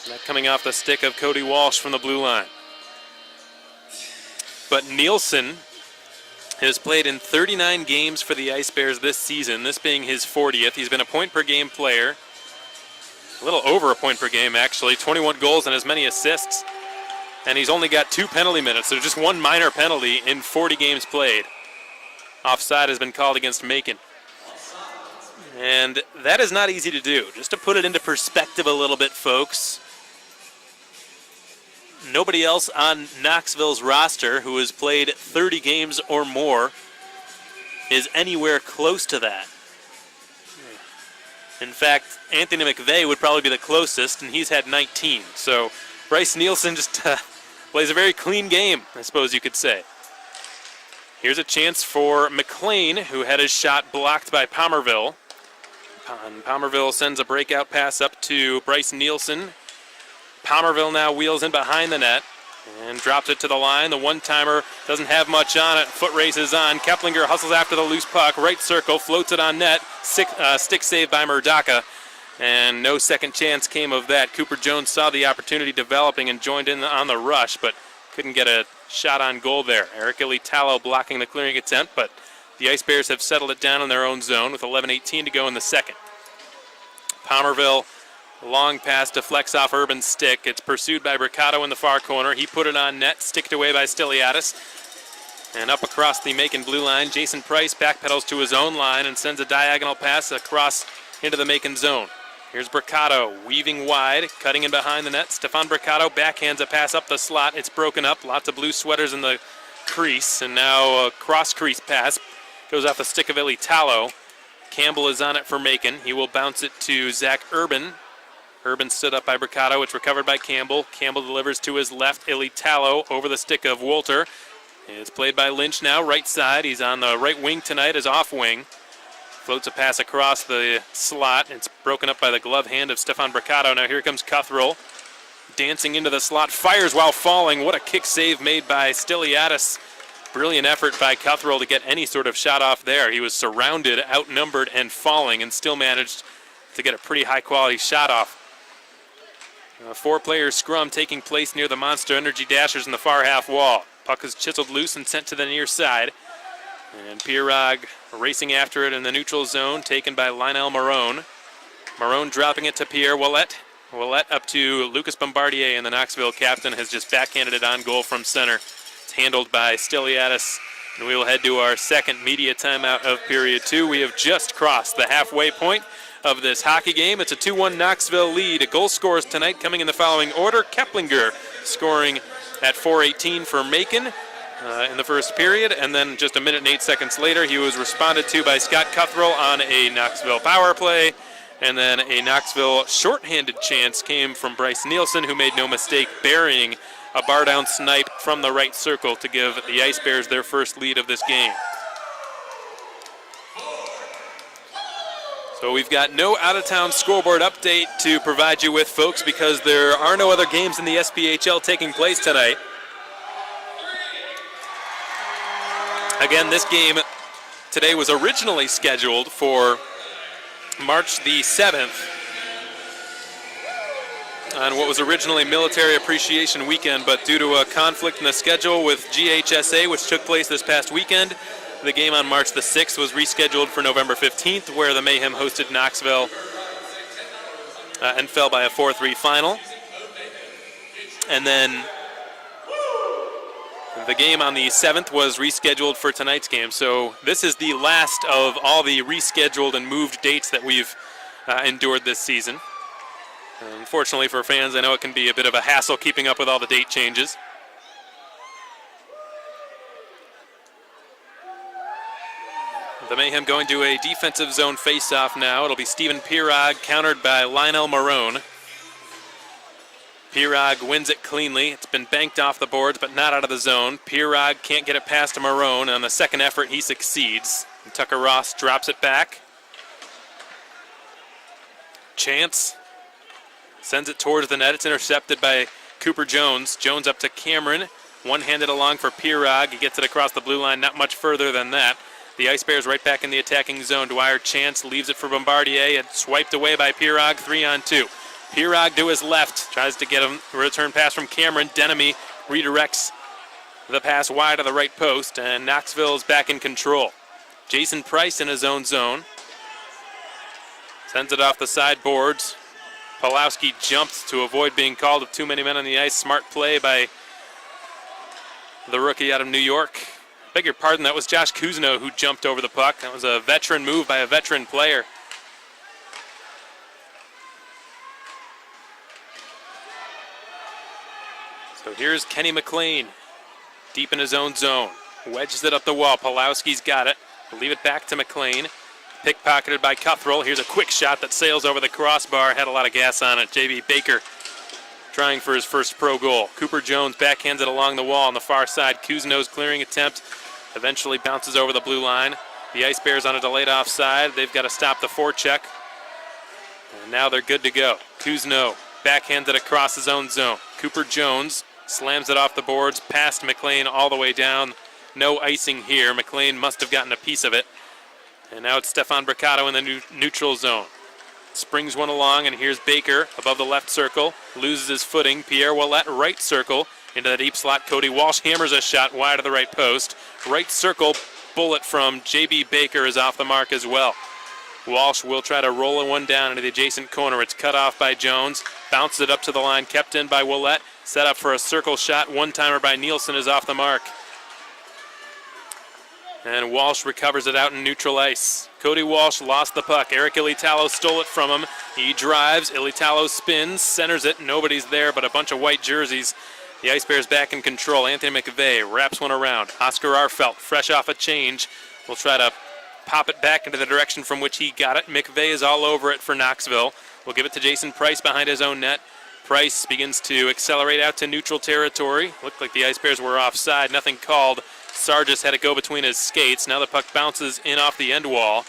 [SPEAKER 1] That coming off the stick of Cody Walsh from the blue line. But Nielsen has played in 39 games for the Ice Bears this season, this being his 40th. He's been a point-per-game player, a little over a point per game, actually, 21 goals and as many assists. And he's only got 2 penalty minutes, so just 1 minor penalty in 40 games played. Offside has been called against Macon. And that is not easy to do. Just to put it into perspective a little bit, folks, nobody else on Knoxville's roster who has played 30 games or more is anywhere close to that. In fact, Anthony McVeigh would probably be the closest, and he's had 19. So Bryce Nielsen just plays a very clean game, I suppose you could say. Here's a chance for McLean, who had his shot blocked by Palmerville. Palmerville sends a breakout pass up to Bryce Nielsen. Palmerville now wheels in behind the net and drops it to the line. The one-timer doesn't have much on it. Foot race is on. Keplinger hustles after the loose puck. Right circle, floats it on net. Stick save by Murdaka. And no second chance came of that. Cooper Jones saw the opportunity developing and joined in on the rush, but couldn't get a shot on goal there. Eric Ilitalo blocking the clearing attempt, but the Ice Bears have settled it down in their own zone with 11:18 to go in the second. Palmerville, long pass deflects off Urban's stick. It's pursued by Bricado in the far corner. He put it on net, sticked away by Stiliadis. And up across the Macon blue line, Jason Price backpedals to his own line and sends a diagonal pass across into the Macon zone. Here's Bricado, weaving wide, cutting in behind the net. Stefan Bricado backhands a pass up the slot. It's broken up. Lots of blue sweaters in the crease. And now a cross-crease pass goes off the stick of Ilitalo. Campbell is on it for Macon. He will bounce it to Zach Urban. Urban stood up by Bricado. It's recovered by Campbell. Campbell delivers to his left. Ilitalo over the stick of Wolter. It's played by Lynch now, right side. He's on the right wing tonight as off wing. Floats a pass across the slot. It's broken up by the glove hand of Stefan Bricado. Now here comes Cuthrell. Dancing into the slot. Fires while falling. What a kick save made by Stiliadis. Brilliant effort by Cuthrell to get any sort of shot off there. He was surrounded, outnumbered, and falling, and still managed to get a pretty high-quality shot off. A 4-player scrum taking place near the Monster Energy Dashers in the far half wall. Puck is chiseled loose and sent to the near side. And Pirog racing after it in the neutral zone, taken by Lionel Marone. Marone dropping it to Pierre Ouellet. Ouellet up to Lucas Bombardier, and the Knoxville captain has just backhanded it on goal from center. It's handled by Stiliadis, and we will head to our second media timeout of period 2. We have just crossed the halfway point of this hockey game. It's a 2-1 Knoxville lead. Goal scorers tonight coming in the following order. Keplinger scoring at 4:18 for Macon in the first period, and then just a minute and 8 seconds later, he was responded to by Scott Cuthrell on a Knoxville power play, and then a Knoxville shorthanded chance came from Bryce Nielsen, who made no mistake burying a bar-down snipe from the right circle to give the Ice Bears their first lead of this game. So we've got no out-of-town scoreboard update to provide you with, folks, because there are no other games in the SPHL taking place tonight. Again, this game today was originally scheduled for March the 7th on what was originally Military Appreciation Weekend, but due to a conflict in the schedule with GHSA, which took place this past weekend, the game on March the 6th was rescheduled for November 15th, where the Mayhem hosted Knoxville and fell by a 4-3 final. And then the game on the 7th was rescheduled for tonight's game. So this is the last of all the rescheduled and moved dates that we've endured this season. Unfortunately for fans, I know it can be a bit of a hassle keeping up with all the date changes. The Mayhem going to a defensive zone face-off now. It'll be Stephen Pirog, countered by Lionel Marone. Pirog wins it cleanly. It's been banked off the boards, but not out of the zone. Pirog can't get it past Marone. On the second effort, he succeeds. And Tucker Ross drops it back. Chance sends it towards the net. It's intercepted by Cooper Jones. Jones up to Cameron. One-handed along for Pirog. He gets it across the blue line, not much further than that. The Ice Bears right back in the attacking zone. Dwyer Chance leaves it for Bombardier. It's swiped away by Pirog, 3-on-2. Pirog to his left, tries to get a return pass from Cameron. Denemy redirects The pass wide of the right post, and Knoxville's back in control. Jason Price in his own zone. Sends it off the sideboards. Pawlowski jumps to avoid being called with too many men on the ice. Smart play by the rookie out of New York. Beg your pardon, that was Josh Kuzno who jumped over the puck. That was a veteran move by a veteran player. So here's Kenny McLean, deep in his own zone. Wedges it up the wall. Pawlowski's got it. Leave it back to McLean. Pickpocketed by Cuthrell. Here's a quick shot that sails over the crossbar. Had a lot of gas on it. J.B. Baker trying for his first pro goal. Cooper Jones backhands it along the wall on the far side. Kuzno's clearing attempt eventually bounces over the blue line. The Ice Bears on a delayed offside. They've got to stop the forecheck. And now they're good to go. Kuzno backhands it across his own zone. Cooper Jones slams it off the boards past McLean all the way down. No icing here. McLean must have gotten a piece of it. And now it's Stefan Bricado in the neutral zone. Springs one along, and here's Baker above the left circle. Loses his footing. Pierre Ouellette right circle. Into the deep slot, Cody Walsh hammers a shot wide of the right post. Right circle, bullet from J.B. Baker is off the mark as well. Walsh will try to roll one down into the adjacent corner. It's cut off by Jones. Bounces it up to the line, kept in by Ouellette. Set up for a circle shot. One-timer by Nielsen is off the mark. And Walsh recovers it out in neutral ice. Cody Walsh lost the puck. Eric Ilitalo stole it from him. He drives. Ilitalo spins, centers it. Nobody's there but a bunch of white jerseys. The Ice Bears back in control. Anthony McVeigh wraps one around. Oscar Arfelt, fresh off a change, will try to pop it back into the direction from which he got it. McVeigh is all over it for Knoxville. We'll give it to Jason Price behind his own net. Price begins to accelerate out to neutral territory. Looked like the Ice Bears were offside. Nothing called. Sargis had it go between his skates. Now the puck bounces in off the end wall.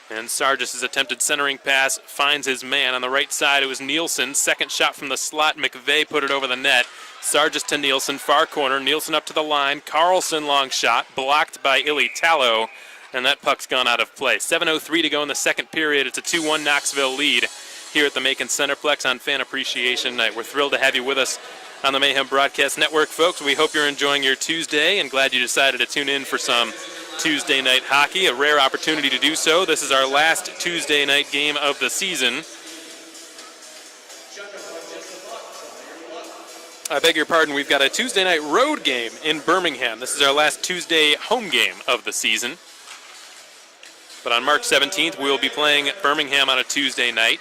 [SPEAKER 1] And Sargis' attempted centering pass finds his man on the right side. It was Nielsen. Second shot from the slot. McVeigh put it over the net. Sargis to Nielsen, far corner. Nielsen up to the line. Carlson long shot, blocked by Ilitalo. And that puck's gone out of play. 7:03 to go in the second period. It's a 2-1 Knoxville lead here at the Macon Centreplex on Fan Appreciation Night. We're thrilled to have you with us on the Mayhem Broadcast Network, folks. We hope you're enjoying your Tuesday and glad you decided to tune in for some Tuesday night hockey, a rare opportunity to do so. This is our last Tuesday night game of the season. I beg your pardon, we've got a Tuesday night road game in Birmingham. This is our last Tuesday home game of the season. But on March 17th, we will be playing Birmingham on a Tuesday night.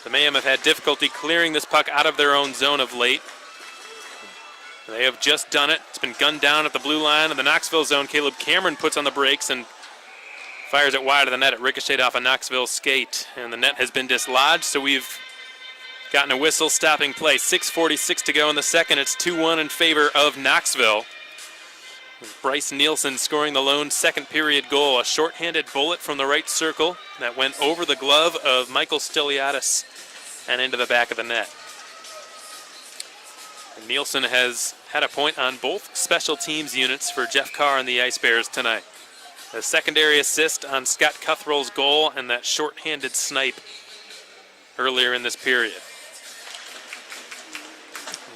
[SPEAKER 1] The Mayhem have had difficulty clearing this puck out of their own zone of late. They have just done it. It's been gunned down at the blue line of the Knoxville zone. Caleb Cameron puts on the brakes and fires it wide of the net. It ricocheted off a Knoxville skate, and the net has been dislodged, so we've gotten a whistle stopping play. 6:46 to go in the second. It's 2-1 in favor of Knoxville. Bryce Nielsen scoring the lone second period goal. A shorthanded bullet from the right circle that went over the glove of Michael Stiliadis and into the back of the net. And Nielsen has had a point on both special teams units for Jeff Carr and the Ice Bears tonight. A secondary assist on Scott Cuthrell's goal and that shorthanded snipe earlier in this period.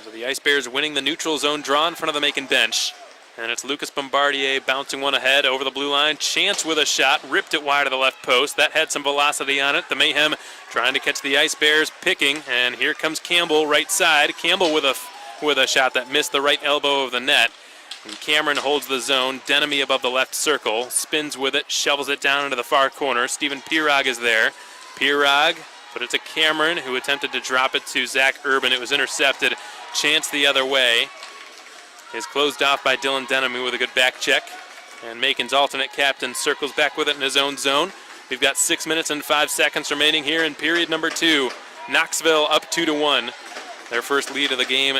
[SPEAKER 1] So the Ice Bears winning the neutral zone draw in front of the Macon bench. And it's Lucas Bombardier bouncing one ahead over the blue line. Chance with a shot, ripped it wide of the left post. That had some velocity on it. The Mayhem trying to catch the Ice Bears, picking, and here comes Campbell right side. Campbell with a shot that missed the right elbow of the net. And Cameron holds the zone. Denemy above the left circle, spins with it, shovels it down into the far corner. Steven Pirog is there. Pirog, but it's a Cameron who attempted to drop it to Zach Urban. It was intercepted. Chance the other way. Is closed off by Dylan Denemy with a good back check. And Macon's alternate captain circles back with it in his own zone. We've got 6 minutes and 5 seconds remaining here in period number 2. Knoxville up 2-1. Their first lead of the game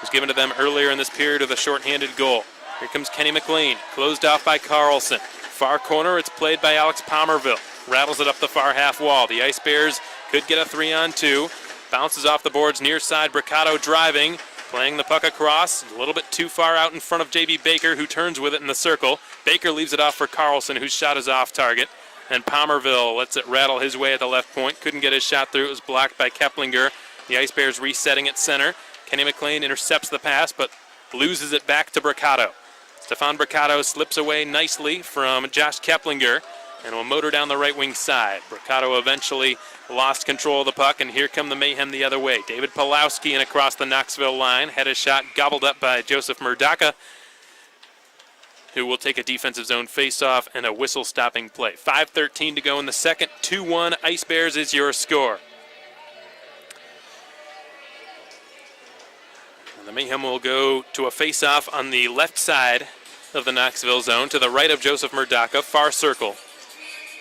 [SPEAKER 1] was given to them earlier in this period with a shorthanded goal. Here comes Kenny McLean, closed off by Carlson. Far corner, it's played by Alex Palmerville. Rattles it up the far half wall. The Ice Bears could get a 3-on-2. Bounces off the boards near side. Bricado driving. Playing the puck across, a little bit too far out in front of J.B. Baker, who turns with it in the circle. Baker leaves it off for Carlson, whose shot is off target. And Palmerville lets it rattle his way at the left point. Couldn't get his shot through. It was blocked by Keplinger. The Ice Bears resetting at center. Kenny McLean intercepts the pass, but loses it back to Bricado. Stefan Bricado slips away nicely from Josh Keplinger and will motor down the right wing side. Bricado eventually lost control of the puck, and here come the Mayhem the other way. David Pulowski in across the Knoxville line, had his shot gobbled up by Joseph Murdaka, who will take a defensive zone faceoff and a whistle-stopping play. 5:13 to go in the second. 2-1 Ice Bears is your score. And the Mayhem will go to a faceoff on the left side of the Knoxville zone, to the right of Joseph Murdaka, far circle.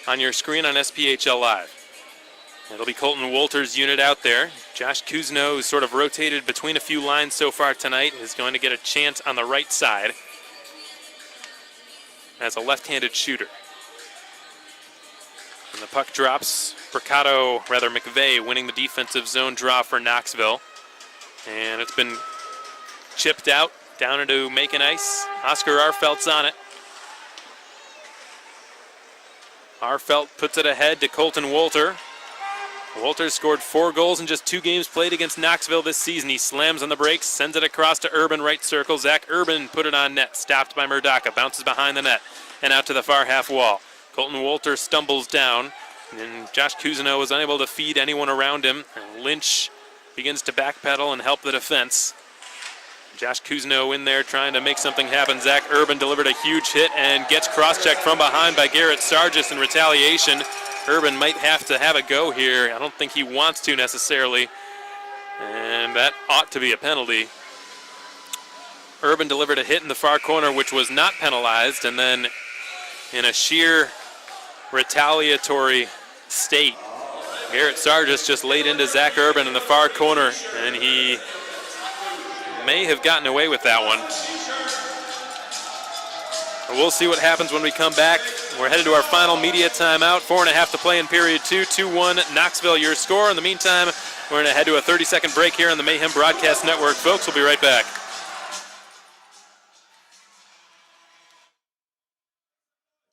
[SPEAKER 1] On your screen on SPHL Live. It'll be Colton Wolter's unit out there. Josh Kuzno, who's sort of rotated between a few lines so far tonight, is going to get a chance on the right side as a left-handed shooter. And the puck drops. McVeigh winning the defensive zone draw for Knoxville. And it's been chipped out down into Macon ice. Oscar Arfelt's on it. Arfelt puts it ahead to Colton Wolter. Wolter scored 4 goals in just 2 games played against Knoxville this season. He slams on the brakes, sends it across to Urban, right circle. Zach Urban put it on net, stopped by Murdaka, bounces behind the net and out to the far half wall. Colton Wolter stumbles down, and Josh Kuzino was unable to feed anyone around him. And Lynch begins to backpedal and help the defense. Josh Kuzno in there trying to make something happen. Zach Urban delivered a huge hit and gets cross-checked from behind by Garrett Sargis in retaliation. Urban might have to have a go here. I don't think he wants to necessarily, and that ought to be a penalty. Urban delivered a hit in the far corner, which was not penalized, and then in a sheer retaliatory state, Garrett Sargis just laid into Zach Urban in the far corner, and he may have gotten away with that one. We'll see what happens when we come back. We're headed to our final media timeout. 4.5 to play in period 2. 2-1 Knoxville, your score. In the meantime, we're going to head to a 30-second break here on the Mayhem Broadcast Network. Folks, we'll be right back.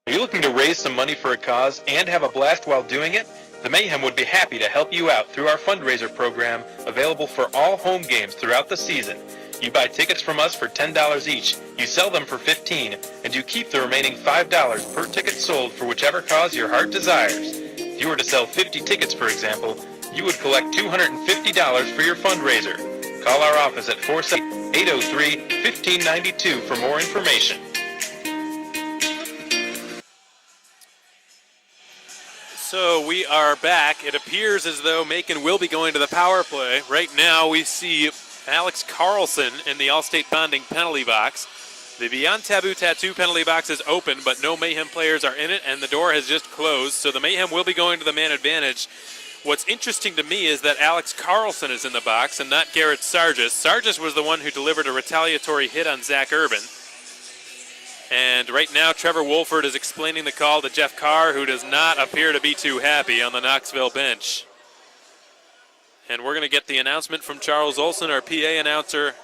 [SPEAKER 10] Are you looking to raise some money for a cause and have a blast while doing it? The Mayhem would be happy to help you out through our fundraiser program, available for all home games throughout the season. You buy tickets from us for $10 each, you sell them for $15, and you keep the remaining $5 per ticket sold for whichever cause your heart desires. If you were to sell 50 tickets, for example, you would collect $250 for your fundraiser. Call our office at 478-803-1592 for more information.
[SPEAKER 1] So we are back. It appears as though Macon will be going to the power play. Right now we see Alex Carlson in the All-State Bonding penalty box. The Beyond Taboo Tattoo penalty box is open, but no Mayhem players are in it, and the door has just closed, so the Mayhem will be going to the man advantage. What's interesting to me is that Alex Carlson is in the box and not Garrett Sargis. Sargis was the one who delivered a retaliatory hit on Zach Urban. And right now, Trevor Wolford is explaining the call to Jeff Carr, who does not appear to be too happy on the Knoxville bench. And we're going to get the announcement from Charles Olson, our PA announcer.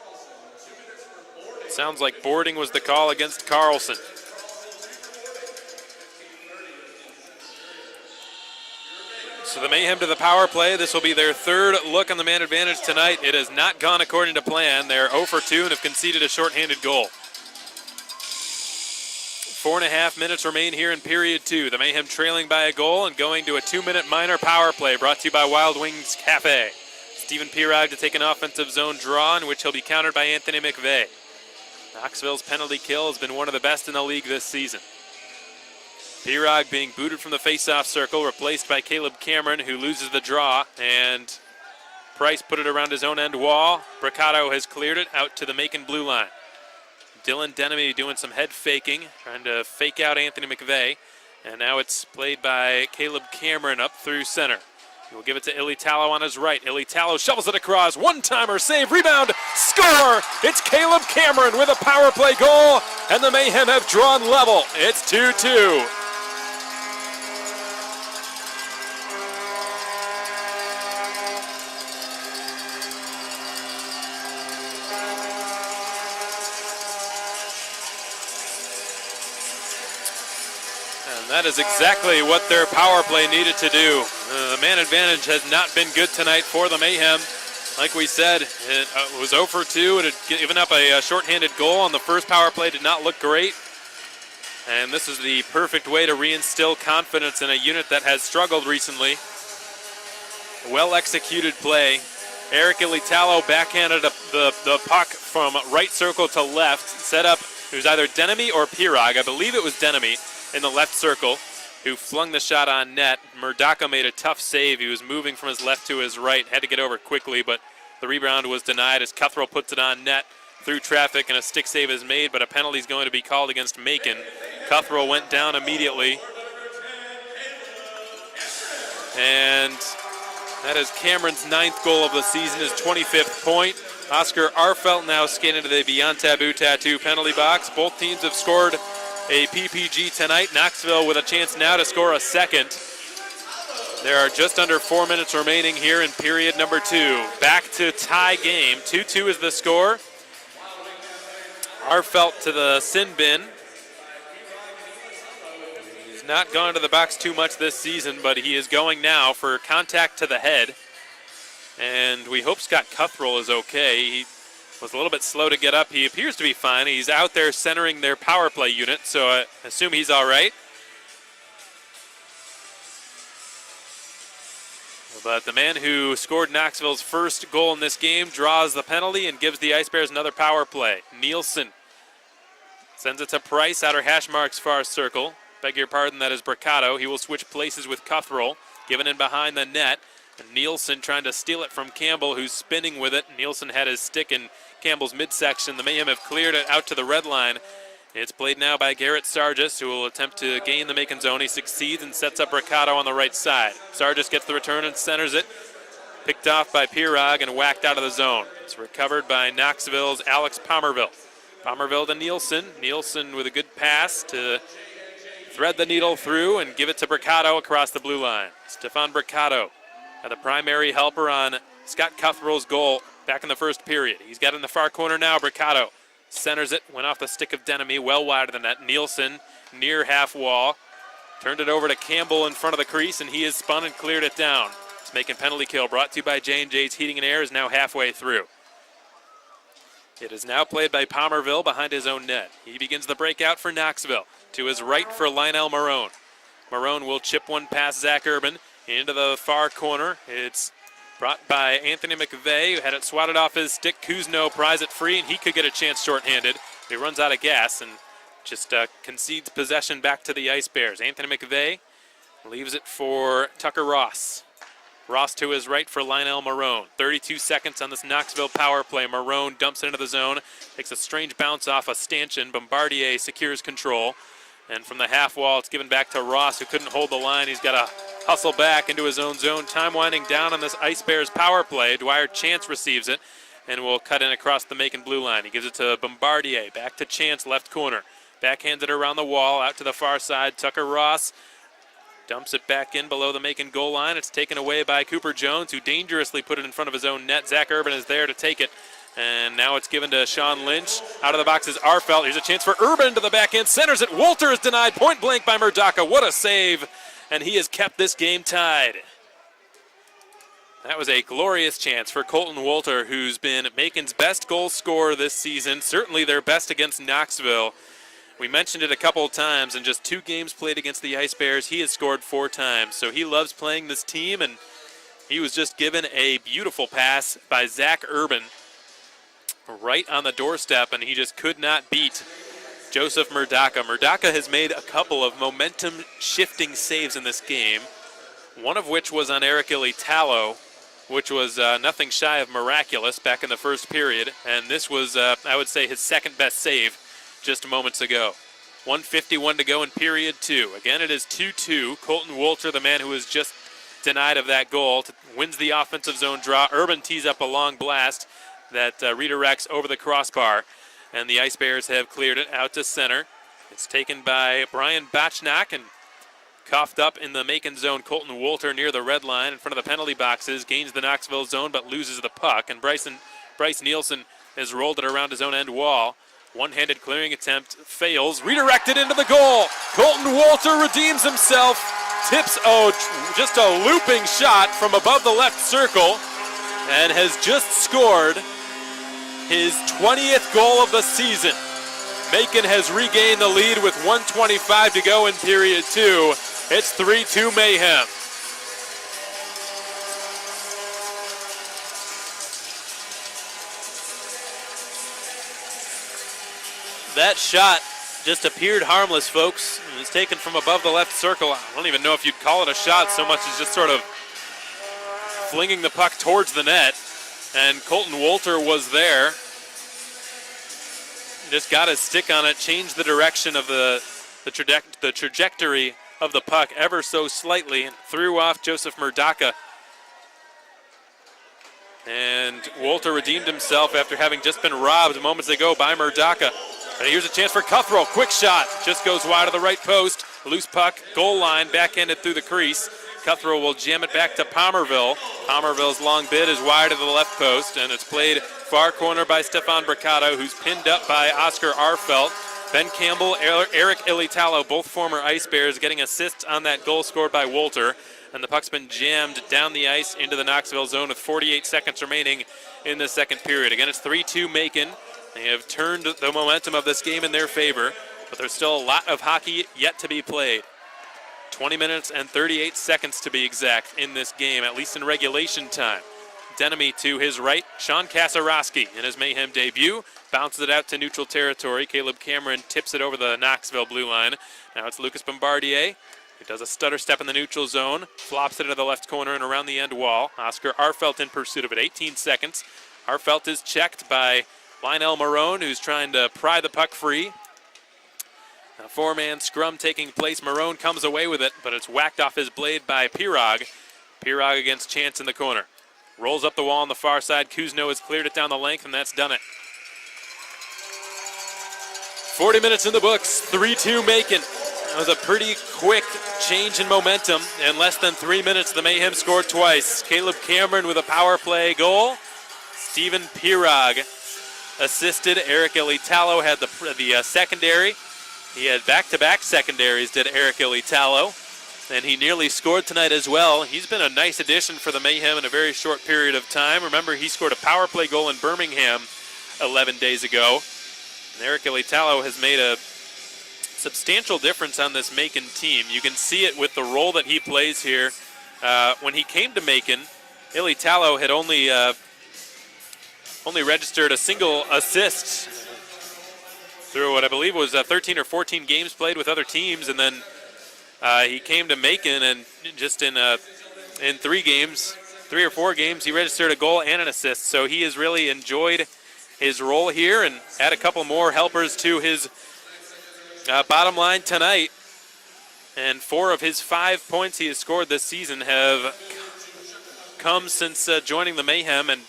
[SPEAKER 1] It sounds like boarding was the call against Carlson. So the Mayhem to the power play. This will be their third look on the man advantage tonight. It has not gone according to plan. They're 0 for 2 and have conceded a shorthanded goal. 4.5 minutes remain here in period 2. The Mayhem trailing by a goal and going to a 2-minute minor power play brought to you by Wild Wings Cafe. Stephen Pirog to take an offensive zone draw in which he'll be countered by Anthony McVeigh. Knoxville's penalty kill has been one of the best in the league this season. Pirog being booted from the faceoff circle, replaced by Caleb Cameron, who loses the draw, and Price put it around his own end wall. Bricado has cleared it out to the Macon blue line. Dylan Denemy doing some head faking, trying to fake out Anthony McVeigh. And now it's played by Caleb Cameron up through center. He'll give it to Ilitalo on his right. Ilitalo shovels it across. One-timer save, rebound, score! It's Caleb Cameron with a power play goal, and the Mayhem have drawn level. It's 2-2. That is exactly what their power play needed to do. The man advantage has not been good tonight for the Mayhem. Like we said, it was 0 for 2. It had given up a shorthanded goal on the first power play. Did not look great. And this is the perfect way to reinstill confidence in a unit that has struggled recently. Well-executed play. Eric Ilitalo backhanded the puck from right circle to left. Set up, it was either Denemy or Pirog. I believe it was Denemy in the left circle who flung the shot on net. Murdaka made a tough save. He was moving from his left to his right. Had to get over quickly, but the rebound was denied as Cuthrell puts it on net through traffic, and a stick save is made, but a penalty is going to be called against Macon. Cuthrell went down immediately. And that is Cameron's 9th goal of the season, his 25th point. Oscar Arfelt now skating into the Beyond Taboo Tattoo penalty box. Both teams have scored a PPG tonight. Knoxville with a chance now to score a second. There are just under 4 minutes remaining here in period number 2. Back to tie game. 2-2 is the score. Arfelt to the sin bin. He's not gone to the box too much this season, but he is going now for contact to the head. And we hope Scott Cuthrell is okay. He was a little bit slow to get up. He appears to be fine. He's out there centering their power play unit, so I assume he's all right. But the man who scored Knoxville's first goal in this game draws the penalty and gives the Ice Bears another power play. Nielsen sends it to Price, outer hash marks far circle. Beg your pardon, that is Bricado. He will switch places with Cuthrell, given in behind the net. And Nielsen trying to steal it from Campbell, who's spinning with it. Nielsen had his stick in Campbell's midsection. The Mayhem have cleared it out to the red line. It's played now by Garrett Sargis, who will attempt to gain the Macon zone. He succeeds and sets up Bricado on the right side. Sargis gets the return and centers it. Picked off by Pirog and whacked out of the zone. It's recovered by Knoxville's Alex Palmerville. Palmerville to Nielsen. Nielsen with a good pass to thread the needle through and give it to Bricado across the blue line. Stefan Bricado, the primary helper on Scott Cuthrell's goal back in the first period. He's got in the far corner now. Bricado centers it, went off the stick of Denemy, well wide of the net. Nielsen near half wall, turned it over to Campbell in front of the crease, and he has spun and cleared it down. It's making penalty kill, brought to you by J&J's Heating and Air, is now halfway through. It is now played by Palmerville behind his own net. He begins the breakout for Knoxville. To his right for Lionel Marone. Marone will chip one past Zach Urban into the far corner. It's brought by Anthony McVeigh, who had it swatted off his stick. Kuzno pries it free, and he could get a chance shorthanded. He runs out of gas and just concedes possession back to the Ice Bears. Anthony McVeigh leaves it for Tucker Ross. Ross to his right for Lionel Marone. 32 seconds on this Knoxville power play. Marone dumps it into the zone, takes a strange bounce off a stanchion. Bombardier secures control. And from the half wall, it's given back to Ross, who couldn't hold the line. He's got to hustle back into his own zone. Time winding down on this Ice Bears power play. Dwyer Chance receives it and will cut in across the Macon blue line. He gives it to Bombardier. Back to Chance, left corner. Backhands it around the wall, out to the far side. Tucker Ross dumps it back in below the Macon goal line. It's taken away by Cooper Jones, who dangerously put it in front of his own net. Zach Urban is there to take it. And now it's given to Sean Lynch. Out of the box is Arfelt. Here's a chance for Urban to the back end. Centers it. Wolter is denied. Point blank by Murdaka. What a save. And he has kept this game tied. That was a glorious chance for Colton Wolter, who's been Macon's best goal scorer this season. Certainly their best against Knoxville. We mentioned it a couple of times. In just 2 games played against the Ice Bears, he has scored 4 times. So he loves playing this team, and he was just given a beautiful pass by Zach Urban right on the doorstep, and he just could not beat Joseph Murdaka. Murdaka has made a couple of momentum-shifting saves in this game, one of which was on Eric Ilitalo, which was nothing shy of miraculous back in the first period, and this was, I would say, his second-best save just moments ago. 1:51 to go in period 2. Again, it is 2-2. Colton Wolter, the man who was just denied of that goal, wins the offensive zone draw. Urban tees up a long blast that redirects over the crossbar, and the Ice Bears have cleared it out to center. It's taken by Brian Bachnak and coughed up in the Macon zone. Colton Wolter near the red line in front of the penalty boxes, gains the Knoxville zone but loses the puck, and Bryce Nielsen has rolled it around his own end wall. One-handed clearing attempt fails, redirected into the goal. Colton Wolter redeems himself, tips just a looping shot from above the left circle. and has just scored his 20th goal of the season. Macon has regained the lead with 1:25 to go in period 2. It's 3-2 Mayhem. That shot just appeared harmless, folks. It was taken from above the left circle. I don't even know if you'd call it a shot so much as just sort of flinging the puck towards the net. And Colton Wolter was there. Just got his stick on it, changed the direction of the trajectory of the puck ever so slightly, and threw off Joseph Murdaka. And Wolter redeemed himself after having just been robbed moments ago by Murdaka. And here's a chance for Cuthrow. Quick shot. Just goes wide of the right post. Loose puck, goal line, backhanded through the crease. Cuthrow will jam it back to Palmerville. Palmerville's long bid is wide of the left post, and it's played far corner by Stefan Bricado, who's pinned up by Oscar Arfelt. Ben Campbell, Eric Ilitalo, both former Ice Bears, getting assists on that goal scored by Wolter. And the puck's been jammed down the ice into the Knoxville zone with 48 seconds remaining in the second period. Again, it's 3-2 Macon. They have turned the momentum of this game in their favor, but there's still a lot of hockey yet to be played. 20 minutes and 38 seconds to be exact in this game, at least in regulation time. Denemy to his right, Sean Kasarowski in his Mayhem debut. Bounces it out to neutral territory. Caleb Cameron tips it over the Knoxville blue line. Now it's Lucas Bombardier, who does a stutter step in the neutral zone, flops it into the left corner and around the end wall. Oscar Arfelt in pursuit of it, 18 seconds. Arfelt is checked by Lionel Marone, who's trying to pry the puck free. A four-man scrum taking place. Marone comes away with it, but it's whacked off his blade by Pirog. Pirog against Chance in the corner. Rolls up the wall on the far side. Kuzno has cleared it down the length, and that's done it. 40 minutes in the books, 3-2 Macon. That was a pretty quick change in momentum. In less than 3 minutes, the Mayhem scored twice. Caleb Cameron with a power play goal. Stephen Pirog assisted. Eric Ilitalo had the secondary. He had back-to-back secondaries, did Eric Ilitalo. And he nearly scored tonight as well. He's been a nice addition for the Mayhem in a very short period of time. Remember, he scored a power play goal in Birmingham 11 days ago. And Eric Ilitalo has made a substantial difference on this Macon team. You can see it with the role that he plays here. When he came to Macon, Ilitalo had only registered a single assist through what I believe was 13 or 14 games played with other teams, and then he came to Macon, and just in 3 or 4 games, he registered a goal and an assist. So he has really enjoyed his role here and add a couple more helpers to his bottom line tonight. And 4 of his 5 points he has scored this season have come since joining the Mayhem, and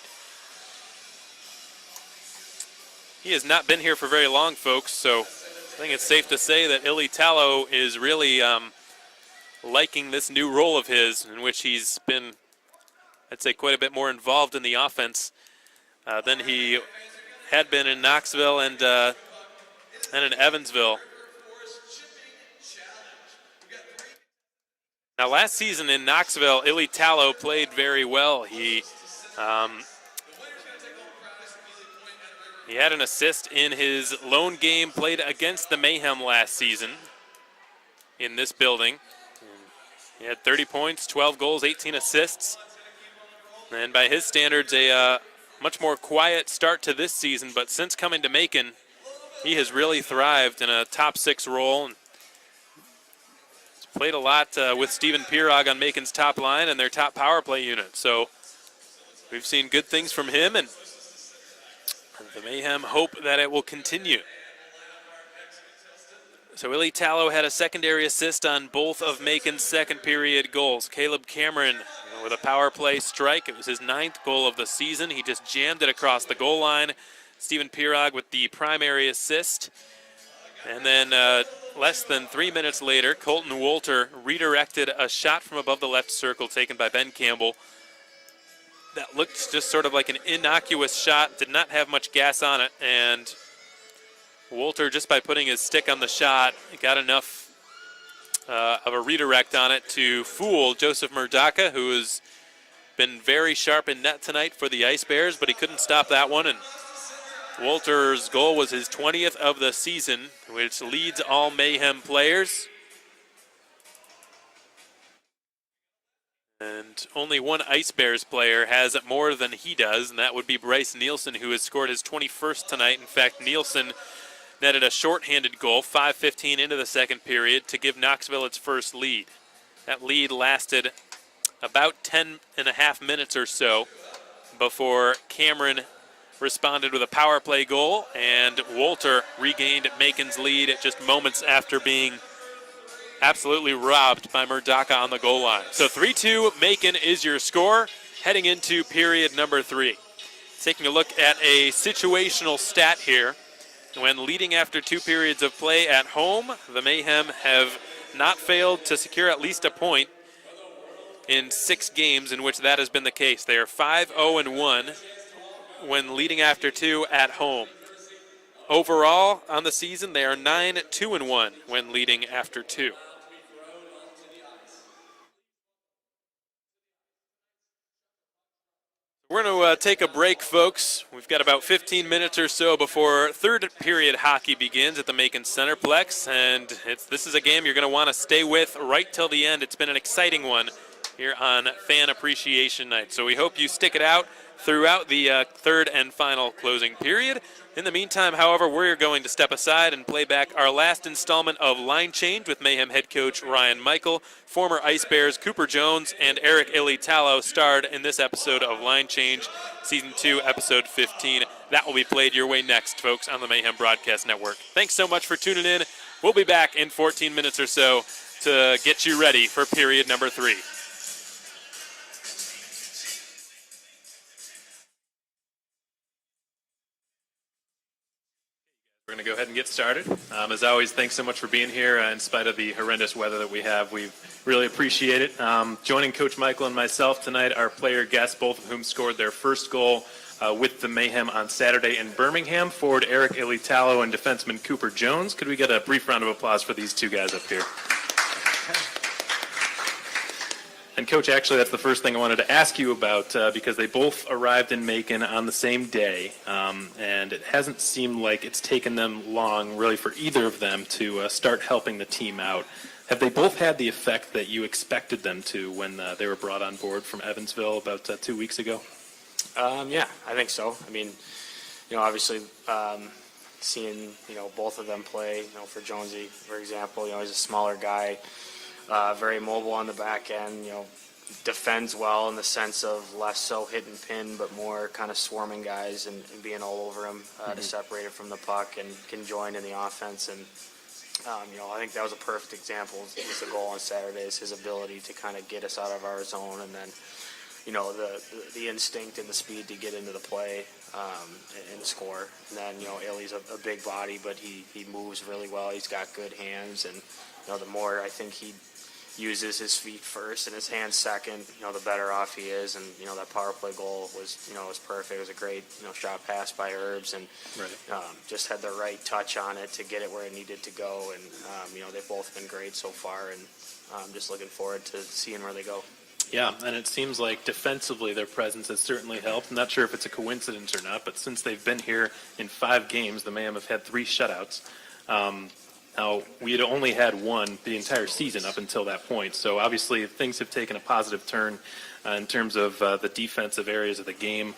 [SPEAKER 1] he has not been here for very long, folks, so I think it's safe to say that Ilitalo is really liking this new role of his, in which he's been, I'd say, quite a bit more involved in the offense than he had been in Knoxville and in Evansville. Now, last season in Knoxville, Ilitalo played very well. He had an assist in his lone game played against the Mayhem last season in this building. He had 30 points, 12 goals, 18 assists. And by his standards, a much more quiet start to this season, but since coming to Macon, he has really thrived in a top 6 role. He's played a lot with Stephen Pirog on Macon's top line and their top power play unit. So we've seen good things from him, and the Mayhem hope that it will continue. So Ilitalo had a secondary assist on both of Macon's second period goals. Caleb Cameron with a power play strike. It was his 9th goal of the season. He just jammed it across the goal line. Stephen Pirog with the primary assist. And then less than 3 minutes later, Colton Wolter redirected a shot from above the left circle taken by Ben Campbell. That looked just sort of like an innocuous shot, did not have much gas on it, and Wolter, just by putting his stick on the shot, got enough of a redirect on it to fool Joseph Murdaka, who was been very sharp in net tonight for the Ice Bears, but he couldn't stop that one. And Wolter's goal was his 20th of the season, which leads all Mayhem players. And only one Ice Bears player has more than he does, and that would be Bryce Nielsen, who has scored his 21st tonight. In fact, Nielsen netted a shorthanded goal, 5:15 into the second period, to give Knoxville its first lead. That lead lasted about 10 and a half minutes or so before Cameron responded with a power play goal, and Wolter regained Macon's lead just moments after being absolutely robbed by Murdaka on the goal line. So 3-2, Macon is your score heading into period number 3. Taking a look at a situational stat here. When leading after 2 periods of play at home, the Mayhem have not failed to secure at least a point in 6 games in which that has been the case. They are 5-0-1 when leading after 2 at home. Overall on the season, they are 9-2-1 when leading after 2. We're going to take a break, folks. We've got about 15 minutes or so before third period hockey begins at the Macon Centreplex, and this is a game you're going to want to stay with right till the end. It's been an exciting one here on Fan Appreciation Night, so we hope you stick it out throughout the third and final closing period. In the meantime, however, we're going to step aside and play back our last installment of Line Change with Mayhem head coach Ryan Michael. Former Ice Bears Cooper Jones and Eric Ilitalo starred in this episode of Line Change, Season 2, Episode 15. That will be played your way next, folks, on the Mayhem Broadcast Network. Thanks so much for tuning in. We'll be back in 14 minutes or so to get you ready for period number 3. We're going to go ahead and get started. As always, thanks so much for being here in spite of the horrendous weather that we have. We really appreciate it. Joining Coach Michael and myself tonight are player guests, both of whom scored their first goal with the Mayhem on Saturday in Birmingham. Forward Eric Ilitalo and defenseman Cooper Jones. Could we get a brief round of applause for these two guys up here? And Coach, actually, that's the first thing I wanted to ask you about because they both arrived in Macon on the same day, and it hasn't seemed like it's taken them long, really, for either of them to start helping the team out. Have they both had the effect that you expected them to when they were brought on board from Evansville about 2 weeks ago?
[SPEAKER 2] Yeah, I think so. I mean, obviously, seeing, both of them play, for Jonesy, for example, he's a smaller guy. Very mobile on the back end, defends well in the sense of less so hit and pin, but more kind of swarming guys and being all over him to separate it from the puck and can join in the offense. And, I think that was a perfect example. It was the goal on Saturday, is his ability to kind of get us out of our zone, and then, the instinct and the speed to get into the play and score. And then, Ailey's a big body, but he moves really well. He's got good hands, and, the more I think he uses his feet first and his hands second, the better off he is. And, that power play goal was, was perfect. It was a great, shot pass by Herbs, and just had the right touch on it to get it where it needed to go. And, they've both been great so far, and I'm just looking forward to seeing where they go.
[SPEAKER 1] Yeah, and it seems like defensively their presence has certainly helped. I'm not sure if it's a coincidence or not, but since they've been here in 5 games, the Mayhem have had 3 shutouts. Now, we had only had one the entire season up until that point, so obviously things have taken a positive turn in terms of the defensive areas of the game.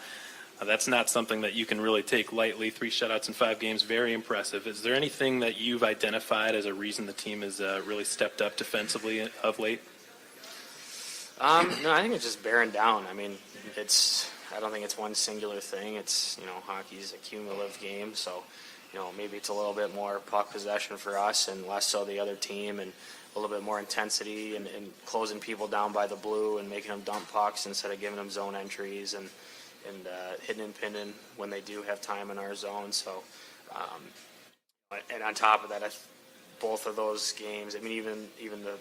[SPEAKER 1] That's not something that you can really take lightly. 3 shutouts in 5 games, very impressive. Is there anything that you've identified as a reason the team has really stepped up defensively of late?
[SPEAKER 2] No, I think it's just bearing down. I mean, I don't think it's one singular thing. It's, hockey's a cumulative game, so maybe it's a little bit more puck possession for us and less so the other team, and a little bit more intensity and closing people down by the blue and making them dump pucks instead of giving them zone entries and hitting and pinning when they do have time in our zone. So, and on top of that, both of those games, I mean, even the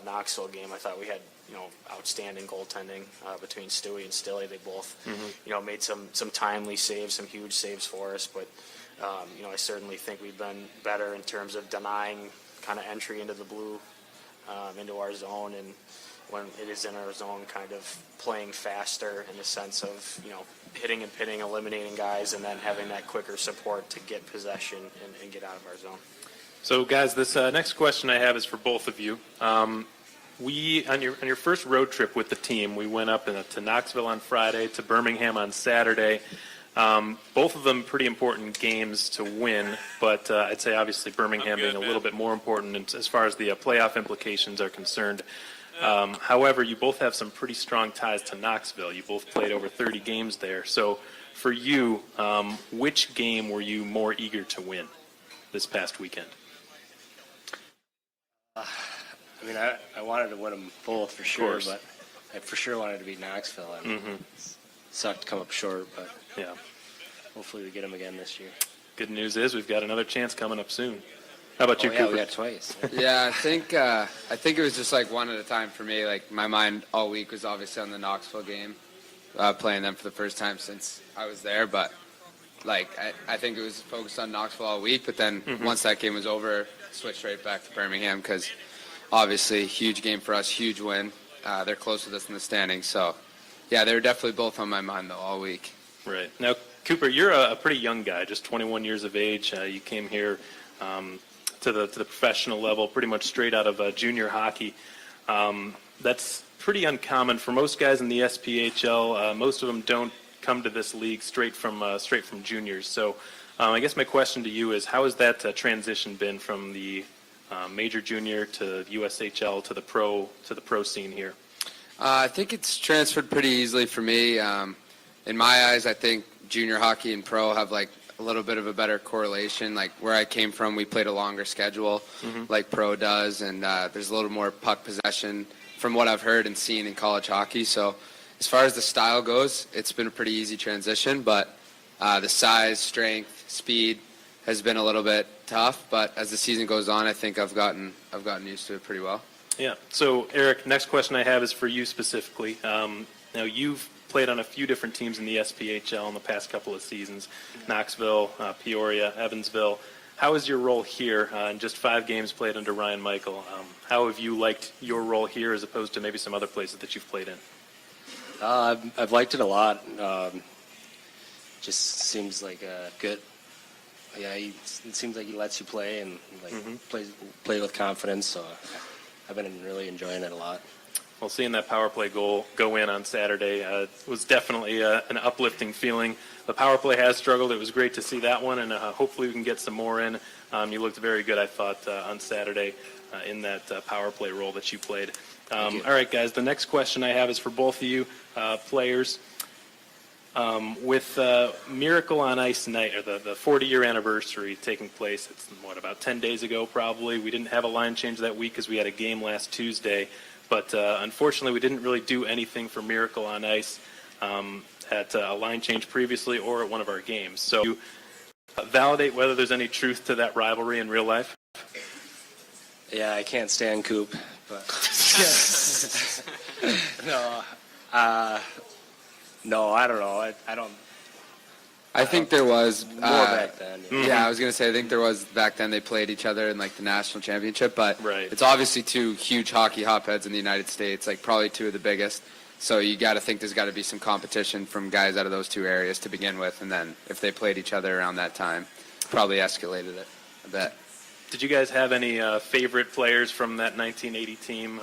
[SPEAKER 2] Knoxville game, I thought we had outstanding goaltending between Stewie and Stilly. They both made some timely saves, some huge saves for us, but I certainly think we've been better in terms of denying kind of entry into the blue, into our zone, when it is in our zone, kind of playing faster in the sense of, hitting and pinning, eliminating guys, and then having that quicker support to get possession and get out of our zone.
[SPEAKER 1] So, guys, this next question I have is for both of you. We on your first road trip with the team, we went up to Knoxville on Friday, to Birmingham on Saturday. Both of them pretty important games to win, but I'd say obviously Birmingham being a little bit more important as far as the playoff implications are concerned. However, you both have some pretty strong ties to Knoxville. You both played over 30 games there. So for you, which game were you more eager to win this past weekend?
[SPEAKER 11] I mean, I wanted to win them both for sure, but I for sure wanted to beat Knoxville. And sucked to come up short, but
[SPEAKER 1] yeah,
[SPEAKER 11] hopefully we get them again this year.
[SPEAKER 1] Good news is we've got another chance coming up soon. How about you,
[SPEAKER 11] yeah,
[SPEAKER 1] Cooper?
[SPEAKER 11] we got twice.
[SPEAKER 5] Yeah, I think it was just like one at a time for me. Like my mind all week was obviously on the Knoxville game, playing them for the first time since I was there. But like I think it was focused on Knoxville all week. But then once that game was over, switched right back to Birmingham because obviously huge game for us, huge win. They're close with us in the standings, so yeah, they were definitely both on my mind though all week.
[SPEAKER 1] Right. Now, Cooper, you're a pretty young guy, just 21 years of age. You came here to the professional level pretty much straight out of junior hockey. That's pretty uncommon for most guys in the SPHL. Most of them don't come to this league straight from juniors. So I guess my question to you is, how has that transition been from the major junior to USHL to the pro scene here?
[SPEAKER 5] I think it's transferred pretty easily for me. In my eyes, I think junior hockey and pro have like a little bit of a better correlation. Like where I came from, we played a longer schedule like pro does, and there's a little more puck possession from what I've heard and seen in college hockey. So as far as the style goes, it's been a pretty easy transition, but the size, strength, speed has been a little bit tough. But as the season goes on, I think I've gotten used to it pretty well.
[SPEAKER 1] Yeah. So, Eric, next question I have is for you specifically. Now, you've played on a few different teams in the SPHL in the past couple of seasons, Knoxville, Peoria, Evansville. How is your role here in just 5 games played under Ryan Michael? How have you liked your role here as opposed to maybe some other places that you've played in?
[SPEAKER 11] I've liked it a lot. Just seems like a good. Yeah, it seems like he lets you play and play with confidence. So I've been really enjoying it a lot.
[SPEAKER 1] Well, seeing that power play goal go in on Saturday was definitely an uplifting feeling. The power play has struggled. It was great to see that one, and hopefully we can get some more in. You looked very good, I thought, on Saturday in that power play role that you played. All right, guys, the next question I have is for both of you players. With Miracle on Ice night, or the 40-year anniversary taking place, it's about 10 days ago probably. We didn't have a line change that week because we had a game last Tuesday. But unfortunately, we didn't really do anything for Miracle on Ice at a line change previously or at one of our games. So you validate whether there's any truth to that rivalry in real life?
[SPEAKER 11] Yeah, I can't stand Coop, but no, I don't know. I don't.
[SPEAKER 5] I think there was
[SPEAKER 11] more back then.
[SPEAKER 5] Yeah, I was gonna say I think there was back then. They played each other in like the national championship, but it's obviously 2 huge hockey hotbeds in the United States, like probably 2 of the biggest. So you got to think there's got to be some competition from guys out of those 2 areas to begin with, and then if they played each other around that time, probably escalated it a bit.
[SPEAKER 1] Did you guys have any favorite players from that 1980 team?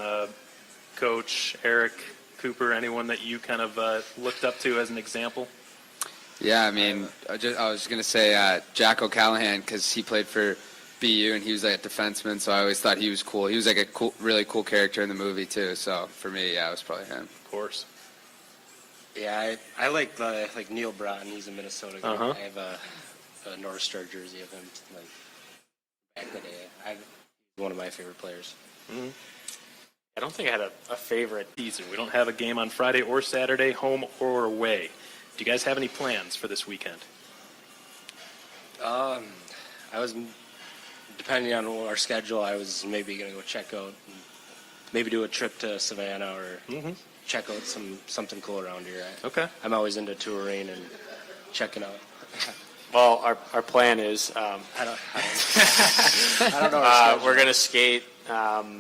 [SPEAKER 1] Coach, Eric, Cooper, anyone that you kind of looked up to as an example?
[SPEAKER 5] Yeah, I mean, I was going to say Jack O'Callahan because he played for BU and he was like a defenseman, so I always thought he was cool. He was like a really cool character in the movie too. So for me, yeah, it was probably him.
[SPEAKER 1] Of course.
[SPEAKER 11] Yeah, I like Neil Broughton. He's a Minnesota guy. I have a North Star jersey of him. Like back in the day, he's one of my favorite players.
[SPEAKER 1] Mm-hmm. I don't think I had a favorite season. We don't have a game on Friday or Saturday, home or away. Do you guys have any plans for this weekend?
[SPEAKER 11] I was, depending on our schedule, I was maybe going to go check out, maybe do a trip to Savannah or check out something cool around here.
[SPEAKER 1] Okay.
[SPEAKER 11] I'm always into touring and checking out.
[SPEAKER 2] Well, our plan is I don't know.
[SPEAKER 11] We're going to skate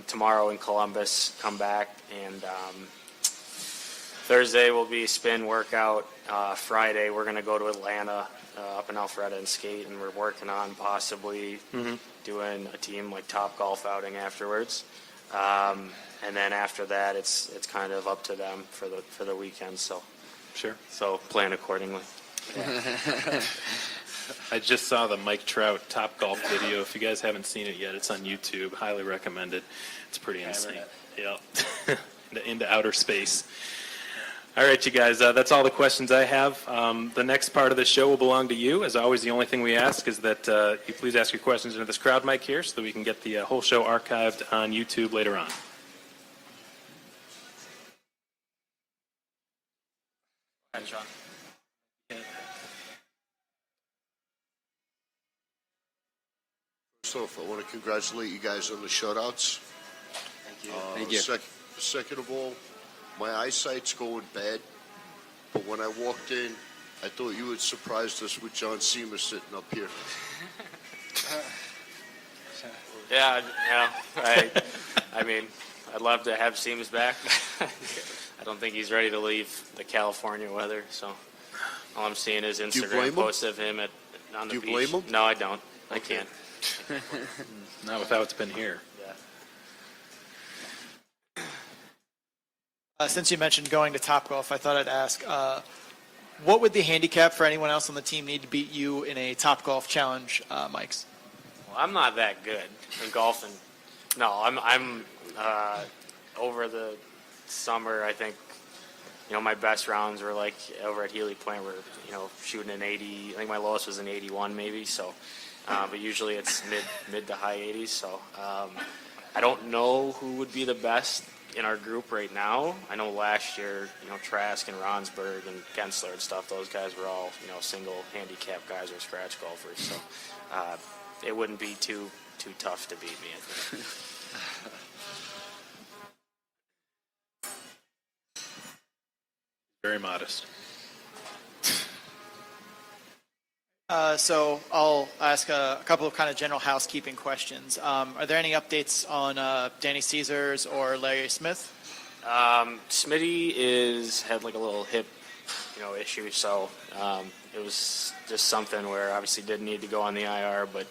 [SPEAKER 12] tomorrow in Columbus, come back, and Thursday will be spin workout. Friday we're going to go to Atlanta, up in Alpharetta and skate, and we're working on possibly doing a team like Top Golf outing afterwards. And then after that, it's kind of up to them for the weekend. So plan accordingly.
[SPEAKER 1] I just saw the Mike Trout Top Golf video. If you guys haven't seen it yet, it's on YouTube. Highly recommend it. It's pretty insane. Yep. into outer space. All right, you guys, that's all the questions I have. The next part of the show will belong to you. As always, the only thing we ask is that you please ask your questions into this crowd mic here so that we can get the whole show archived on YouTube later on.
[SPEAKER 12] Hi, Sean.
[SPEAKER 13] First off, I want to congratulate you guys on the shutouts.
[SPEAKER 12] Thank you.
[SPEAKER 5] Thank you.
[SPEAKER 13] Second of all, my eyesight's going bad, but when I walked in, I thought you had surprised us with John Cena sitting up here.
[SPEAKER 12] Yeah. I mean, I'd love to have Seamus back. I don't think he's ready to leave the California weather. So all I'm seeing is Instagram posts of him on the beach.
[SPEAKER 13] Do you blame him?
[SPEAKER 12] No, I don't. I can't.
[SPEAKER 1] Not with how it's been here.
[SPEAKER 14] Since you mentioned going to Topgolf, I thought I'd ask, what would the handicap for anyone else on the team need to beat you in a Topgolf challenge, Mike's?
[SPEAKER 12] Well, I'm not that good in golfing. No, I'm over the summer, I think, my best rounds were like over at Healy Point where, shooting an 80. I think my lowest was an 81 maybe. So, but usually it's mid to high 80s. So, I don't know who would be the best in our group right now. I know last year, Trask and Ronsberg and Gensler and stuff, those guys were all, single handicap guys or scratch golfers. So it wouldn't be too tough to beat me, I think.
[SPEAKER 1] Very modest.
[SPEAKER 14] So I'll ask a couple of kind of general housekeeping questions. Are there any updates on Danny Caesars or Larry Smith?
[SPEAKER 12] Smitty had like a little hip, issue, so it was just something where obviously didn't need to go on the IR, but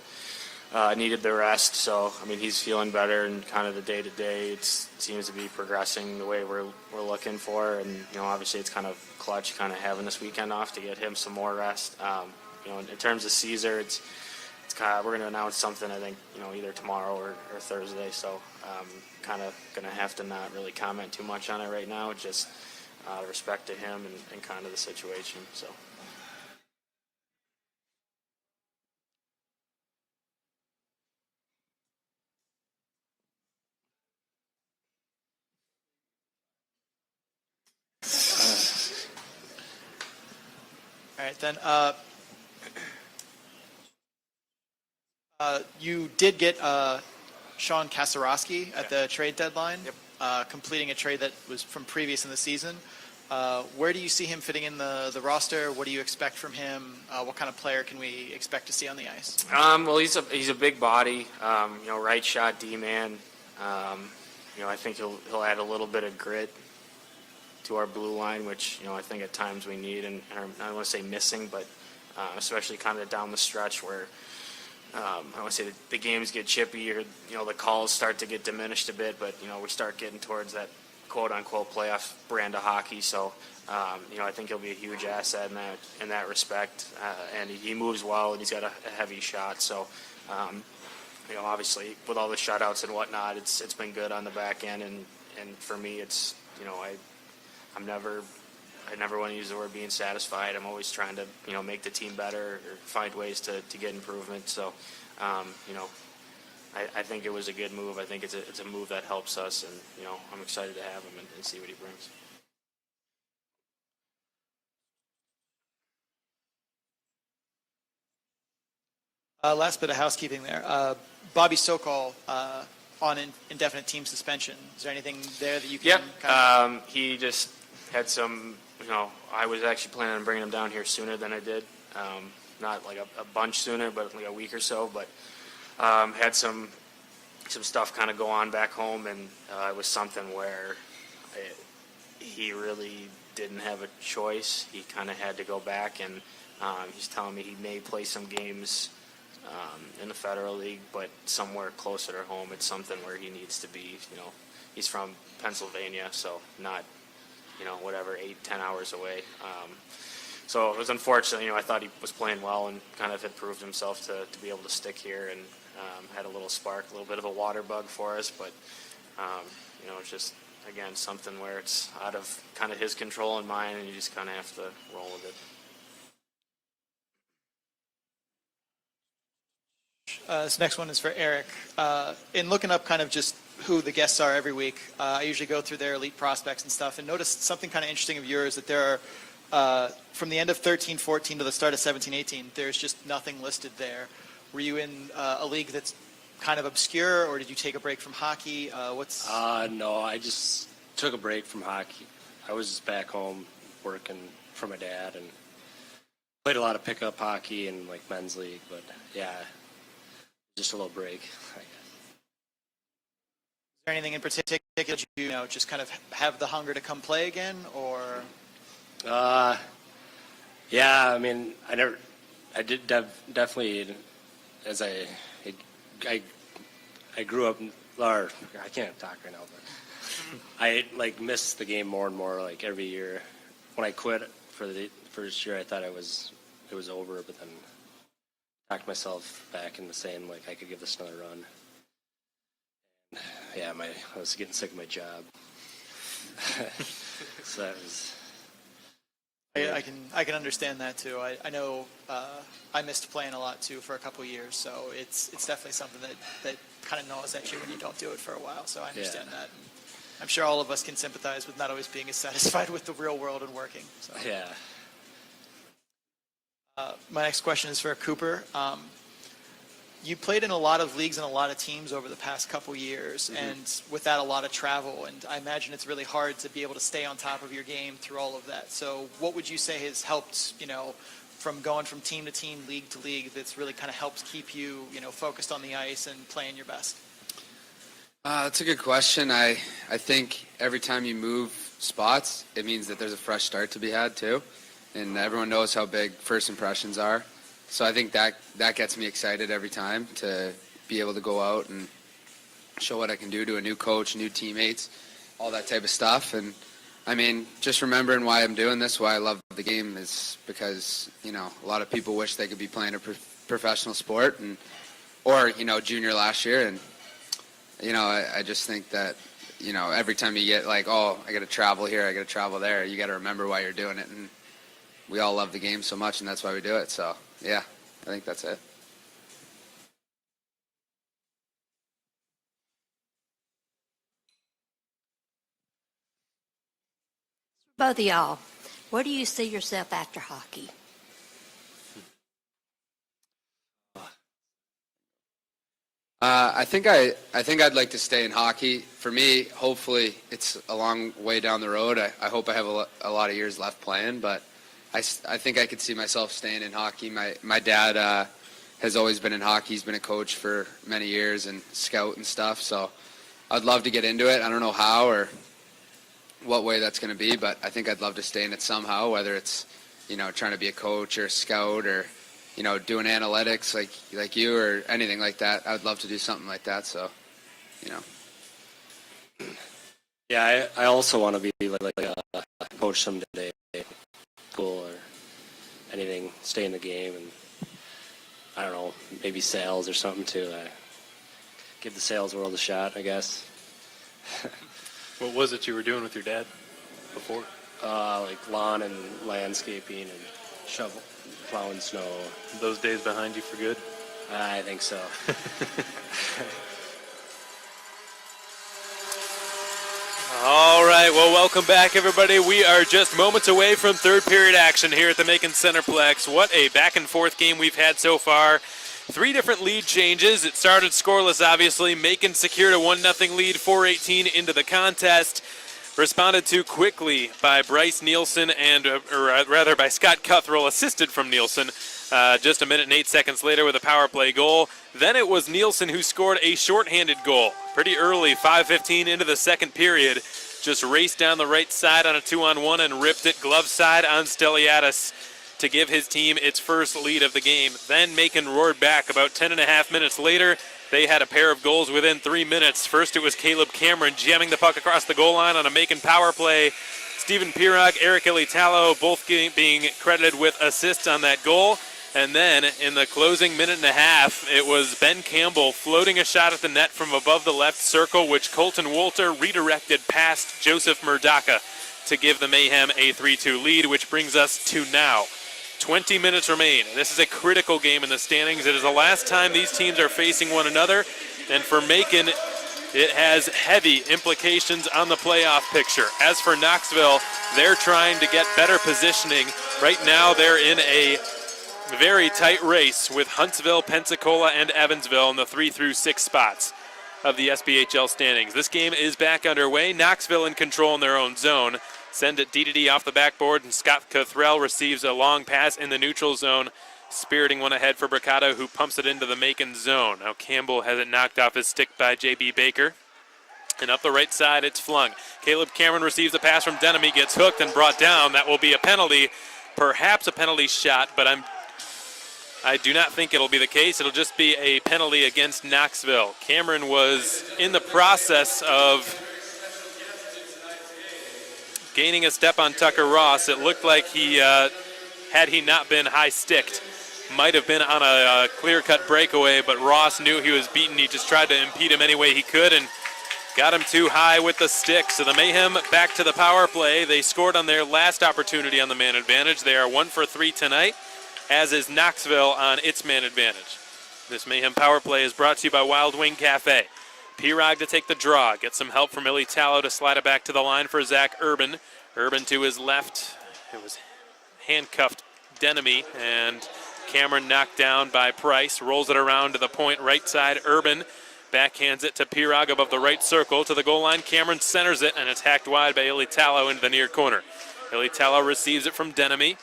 [SPEAKER 12] needed the rest. So I mean, he's feeling better, and kind of the day to day, it seems to be progressing the way we're looking for, and obviously it's kind of clutch, kind of having this weekend off to get him some more rest. In terms of Caesar, it's kind of, we're going to announce something, I think, either tomorrow or Thursday. So kind of going to have to not really comment too much on it right now, just respect to him and kind of the situation. So.
[SPEAKER 14] All right, then. You did get Sean Kasarowski at the trade deadline, completing a trade that was from previous in the season. Where do you see him fitting in the roster? What do you expect from him? What kind of player can we expect to see on the ice?
[SPEAKER 12] Well, he's a big body, right shot D-man. I think he'll add a little bit of grit to our blue line, which, I think at times we need, and I don't want to say missing, but especially kind of down the stretch where I don't want to say the games get chippy or, the calls start to get diminished a bit, but, we start getting towards that quote-unquote playoff brand of hockey. So, I think he'll be a huge asset in that respect. And he moves well, and he's got a heavy shot. So, obviously with all the shutouts and whatnot, it's been good on the back end. And for me, it's, I never want to use the word being satisfied. I'm always trying to, make the team better or find ways to get improvement. So, I think it was a good move. I think it's a move that helps us, and, I'm excited to have him and see what he brings.
[SPEAKER 14] Last bit of housekeeping there. Bobby Sokol on indefinite team suspension. Is there anything there that you can kind of...
[SPEAKER 12] He just had some, I was actually planning on bringing him down here sooner than I did. Not like a bunch sooner, but like a week or so. But had some some stuff kind of go on back home, and it was something where he really didn't have a choice. He kind of had to go back, and he's telling me he may play some games in the Federal League, but somewhere closer to home. It's something where he needs to be, he's from Pennsylvania, so not, whatever, 8-10 hours away. So it was unfortunate. I thought he was playing well and kind of had proved himself to be able to stick here, and had a little spark, a little bit of a water bug for us, but it's just, again, something where it's out of kind of his control and mine, and you just kind of have to roll with it.
[SPEAKER 14] This next one is for Eric. In looking up kind of just who the guests are every week, I usually go through their elite prospects and stuff, and noticed something kind of interesting of yours, that there are, from the end of 13-14 to the start of 17-18, there's just nothing listed there. Were you in a league that's kind of obscure, or did you take a break from hockey?
[SPEAKER 11] No, I just took a break from hockey. I was just back home working for my dad and played a lot of pickup hockey and like men's league, but yeah, just a little break, I guess.
[SPEAKER 14] Is there anything in particular that you just kind of have the hunger to come play again, or?
[SPEAKER 11] Yeah, I mean, I did definitely, as I grew up, or I can't talk right now, but I missed the game more and more every year. When I quit for the first year, I thought it was over, but then talked myself back into saying I could give this another run. And, yeah, I was getting sick of my job, so that was.
[SPEAKER 14] I can understand that too. I know I missed playing a lot too for a couple of years, so it's definitely something that kind of gnaws at you when you don't do it for a while. So I understand that. And I'm sure all of us can sympathize with not always being as satisfied with the real world and working. So.
[SPEAKER 11] Yeah.
[SPEAKER 14] My next question is for Cooper. You played in a lot of leagues and a lot of teams over the past couple years, and with that, a lot of travel. And I imagine it's really hard to be able to stay on top of your game through all of that. So what would you say has helped, from going from team to team, league to league, that's really kind of helps keep you, focused on the ice and playing your best?
[SPEAKER 5] That's a good question. I think every time you move spots, it means that there's a fresh start to be had too. And everyone knows how big first impressions are. So I think that gets me excited every time to be able to go out and show what I can do to a new coach, new teammates, all that type of stuff. And I mean, just remembering why I'm doing this, why I love the game, is because, a lot of people wish they could be playing a professional sport, or junior last year. And, I just think that, every time you get I got to travel here, I got to travel there, you got to remember why you're doing it. And we all love the game so much, and that's why we do it. So, yeah, I think that's it.
[SPEAKER 15] Both of y'all, where do you see yourself after hockey?
[SPEAKER 5] I think I'd like to stay in hockey. For me, hopefully, it's a long way down the road. I hope I have a lot of years left playing, but I think I could see myself staying in hockey. My dad has always been in hockey. He's been a coach for many years and scout and stuff. So I'd love to get into it. I don't know how or what way that's going to be, but I think I'd love to stay in it somehow, whether it's, trying to be a coach or a scout or, doing analytics like you or anything like that. I would love to do something like that. So,
[SPEAKER 11] Yeah, I also want to be like a coach someday, school or anything, stay in the game, and I don't know, maybe sales or something too. Give the sales world a shot, I guess.
[SPEAKER 10] What was it you were doing with your dad before?
[SPEAKER 11] Like lawn and landscaping and plowing snow.
[SPEAKER 10] Those days behind you for good?
[SPEAKER 11] I think so.
[SPEAKER 1] All right, well, welcome back, everybody. We are just moments away from third period action here at the Macon Centreplex. What a back-and-forth game we've had so far. 3 different lead changes. It started scoreless, obviously. Macon secured a 1-0 lead, 4:18 into the contest. responded to quickly by Bryce Nielsen or rather by Scott Cuthrell, assisted from Nielsen, just a minute and 8 seconds later with a power play goal. Then it was Nielsen who scored a shorthanded goal pretty early, 5:15 into the second period. Just raced down the right side on a 2-on-1 and ripped it glove side on Steliadis to give his team its first lead of the game. Then Macon roared back about 10.5 minutes later. They had a pair of goals within 3 minutes. First it was Caleb Cameron jamming the puck across the goal line on a Macon power play. Stephen Pirog, Eric Ilitalo both being credited with assists on that goal. And then in the closing minute and a half, it was Ben Campbell floating a shot at the net from above the left circle, which Colton Wolter redirected past Joseph Murdaka to give the Mayhem a 3-2 lead, which brings us to now. 20 minutes remain. This is a critical game in the standings. It is the last time these teams are facing one another, and for Macon, it has heavy implications on the playoff picture. As for Knoxville, they're trying to get better positioning. Right now, they're in a very tight race with Huntsville, Pensacola, and Evansville in the 3 through 6 spots of the SPHL standings. This game is back underway. Knoxville in control in their own zone. Send it D off the backboard, and Scott Cothrell receives a long pass in the neutral zone, spiriting one ahead for Bricado, who pumps it into the Macon zone. Now Campbell has it knocked off his stick by J.B. Baker. And up the right side, it's flung. Caleb Cameron receives a pass from Denemy, gets hooked and brought down. That will be a penalty, perhaps a penalty shot, but I do not think it'll be the case. It'll just be a penalty against Knoxville. Cameron was in the process of gaining a step on Tucker Ross. It looked like he, had he not been high-sticked, might have been on a clear-cut breakaway, but Ross knew he was beaten. He just tried to impede him any way he could and got him too high with the stick. So the Mayhem back to the power play. They scored on their last opportunity on the man advantage. They are 1 for 3 tonight, as is Knoxville on its man advantage. This Mayhem power play is brought to you by Wild Wing Cafe. Pirog to take the draw. Get some help from Illy Tallow to slide it back to the line for Zach Urban. Urban to his left. It was handcuffed Denemy, and Cameron knocked down by Price. Rolls it around to the point right side. Urban backhands it to Pirog above the right circle to the goal line. Cameron centers it, and it's hacked wide by Illy Tallow into the near corner. Illy Tallow receives it from Denemy.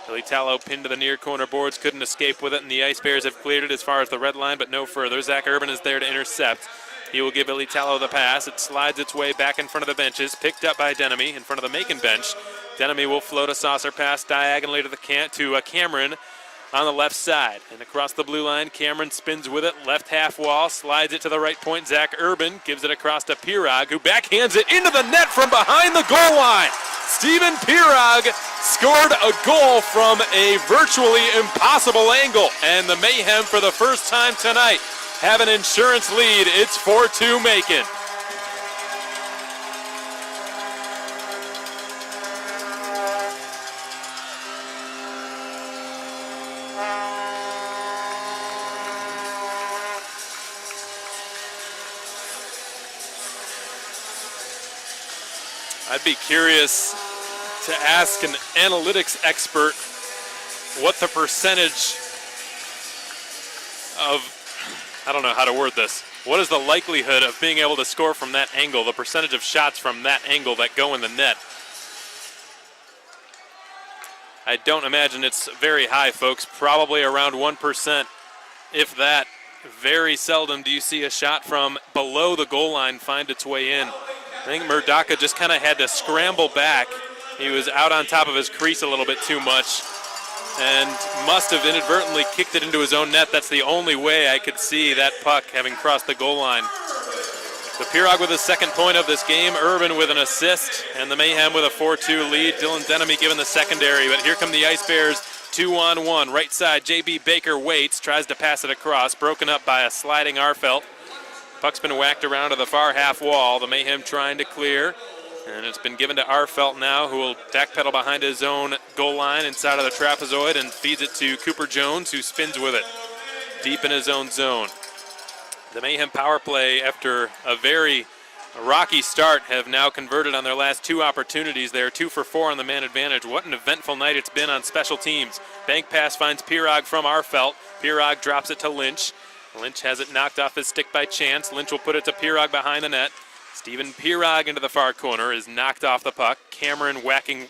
[SPEAKER 1] Illy Tallow pinned to the near corner boards, couldn't escape with it, and the Ice Bears have cleared it as far as the red line, but no further. Zach Urban is there to intercept. He will give Illy Tallow the pass. It slides its way back in front of the benches, picked up by Denemy in front of the Macon bench. Denemy will float a saucer pass diagonally to Cameron on the left side. And across the blue line, Cameron spins with it, left half wall, slides it to the right point. Zach Urban gives it across to Pirog, who backhands it into the net from behind the goal line. Stephen Pirog scored a goal from a virtually impossible angle. And the Mayhem, for the first time tonight, have an insurance lead. It's 4-2 Macon. I'd be curious to ask an analytics expert what the percentage of, I don't know how to word this. What is the likelihood of being able to score from that angle, the percentage of shots from that angle that go in the net? I don't imagine it's very high, folks. Probably around 1%, if that. Very seldom do you see a shot from below the goal line find its way in. I think Murdaka just kind of had to scramble back. He was out on top of his crease a little bit too much and must have inadvertently kicked it into his own net. That's the only way I could see that puck having crossed the goal line. So Pirog with his second point of this game, Urban with an assist, and the Mayhem with a 4-2 lead. Dylan Denemy given the secondary, but here come the Ice Bears, 2-on-1. Right side, J.B. Baker waits, tries to pass it across, broken up by a sliding Arfelt. Puck's been whacked around to the far half wall. The Mayhem trying to clear, and it's been given to Arfelt now, who will backpedal behind his own goal line inside of the trapezoid and feeds it to Cooper Jones, who spins with it deep in his own zone. The Mayhem power play, after a very rocky start, have now converted on their last 2 opportunities. They are 2 for 4 on the man advantage. What an eventful night it's been on special teams. Bank pass finds Pirog from Arfelt. Pirog drops it to Lynch. Lynch has it knocked off his stick by chance. Lynch will put it to Pirog behind the net. Stephen Pirog into the far corner is knocked off the puck. Cameron whacking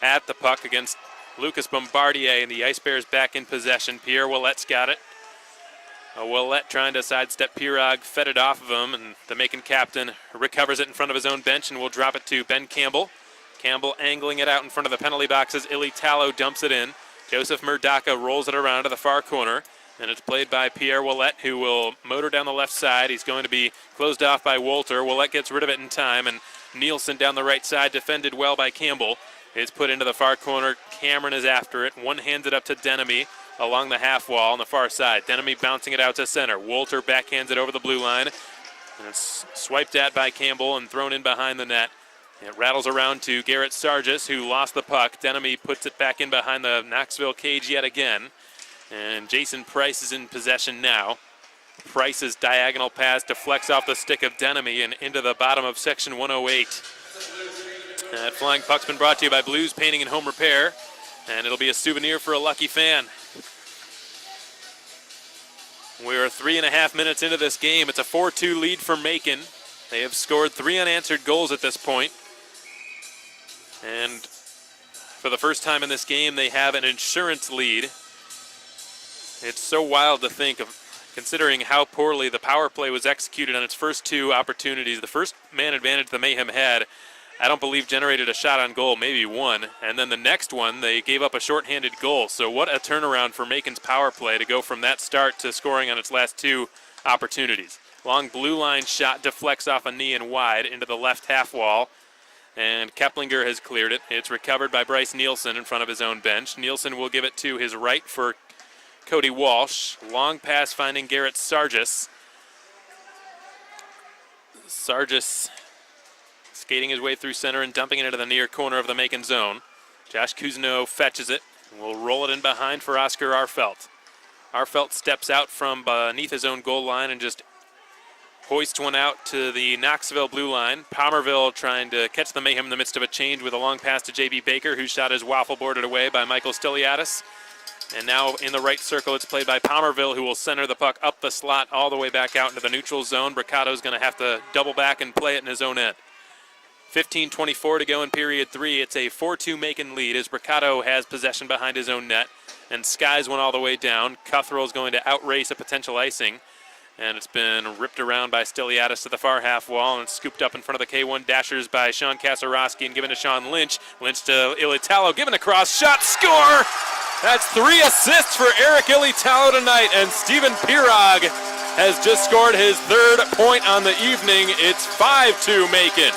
[SPEAKER 1] at the puck against Lucas Bombardier, and the Ice Bears back in possession. Pierre Ouellette's got it. Ouellette trying to sidestep Pirog, fed it off of him, and the Macon captain recovers it in front of his own bench and will drop it to Ben Campbell. Campbell angling it out in front of the penalty boxes. Illy Tallow dumps it in. Joseph Murdaka rolls it around to the far corner, and it's played by Pierre Ouellette, who will motor down the left side. He's going to be closed off by Wolter. Ouellette gets rid of it in time, and Nielsen down the right side, defended well by Campbell. It's put into the far corner. Cameron is after it. One-handed up to Denemy along the half wall on the far side. Denemy bouncing it out to center. Wolter backhands it over the blue line. And it's swiped at by Campbell and thrown in behind the net. It rattles around to Garrett Sargis, who lost the puck. Denemy puts it back in behind the Knoxville cage yet again. And Jason Price is in possession now. Price's diagonal pass deflects off the stick of Denemy and into the bottom of section 108. That flying puck's been brought to you by Blues Painting and Home Repair, and it'll be a souvenir for a lucky fan. We are 3.5 minutes into this game. It's a 4-2 lead for Macon. They have scored 3 unanswered goals at this point. And for the first time in this game, they have an insurance lead. It's so wild to think of, considering how poorly the power play was executed on its first 2 opportunities. The first man advantage the Mayhem had, I don't believe, generated a shot on goal, maybe one. And then the next one, they gave up a shorthanded goal. So what a turnaround for Macon's power play to go from that start to scoring on its last 2 opportunities. Long blue line shot deflects off a knee and wide into the left half wall. And Keplinger has cleared it. It's recovered by Bryce Nielsen in front of his own bench. Nielsen will give it to his right for Cody Walsh. Long pass finding Garrett Sargis. Sargis skating his way through center and dumping it into the near corner of the Macon zone. Josh Kuzno fetches it and will roll it in behind for Oscar Arfelt. Arfelt steps out from beneath his own goal line and just hoists one out to the Knoxville blue line. Palmerville trying to catch the Mayhem in the midst of a change with a long pass to J.B. Baker, whose shot is waffle boarded away by Michael Stiliadis. And now in the right circle, it's played by Palmerville, who will center the puck up the slot all the way back out into the neutral zone. Bricato's going to have to double back and play it in his own end. 15:24 to go in period 3. It's a 4-2 Macon lead as Bricato has possession behind his own net and skies one all the way down. Cuthrell's going to outrace a potential icing, and it's been ripped around by Stiliadis to the far half wall and scooped up in front of the K1 Dashers by Sean Kasarowski and given to Sean Lynch. Lynch to Ilitalo, given across, shot, score! That's 3 assists for Eric Ilitalo tonight, and Stephen Pirog has just scored his 3rd point on the evening. It's 5-2 Macon.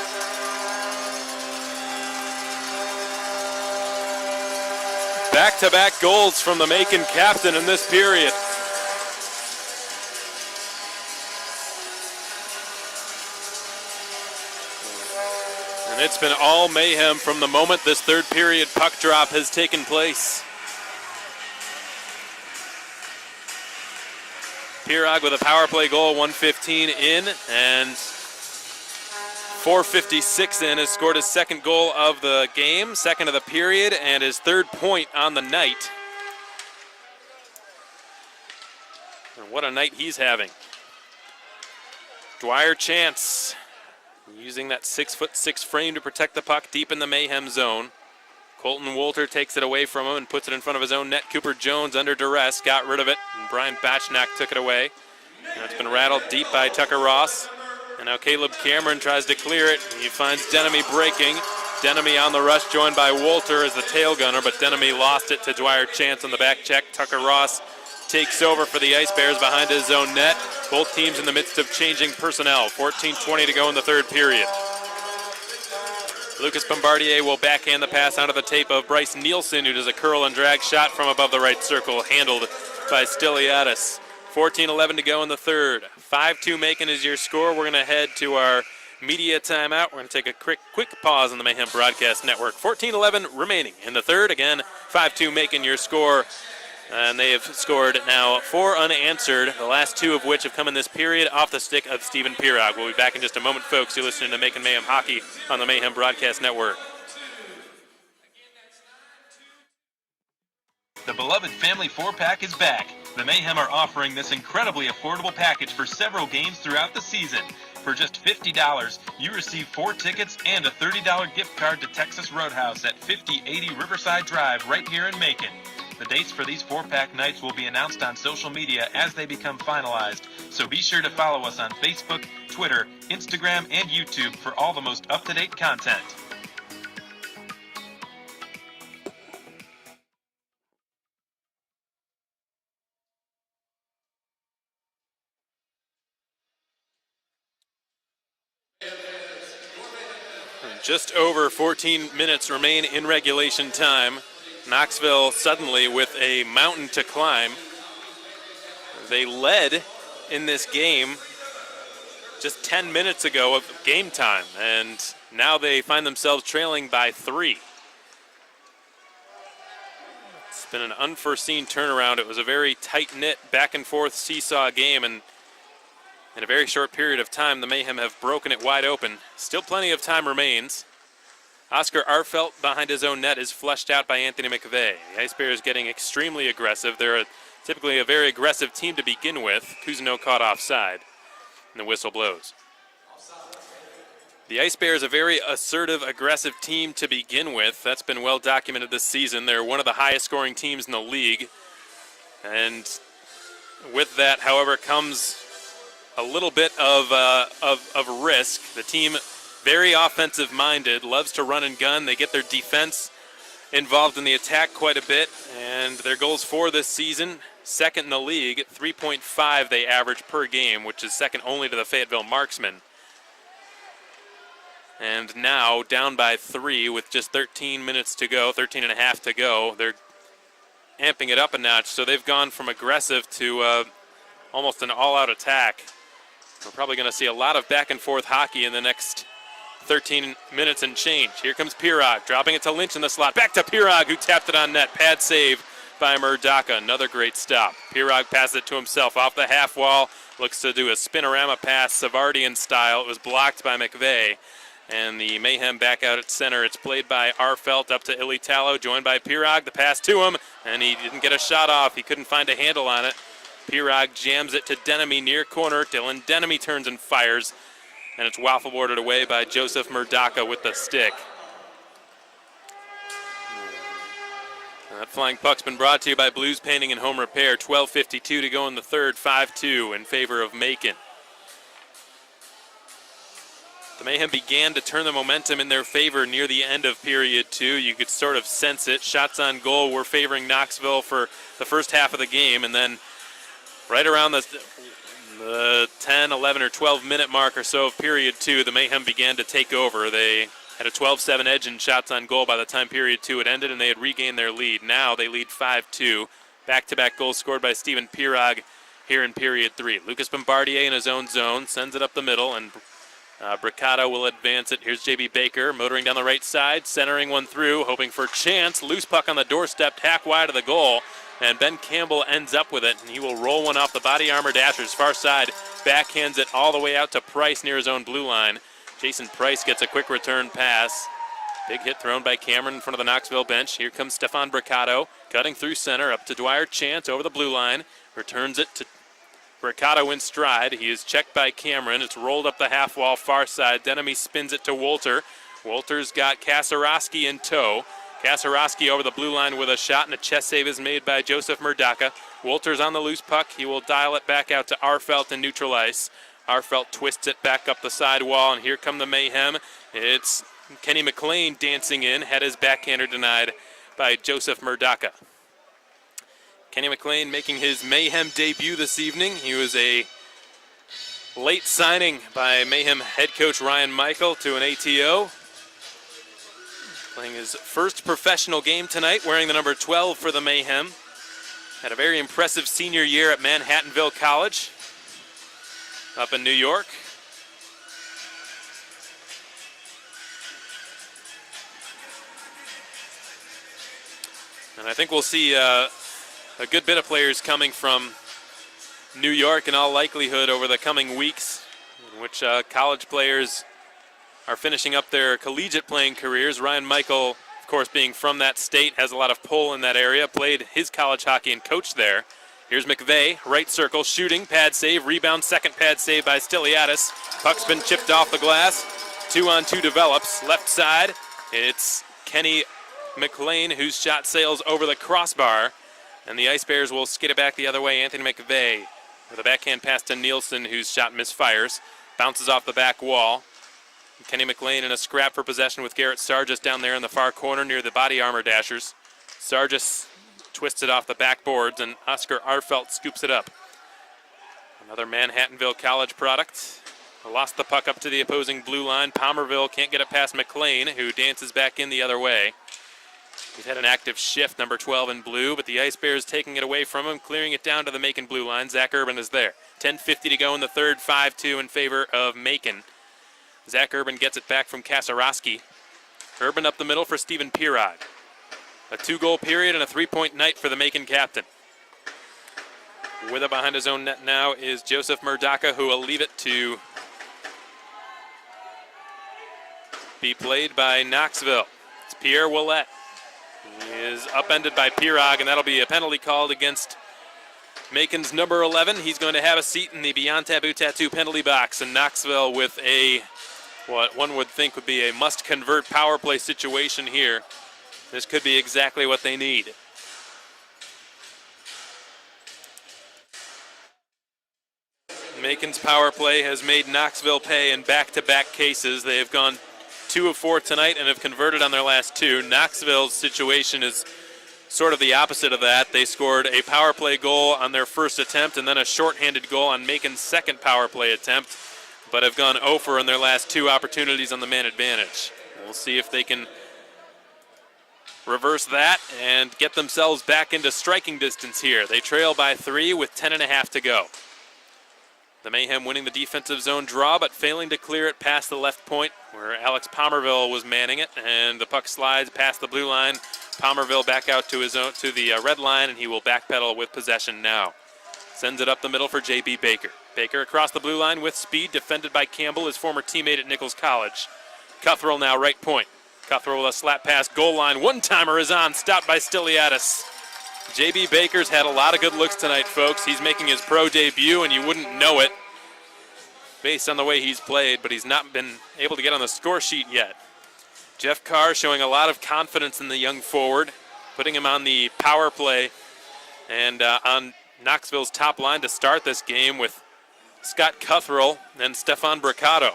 [SPEAKER 1] Back-to-back goals from the Macon captain in this period. And it's been all Mayhem from the moment this 3rd period puck drop has taken place. Pirog with a power play goal, 1:15 in, and 4:56 in, has scored his 2nd goal of the game, 2nd of the period, and his 3rd point on the night. And what a night he's having. Dwyer Chance using that 6'6" frame to protect the puck deep in the Mayhem zone. Colton Wolter takes it away from him and puts it in front of his own net. Cooper Jones under duress got rid of it, and Brian Batchnack took it away. And it's been rattled deep by Tucker Ross. And now Caleb Cameron tries to clear it. He finds Denemy breaking. Denemy on the rush, joined by Wolter as the tail gunner, but Denemy lost it to Dwyer Chance on the back check. Tucker Ross takes over for the Ice Bears behind his own net. Both teams in the midst of changing personnel. 14:20 to go in the 3rd period. Lucas Bombardier will backhand the pass onto the tape of Bryce Nielsen, who does a curl and drag shot from above the right circle, handled by Stiliadis. 14:11 to go in the 3rd. 5-2 Macon is your score. We're going to head to our media timeout. We're going to take a quick pause on the Mayhem Broadcast Network. 14:11 remaining in the 3rd. Again, 5-2 Macon your score. And they have scored now 4 unanswered, the last 2 of which have come in this period off the stick of Stephen Pirog. We'll be back in just a moment, folks. You're listening to Macon Mayhem Hockey on the Mayhem Broadcast Network.
[SPEAKER 10] The beloved Family 4-pack is back. The Mayhem are offering this incredibly affordable package for several games throughout the season. For just $50, you receive 4 tickets and a $30 gift card to Texas Roadhouse at 5080 Riverside Drive right here in Macon. The dates for these 4-pack nights will be announced on social media as they become finalized, so be sure to follow us on Facebook, Twitter, Instagram, and YouTube for all the most up-to-date content.
[SPEAKER 1] Just over 14 minutes remain in regulation time. Knoxville suddenly with a mountain to climb. They led in this game just 10 minutes ago of game time, and now they find themselves trailing by 3. It's been an unforeseen turnaround. It was a very tight-knit, back-and-forth seesaw game, and in a very short period of time, the Mayhem have broken it wide open. Still plenty of time remains. Oscar Arfelt behind his own net is flushed out by Anthony McVeigh. The Ice Bears getting extremely aggressive. They're typically a very aggressive team to begin with. Cousineau caught offside, and the whistle blows. The Ice Bears a very assertive, aggressive team to begin with. That's been well documented this season. They're one of the highest scoring teams in the league. And with that, however, comes a little bit of risk. The team very offensive minded, loves to run and gun. They get their defense involved in the attack quite a bit, and their goals for this season, second in the league at 3.5 they average per game, which is second only to the Fayetteville Marksmen. And now down by 3 with just 13 minutes to go, 13 and a half to go. They're amping it up a notch, so they've gone from aggressive to almost an all-out attack. We're probably going to see a lot of back-and-forth hockey in the next 13 minutes and change. Here comes Pirog, dropping it to Lynch in the slot. Back to Pirog, who tapped it on net. Pad save by Murdaka. Another great stop. Pirog passes it to himself off the half wall. Looks to do a spinorama pass, Savardian style. It was blocked by McVeigh. And the Mayhem back out at center. It's played by Arfelt up to Ilitalo, joined by Pirog. The pass to him, and he didn't get a shot off. He couldn't find a handle on it. Pirog jams it to Denemy near corner. Dylan Denemy turns and fires. And it's waffle boarded away by Joseph Murdaka with the stick. That flying puck's been brought to you by Blues Painting and Home Repair. 12:52 to go in the third, 5-2 in favor of Macon. The Mayhem began to turn the momentum in their favor near the end of period 2. You could sort of sense it. Shots on goal were favoring Knoxville for the first half of the game, and then right around the 10, 11, or 12-minute mark or so of period 2, the Mayhem began to take over. They had a 12-7 edge in shots on goal by the time period 2 had ended, and they had regained their lead. Now they lead 5-2. Back-to-back goals scored by Stephen Pirog here in period 3. Lucas Bombardier in his own zone sends it up the middle, and Bricado will advance it. Here's J.B. Baker motoring down the right side, centering one through, hoping for a chance. Loose puck on the doorstep, tack wide of the goal. And Ben Campbell ends up with it, and he will roll one off the body armor dasher's far side, backhands it all the way out to Price near his own blue line. Jason Price gets a quick return pass. Big hit thrown by Cameron in front of the Knoxville bench. Here comes Stefan Bricado, cutting through center, up to Dwyer Chance over the blue line. Returns it to Bricado in stride. He is checked by Cameron. It's rolled up the half wall far side. Denemy spins it to Wolter. Wolter's got Kasarowski in tow. Kasarowski over the blue line with a shot, and a chest save is made by Joseph Murdaka. Wolter's on the loose puck. He will dial it back out to Arfelt in neutral ice. Arfelt twists it back up the side wall, and here come the Mayhem. It's Kenny McLean dancing in. Had his backhander denied by Joseph Murdaka. Kenny McLean making his Mayhem debut this evening. He was a late signing by Mayhem head coach Ryan Michael to an ATO. Playing his first professional game tonight, wearing the number 12 for the Mayhem. Had a very impressive senior year at Manhattanville College up in New York. And I think we'll see a good bit of players coming from New York in all likelihood over the coming weeks, in which college players are finishing up their collegiate playing careers. Ryan Michael, of course, being from that state, has a lot of pull in that area, played his college hockey and coached there Here's McVeigh, right circle, shooting, pad save, rebound, second pad save by Stiliadis. Puck's been chipped off the glass. 2-on-2 develops. Left side, it's Kenny McLean, whose shot sails over the crossbar. And the Ice Bears will skid it back the other way. Anthony McVeigh with a backhand pass to Nielsen, whose shot misfires. Bounces off the back wall. Kenny McLean in a scrap for possession with Garrett Sargis down there in the far corner near the body armor dashers. Sargis twists it off the backboards, and Oscar Arfelt scoops it up. Another Manhattanville College product. Lost the puck up to the opposing blue line. Palmerville can't get it past McLean, who dances back in the other way. He's had an active shift, number 12 in blue, but the Ice Bears taking it away from him, clearing it down to the Macon blue line. Zach Urban is there. 10:50 to go in the third, 5-2 in favor of Macon. Zach Urban gets it back from Kasarowski. Urban up the middle for Stephen Pirog. A 2-goal period and a 3-point night for the Macon captain. With it behind his own net now is Joseph Murdaka, who will leave it to be played by Knoxville. It's Pierre Ouellette. He is upended by Pirog, and that'll be a penalty called against Macon's number 11. He's going to have a seat in the Beyond Taboo Tattoo penalty box, and Knoxville with what one would think would be a must-convert power play situation here. This could be exactly what they need. Macon's power play has made Knoxville pay in back-to-back cases. They have gone 2 of 4 tonight and have converted on their last 2. Knoxville's situation is sort of the opposite of that. They scored a power play goal on their first attempt and then a shorthanded goal on Macon's second power play attempt, but have gone 0 for in their last 2 opportunities on the man advantage. We'll see if they can reverse that and get themselves back into striking distance here. They trail by 3 with 10.5 to go. The Mayhem winning the defensive zone draw, but failing to clear it past the left point where Alex Palmerville was manning it, and the puck slides past the blue line. Palmerville back out to his own, to the red line, and he will backpedal with possession now. Sends it up the middle for J.B. Baker. Baker across the blue line with speed, defended by Campbell, his former teammate at Nichols College. Cuthrell now right point. Cuthrell with a slap pass, goal line. One-timer is on, stopped by Stiliadis. J.B. Baker's had a lot of good looks tonight, folks. He's making his pro debut, and you wouldn't know it based on the way he's played, but he's not been able to get on the score sheet yet. Jeff Carr showing a lot of confidence in the young forward, putting him on the power play and on Knoxville's top line to start this game with Scott Cuthrell and Stefan Bricado.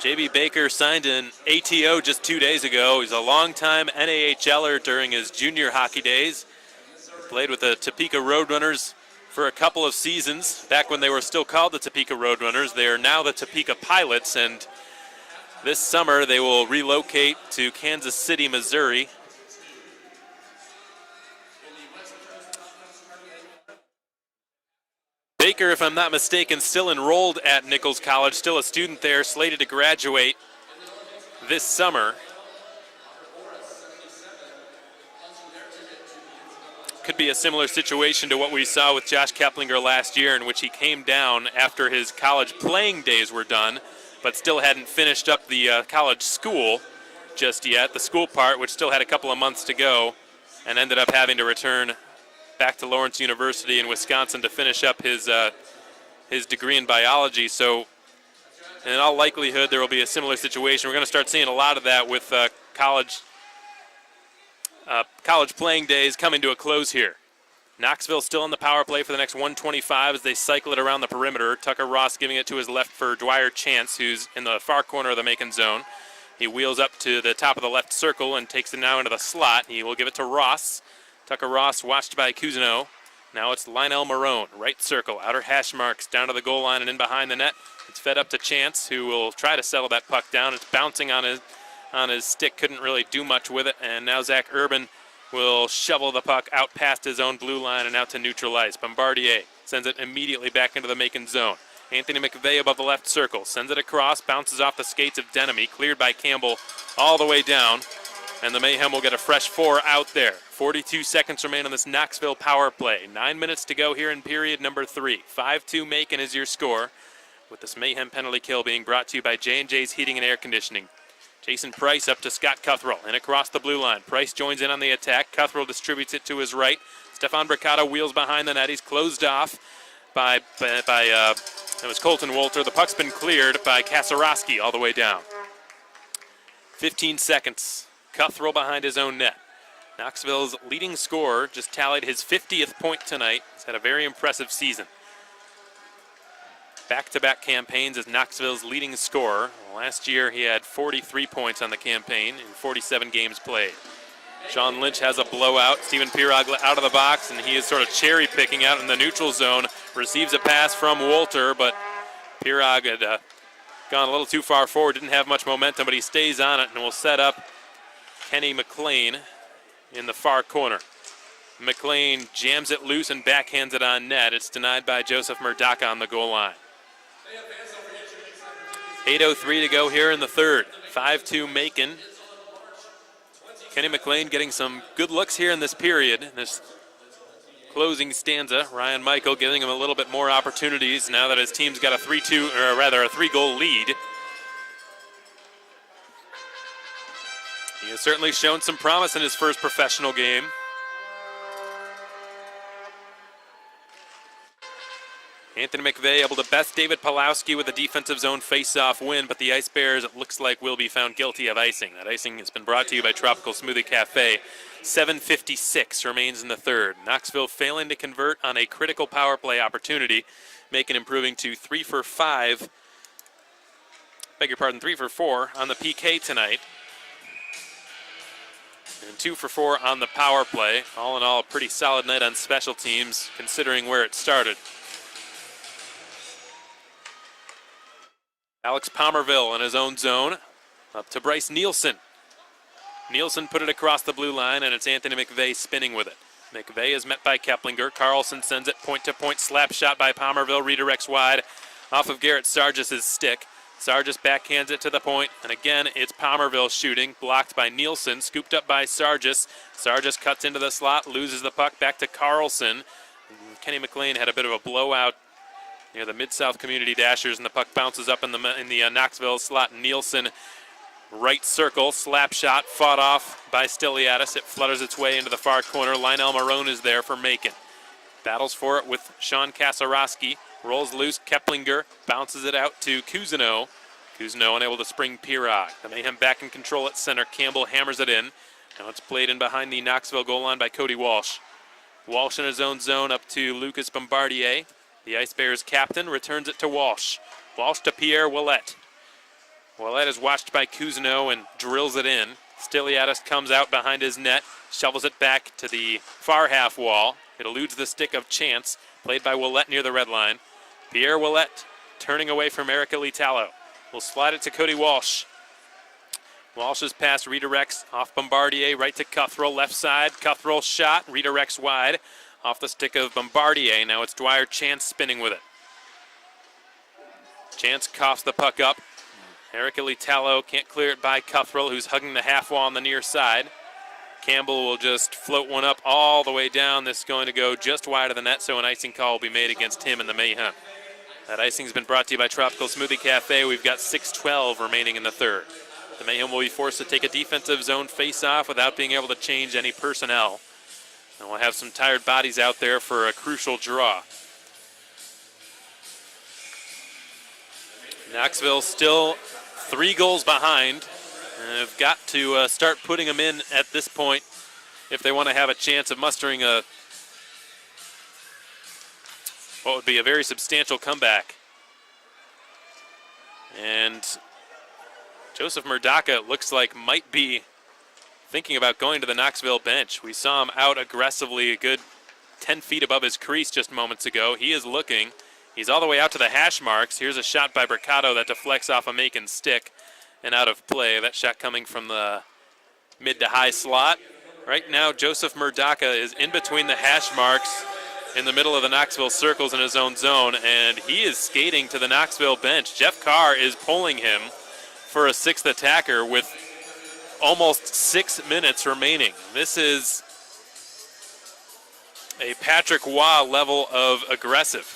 [SPEAKER 1] J.B. Baker signed an ATO just 2 days ago. He's a longtime NAHLer during his junior hockey days. He played with the Topeka Roadrunners for a couple of seasons, back when they were still called the Topeka Roadrunners. They are now the Topeka Pilots, and this summer they will relocate to Kansas City, Missouri. Baker, if I'm not mistaken, still enrolled at Nichols College, still a student there, slated to graduate this summer. Could be a similar situation to what we saw with Josh Keplinger last year, in which he came down after his college playing days were done, but still hadn't finished up the college school just yet, the school part, which still had a couple of months to go, and ended up having to return back to Lawrence University in Wisconsin to finish up his degree in biology. So in all likelihood, there will be a similar situation. We're going to start seeing a lot of that with college playing days coming to a close here. Knoxville still on the power play for the next 125 as they cycle it around the perimeter. Tucker Ross giving it to his left for Dwyer Chance, who's in the far corner of the Macon zone. He wheels up to the top of the left circle and takes it now into the slot. He will give it to Ross. Tucker Ross watched by Cousineau. Now it's Lionel Marone, right circle, outer hash marks, down to the goal line and in behind the net. It's fed up to Chance, who will try to settle that puck down. It's bouncing on his stick, couldn't really do much with it. And now Zach Urban will shovel the puck out past his own blue line and out to neutral ice. Bombardier sends it immediately back into the Macon zone. Anthony McVeigh above the left circle, sends it across, bounces off the skates of Denemy, cleared by Campbell all the way down. And the Mayhem will get a fresh 4 out there. 42 seconds remain on this Knoxville power play. 9 minutes to go here in period number 3. 5-2 Macon is your score. with this Mayhem penalty kill being brought to you by J&J's Heating and Air Conditioning. Jason Price up to Scott Cuthrell and across the blue line. Price joins in on the attack. Cuthrell distributes it to his right. Stefan Bricado wheels behind the net. He's closed off by it was Colton Wolter. The puck's been cleared by Kasarowski all the way down. 15 seconds. Cuthrell behind his own net. Knoxville's leading scorer just tallied his 50th point tonight. He's had a very impressive season. Back-to-back campaigns as Knoxville's leading scorer. Last year he had 43 points on the campaign in 47 games played. Sean Lynch has a blowout. Steven Pirog out of the box, and he is sort of cherry-picking out in the neutral zone. Receives a pass from Wolter, but Pirog had gone a little too far forward, didn't have much momentum, but he stays on it and will set up Kenny McLean in the far corner. McLean jams it loose and backhands it on net. It's denied by Joseph Murdaka on the goal line. 8:03 to go here in the third. 5-2 Macon. Kenny McLean getting some good looks here in this period, in this closing stanza. Ryan Michael giving him a little bit more opportunities now that his team's got a 3-goal lead. He has certainly shown some promise in his first professional game. Anthony McVeigh able to best David Pawlowski with a defensive zone face-off win, but the Ice Bears, it looks like, will be found guilty of icing. That icing has been brought to you by Tropical Smoothie Cafe. 7:56 remains in the third. Knoxville failing to convert on a critical power play opportunity, Macon improving to 3 for 4 on the PK tonight. And 2 for 4 on the power play. All in all, a pretty solid night on special teams, considering where it started. Alex Palmerville in his own zone, up to Bryce Nielsen. Nielsen put it across the blue line, and it's Anthony McVeigh spinning with it. McVeigh is met by Keplinger. Carlson sends it point-to-point, slap shot by Palmerville, redirects wide off of Garrett Sargis' stick. Sargis backhands it to the point, and again, it's Palmerville shooting, blocked by Nielsen, scooped up by Sargis. Sargis cuts into the slot, loses the puck back to Carlson. Kenny McLean had a bit of a blowout near the Mid-South Community Dashers, and the puck bounces up in the Knoxville slot. Nielsen, right circle, slap shot, fought off by Stiliadis. It flutters its way into the far corner. Lionel Marone is there for Macon. Battles for it with Sean Kasarowski. Rolls loose, Keplinger bounces it out to Cousineau. Cousineau unable to spring Pirog. The Mayhem back in control at center. Campbell hammers it in. Now it's played in behind the Knoxville goal line by Cody Walsh. Walsh in his own zone up to Lucas Bombardier. The Ice Bears captain returns it to Walsh. Walsh to Pierre Ouellette. Ouellette is watched by Cousineau and drills it in. Stiliadis comes out behind his net, shovels it back to the far half wall. It eludes the stick of Chance, played by Ouellette near the red line. Pierre Ouellette turning away from Eric Litalo. Will slide it to Cody Walsh. Walsh's pass redirects off Bombardier, right to Cuthrell, left side. Cuthrell shot, redirects wide. Off the stick of Bombardier. Now it's Dwyer Chance spinning with it. Chance coughs the puck up. Eric Litalo can't clear it by Cuthrell, who's hugging the half wall on the near side. Campbell will just float one up all the way down. This is going to go just wide of the net, so an icing call will be made against him in the Mayhem. That icing's been brought to you by Tropical Smoothie Cafe. We've got 6:12 remaining in the third. The Mayhem will be forced to take a defensive zone face-off without being able to change any personnel. And we'll have some tired bodies out there for a crucial draw. Knoxville still 3 goals behind. And have got to start putting them in at this point if they want to have a chance of mustering what would be a very substantial comeback. And Joseph Murdaka, it looks like, might be thinking about going to the Knoxville bench. We saw him out aggressively a good 10 feet above his crease just moments ago. He is looking. He's all the way out to the hash marks. Here's a shot by Bricado that deflects off a Macon stick and out of play. That shot coming from the mid to high slot. Right now, Joseph Murdaka is in between the hash marks in the middle of the Knoxville circles in his own zone, and he is skating to the Knoxville bench. Jeff Carr is pulling him for a 6th attacker with almost 6 minutes remaining. This is a Patrick Waugh level of aggressive.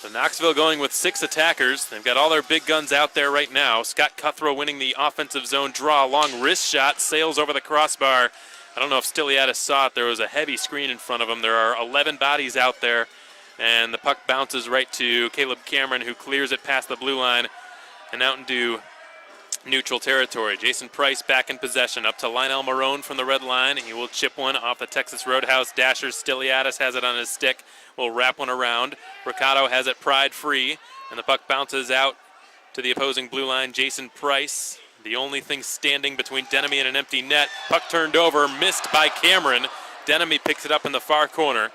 [SPEAKER 1] So Knoxville going with 6 attackers. They've got all their big guns out there right now. Scott Cuthrell winning the offensive zone draw. Long wrist shot, sails over the crossbar. I don't know if Stiliadis saw it. There was a heavy screen in front of him. There are 11 bodies out there, and the puck bounces right to Caleb Cameron, who clears it past the blue line and out into neutral territory. Jason Price back in possession, up to Lionel Marone from the red line. He will chip one off the Texas Roadhouse Dashers. Stiliadis has it on his stick. Will wrap one around. Mercado has it pried free, and the puck bounces out to the opposing blue line. Jason Price, the only thing standing between Denemy and an empty net. Puck turned over, missed by Cameron. Denemy picks it up in the far corner,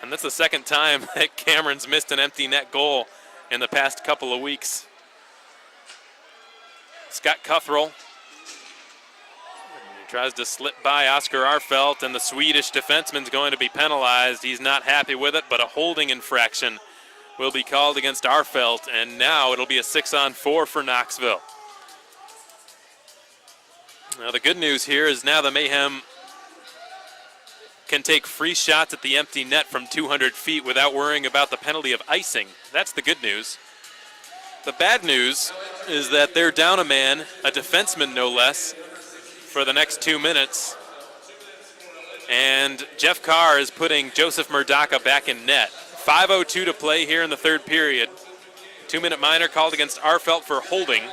[SPEAKER 1] and that's the second time that Cameron's missed an empty net goal in the past couple of weeks. Scott Cuthrell, he tries to slip by Oscar Arfelt, and the Swedish defenseman's going to be penalized. He's not happy with it, but a holding infraction will be called against Arfelt, and now it'll be a 6-on-4 for Knoxville. Now the good news here is now the Mayhem can take free shots at the empty net from 200 feet without worrying about the penalty of icing. That's the good news. The bad news is that they're down a man, a defenseman no less, for the next 2 minutes. And Jeff Carr is putting Joseph Murdaka back in net. 5:02 to play here in the third period. 2-minute minor called against Arfelt for holding.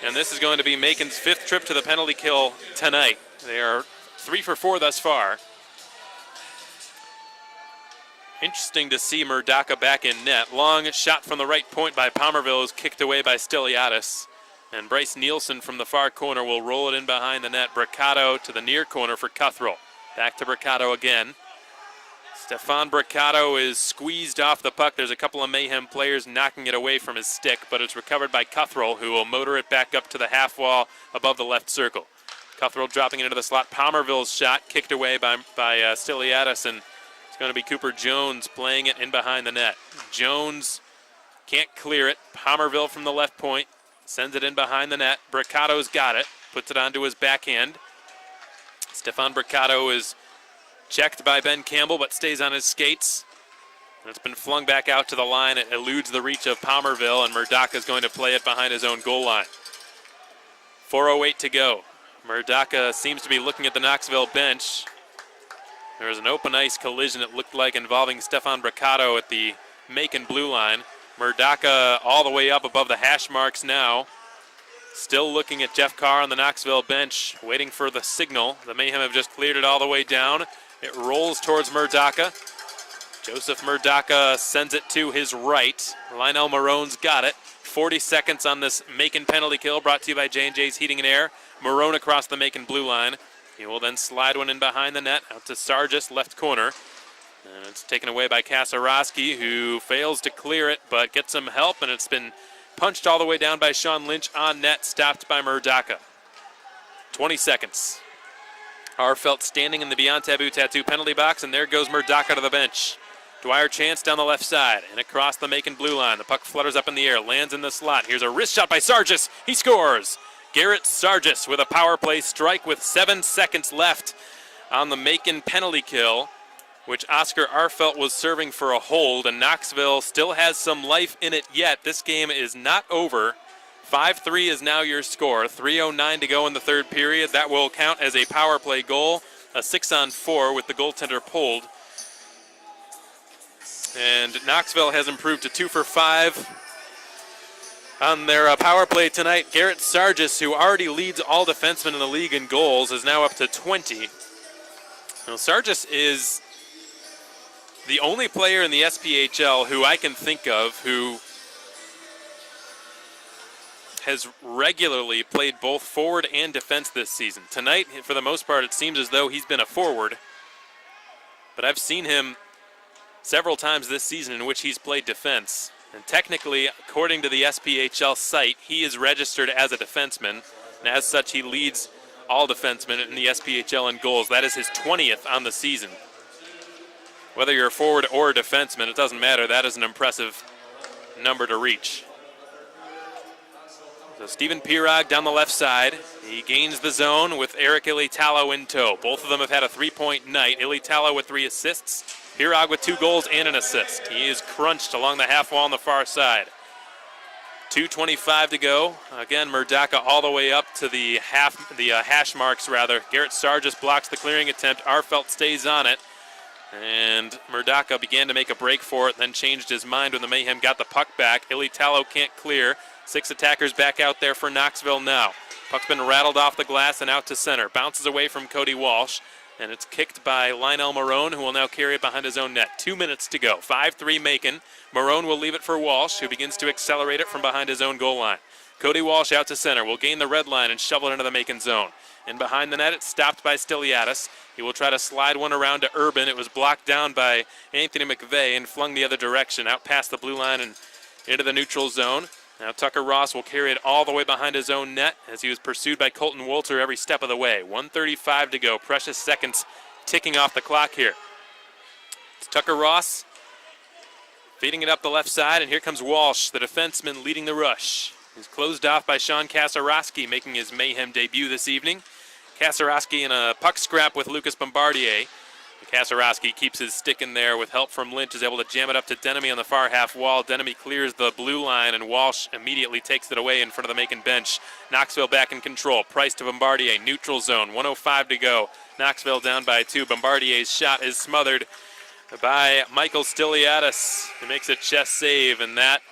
[SPEAKER 1] And this is going to be Macon's 5th trip to the penalty kill tonight. They are 3 for 4 thus far. Interesting to see Murdaka back in net. Long shot from the right point by Palmerville is kicked away by Stiliadis. And Bryce Nielsen from the far corner will roll it in behind the net. Bricado to the near corner for Cuthrell. Back to Bricado again. Stefan Bricado is squeezed off the puck. There's a couple of Mayhem players knocking it away from his stick, but it's recovered by Cuthrell, who will motor it back up to the half wall above the left circle. Cuthrell dropping it into the slot. Palmerville's shot kicked away by Stiliadis, and it's going to be Cooper Jones playing it in behind the net. Jones can't clear it. Palmerville from the left point sends it in behind the net. Bricado's got it. Puts it onto his backhand. Stefan Bricado is checked by Ben Campbell, but stays on his skates. And it's been flung back out to the line. It eludes the reach of Palmerville, and Murdaka is going to play it behind his own goal line. 4:08 to go. Murdaka seems to be looking at the Knoxville bench. There was an open ice collision, it looked like, involving Stefan Bricado at the Macon blue line. Murdaka all the way up above the hash marks now. Still looking at Jeff Carr on the Knoxville bench, waiting for the signal. The Mayhem have just cleared it all the way down. It rolls towards Murdaka. Joseph Murdaka sends it to his right. Lionel Marone's got it. 40 seconds on this Macon penalty kill, brought to you by J&J's Heating and Air. Marone across the Macon blue line. He will then slide one in behind the net, out to Sargis, left corner. And it's taken away by Kasarowski, who fails to clear it, but gets some help, and it's been punched all the way down by Sean Lynch on net, stopped by Murdaka. 20 seconds. Arfelt standing in the Beyond Taboo Tattoo penalty box, and there goes Murdaka to the bench. Dwyer Chance down the left side, and across the Macon blue line. The puck flutters up in the air, lands in the slot. Here's a wrist shot by Sargis. He scores! Garrett Sargis with a power play strike with 7 seconds left on the Macon penalty kill, which Oscar Arfelt was serving for a hold, and Knoxville still has some life in it yet. This game is not over. 5-3 is now your score. 3:09 to go in the third period. That will count as a power play goal, a 6-on-4 with the goaltender pulled. And Knoxville has improved to 2 for 5 on their power play tonight. Garrett Sargis, who already leads all defensemen in the league in goals, is now up to 20. Now, Sargis is the only player in the SPHL who I can think of who has regularly played both forward and defense this season. Tonight, for the most part, it seems as though he's been a forward, but I've seen him several times this season in which he's played defense. And technically, according to the SPHL site, he is registered as a defenseman, and as such, he leads all defensemen in the SPHL in goals. That is his 20th on the season. Whether you're a forward or a defenseman, it doesn't matter. That is an impressive number to reach. So Stephen Pirog down the left side. He gains the zone with Eric Ilitalo in tow. Both of them have had a 3-point night. Ilitalo with 3 assists. Pirog with 2 goals and an assist. He is crunched along the half wall on the far side. 2:25 to go. Again, Murdaka all the way up to the hash marks rather. Garrett Sargis blocks the clearing attempt. Arfelt stays on it. And Murdaka began to make a break for it, then changed his mind when the Mayhem got the puck back. Ilitalo can't clear. 6 attackers back out there for Knoxville now. Puck's been rattled off the glass and out to center. Bounces away from Cody Walsh, and it's kicked by Lionel Marone, who will now carry it behind his own net. 2 minutes to go. 5-3 Macon. Marone will leave it for Walsh, who begins to accelerate it from behind his own goal line. Cody Walsh out to center. Will gain the red line and shovel it into the Macon zone. And behind the net, it's stopped by Stiliadis. He will try to slide one around to Urban. It was blocked down by Anthony McVeigh and flung the other direction, out past the blue line and into the neutral zone. Now Tucker Ross will carry it all the way behind his own net as he was pursued by Colton Wolter every step of the way. 1:35 to go. Precious seconds ticking off the clock here. It's Tucker Ross feeding it up the left side, and here comes Walsh, the defenseman leading the rush. He's closed off by Sean Kasarowski, making his Mayhem debut this evening. Kasarowski in a puck scrap with Lucas Bombardier. Kasarowski keeps his stick in there with help from Lynch, is able to jam it up to Denemy on the far half wall. Denemy clears the blue line, and Walsh immediately takes it away in front of the Macon bench. Knoxville back in control. Price to Bombardier, neutral zone, 1:05 to go. Knoxville down by 2. Bombardier's shot is smothered by Michael Stiliadis, who makes a chest save, and that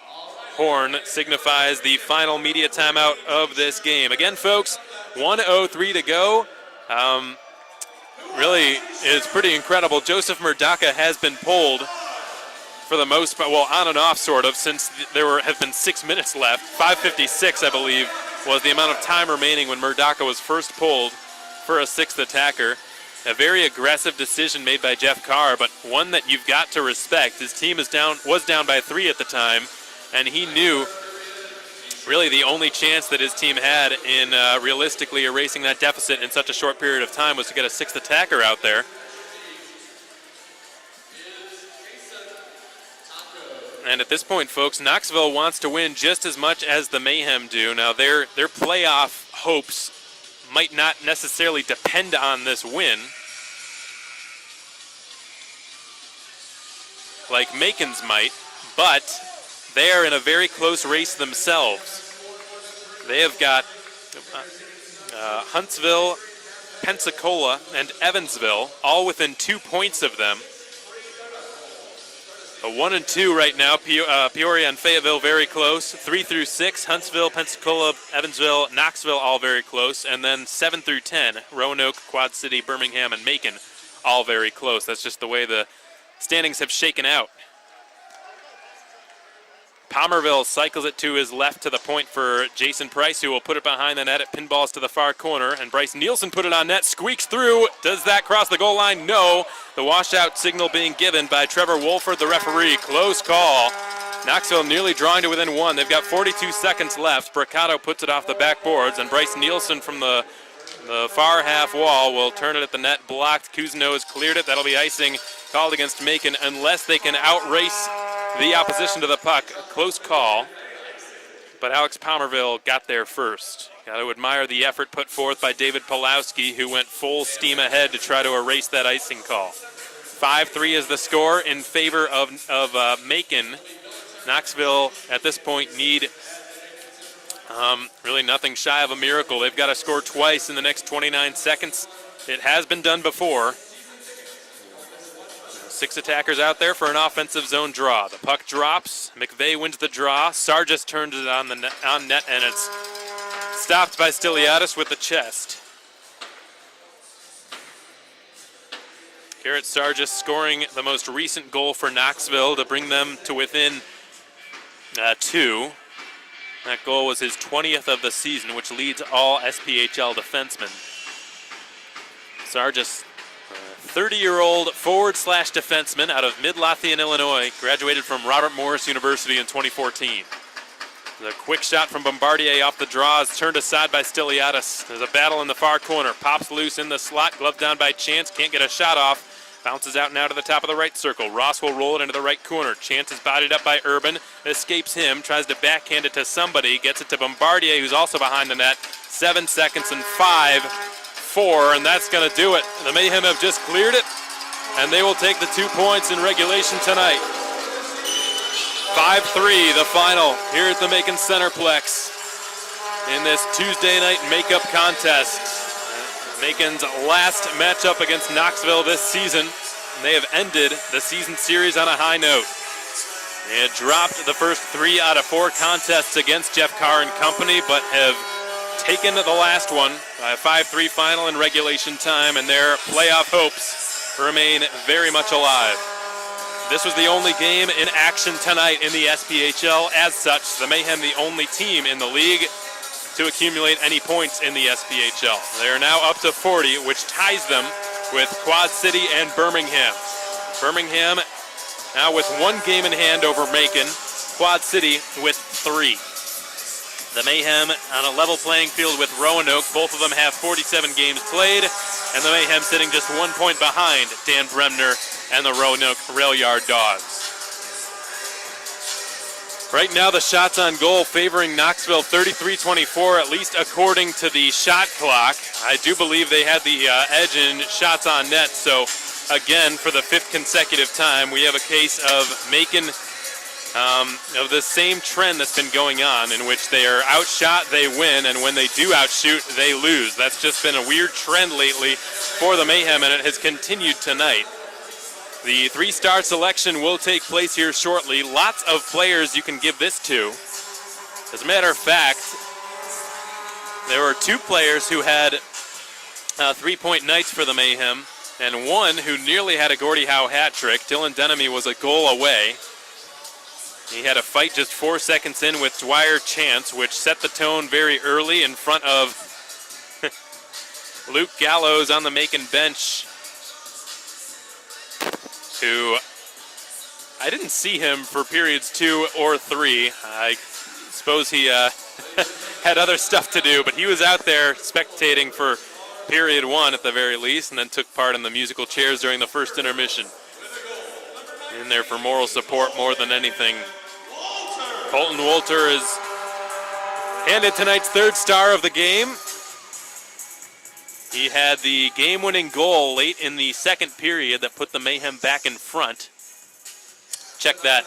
[SPEAKER 1] horn signifies the final media timeout of this game. Again, folks, 1:03 to go. Really is pretty incredible. Joseph Murdaka has been pulled for the most part, well, on and off sort of, since there have been 6 minutes left. 5:56, I believe, was the amount of time remaining when Murdaka was first pulled for a 6th attacker. A very aggressive decision made by Jeff Carr, but one that you've got to respect. His team was down by 3 at the time, and he knew really the only chance that his team had in realistically erasing that deficit in such a short period of time was to get a 6th attacker out there. And at this point, folks, Knoxville wants to win just as much as the Mayhem do. Now, their playoff hopes might not necessarily depend on this win, like Macon's might, but they are in a very close race themselves. They have got Huntsville, Pensacola, and Evansville all within 2 points of them. A 1 and 2 right now. Peoria and Fayetteville very close. 3 through 6, Huntsville, Pensacola, Evansville, Knoxville all very close. And then 7 through 10, Roanoke, Quad City, Birmingham, and Macon all very close. That's just the way the standings have shaken out. Palmerville cycles it to his left to the point for Jason Price, who will put it behind the net. It pinballs to the far corner, and Bryce Nielsen put it on net, squeaks through. Does that cross the goal line? No. The washout signal being given by Trevor Wolford, the referee. Close call. Knoxville nearly drawing to within 1. They've got 42 seconds left. Bricado puts it off the backboards, and Bryce Nielsen from the far half wall will turn it at the net. Blocked. Cousineau has cleared it. That'll be icing called against Macon unless they can outrace the opposition to the puck. Close call, but Alex Palmerville got there first. Got to admire the effort put forth by David Pulowski, who went full steam ahead to try to erase that icing call. 5-3 is the score in favor of Macon. Knoxville at this point need really nothing shy of a miracle. They've got to score twice in the next 29 seconds. It has been done before. 6 attackers out there for an offensive zone draw. The puck drops. McVeigh wins the draw. Sargis turns it on net, and it's stopped by Stiliadis with the chest. Garrett Sargis scoring the most recent goal for Knoxville to bring them to within 2. That goal was his 20th of the season, which leads all SPHL defensemen. Sargis, 30-year-old forward/defenseman out of Mid-Lothian, Illinois, graduated from Robert Morris University in 2014. The quick shot from Bombardier off the draw is turned aside by Stiliadis. There's a battle in the far corner. Pops loose in the slot, gloved down by Chance, can't get a shot off. Bounces out now to the top of the right circle. Ross will roll it into the right corner. Chance is bodied up by Urban, escapes him, tries to backhand it to somebody, gets it to Bombardier, who's also behind the net. 7 seconds and 5-4, and that's going to do it. The Mayhem have just cleared it and they will take the 2 points in regulation tonight. 5-3, the final here at the Macon Centreplex in this Tuesday night makeup contest. Macon's last matchup against Knoxville this season. They have ended the season series on a high note. They had dropped the first 3 out of 4 contests against Jeff Carr and company, but have taken the last one by a 5-3 final in regulation time, and their playoff hopes remain very much alive. This was the only game in action tonight in the SPHL. As such, the Mayhem the only team in the league to accumulate any points in the SPHL. They are now up to 40, which ties them with Quad City and Birmingham. Birmingham now with 1 game in hand over Macon, Quad City with 3. The Mayhem on a level playing field with Roanoke. Both of them have 47 games played, and the Mayhem sitting just 1 point behind Dan Bremner and the Roanoke Rail Yard Dogs. Right now, the shots on goal favoring Knoxville 33-24, at least according to the shot clock. I do believe they had the edge in shots on net, so again, for the 5th consecutive time, we have a case of Macon, of the same trend that's been going on, in which they are outshot, they win, and when they do outshoot, they lose. That's just been a weird trend lately for the Mayhem, and it has continued tonight. The 3-star selection will take place here shortly. Lots of players you can give this to. As a matter of fact, there were 2 players who had 3-point nights for the Mayhem, and 1 who nearly had a Gordie Howe hat trick. Dylan Denemy was a goal away. He had a fight just 4 seconds in with Dwyer Chance, which set the tone very early in front of Luke Gallows on the Macon bench, who I didn't see him for periods 2 or 3. I suppose he had other stuff to do, but he was out there spectating for period 1 at the very least, and then took part in the musical chairs during the first intermission. In there for moral support more than anything. Colton Wolter is handed tonight's 3rd star of the game. He had the game-winning goal late in the 2nd period that put the Mayhem back in front. Check that.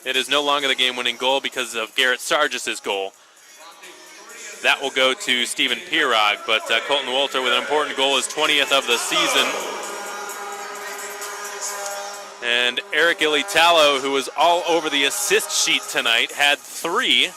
[SPEAKER 1] It is no longer the game-winning goal because of Garrett Sargis' goal. That will go to Stephen Pirog, but Colton Wolter with an important goal, his 20th of the season. And Eric Ilitalo, who was all over the assist sheet tonight, had 3.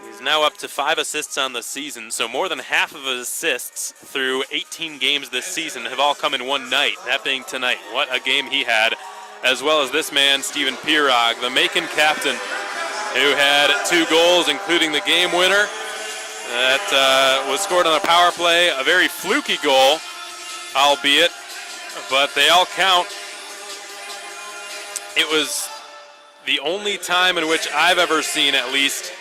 [SPEAKER 1] He's now up to 5 assists on the season, so more than half of his assists through 18 games this season have all come in one night, that being tonight. What a game he had, as well as this man, Stephen Pirog, the Macon captain, who had 2 goals, including the game winner. That was scored on a power play, a very fluky goal, albeit, but they all count. It was the only time in which I've ever seen, at least,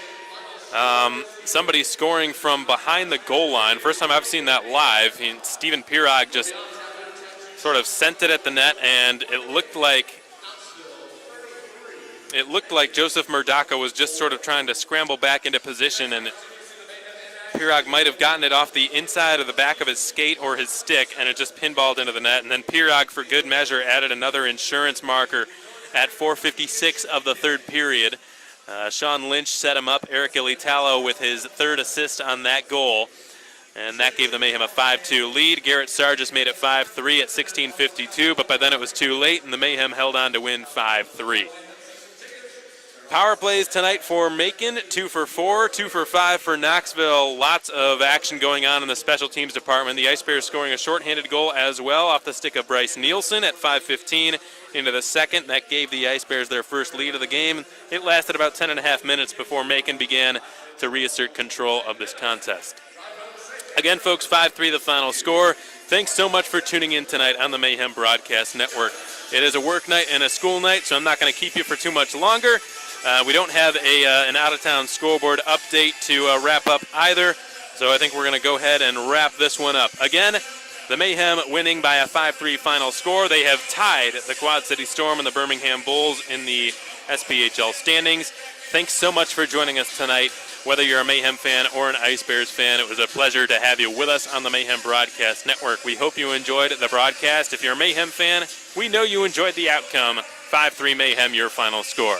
[SPEAKER 1] somebody scoring from behind the goal line. First time I've seen that live. Stephen Pirog just sort of sent it at the net, and it looked like Joseph Murdaka was just sort of trying to scramble back into position, and Pirog might have gotten it off the inside of the back of his skate or his stick, and it just pinballed into the net. And then Pirog, for good measure, added another insurance marker at 4:56 of the 3rd period. Sean Lynch set him up. Eric Ilitalo with his 3rd assist on that goal, and that gave the Mayhem a 5-2 lead. Garrett Sargis made it 5-3 at 16:52, but by then it was too late, and the Mayhem held on to win 5-3. Power plays tonight for Macon, 2 for 4, 2 for 5 for Knoxville. Lots of action going on in the special teams department. The Ice Bears scoring a shorthanded goal as well off the stick of Bryce Nielsen at 5:15 into the 2nd. That gave the Ice Bears their first lead of the game. It lasted about 10.5 minutes before Macon began to reassert control of this contest. Again, folks, 5-3 the final score. Thanks so much for tuning in tonight on the Mayhem Broadcast Network. It is a work night and a school night, so I'm not going to keep you for too much longer. We don't have an out-of-town scoreboard update to wrap up either, so I think we're going to go ahead and wrap this one up. Again, the Mayhem winning by a 5-3 final score. They have tied the Quad City Storm and the Birmingham Bulls in the SPHL standings. Thanks so much for joining us tonight. Whether you're a Mayhem fan or an Ice Bears fan, it was a pleasure to have you with us on the Mayhem Broadcast Network. We hope you enjoyed the broadcast. If you're a Mayhem fan, we know you enjoyed the outcome. 5-3 Mayhem, your final score.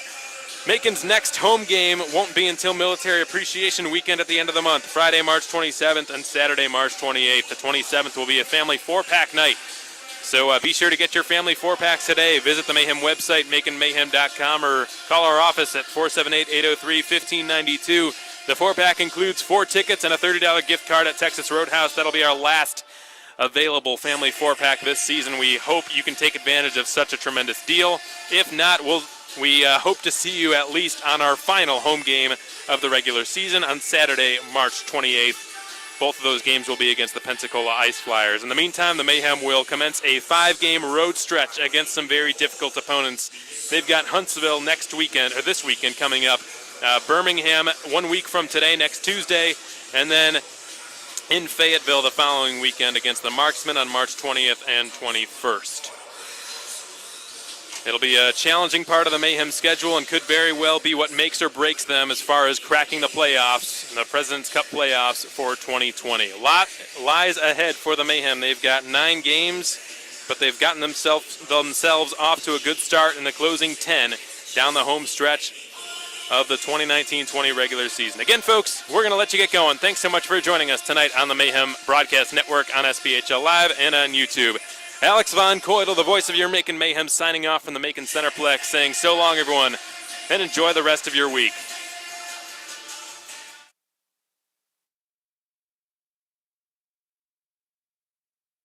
[SPEAKER 1] Macon's next home game won't be until Military Appreciation Weekend at the end of the month, Friday, March 27th and Saturday, March 28th. The 27th will be a family 4-pack night. So be sure to get your family 4-packs today. Visit the Mayhem website, maconmayhem.com, or call our office at 478-803-1592. The 4-pack includes 4 tickets and a $30 gift card at Texas Roadhouse. That'll be our last available family 4-pack this season. We hope you can take advantage of such a tremendous deal. If not, we hope to see you at least on our final home game of the regular season on Saturday, March 28th. Both of those games will be against the Pensacola Ice Flyers. In the meantime, the Mayhem will commence a 5-game road stretch against some very difficult opponents. They've got Huntsville this weekend coming up. Birmingham 1 week from today, next Tuesday, and then in Fayetteville the following weekend against the Marksmen on March 20th and 21st. It'll be a challenging part of the Mayhem schedule and could very well be what makes or breaks them as far as cracking the playoffs, the President's Cup playoffs for 2020. A lot lies ahead for the Mayhem. They've got 9 games, but they've gotten themselves off to a good start in the closing 10 down the home stretch of the 2019-20 regular season. Again, folks, we're going to let you get going. Thanks so much for joining us tonight on the Mayhem Broadcast Network on SPHL Live and on YouTube. Alex Von Coydel, the voice of your Macon Mayhem, signing off from the Macon Centreplex, saying so long, everyone, and enjoy the rest of your week.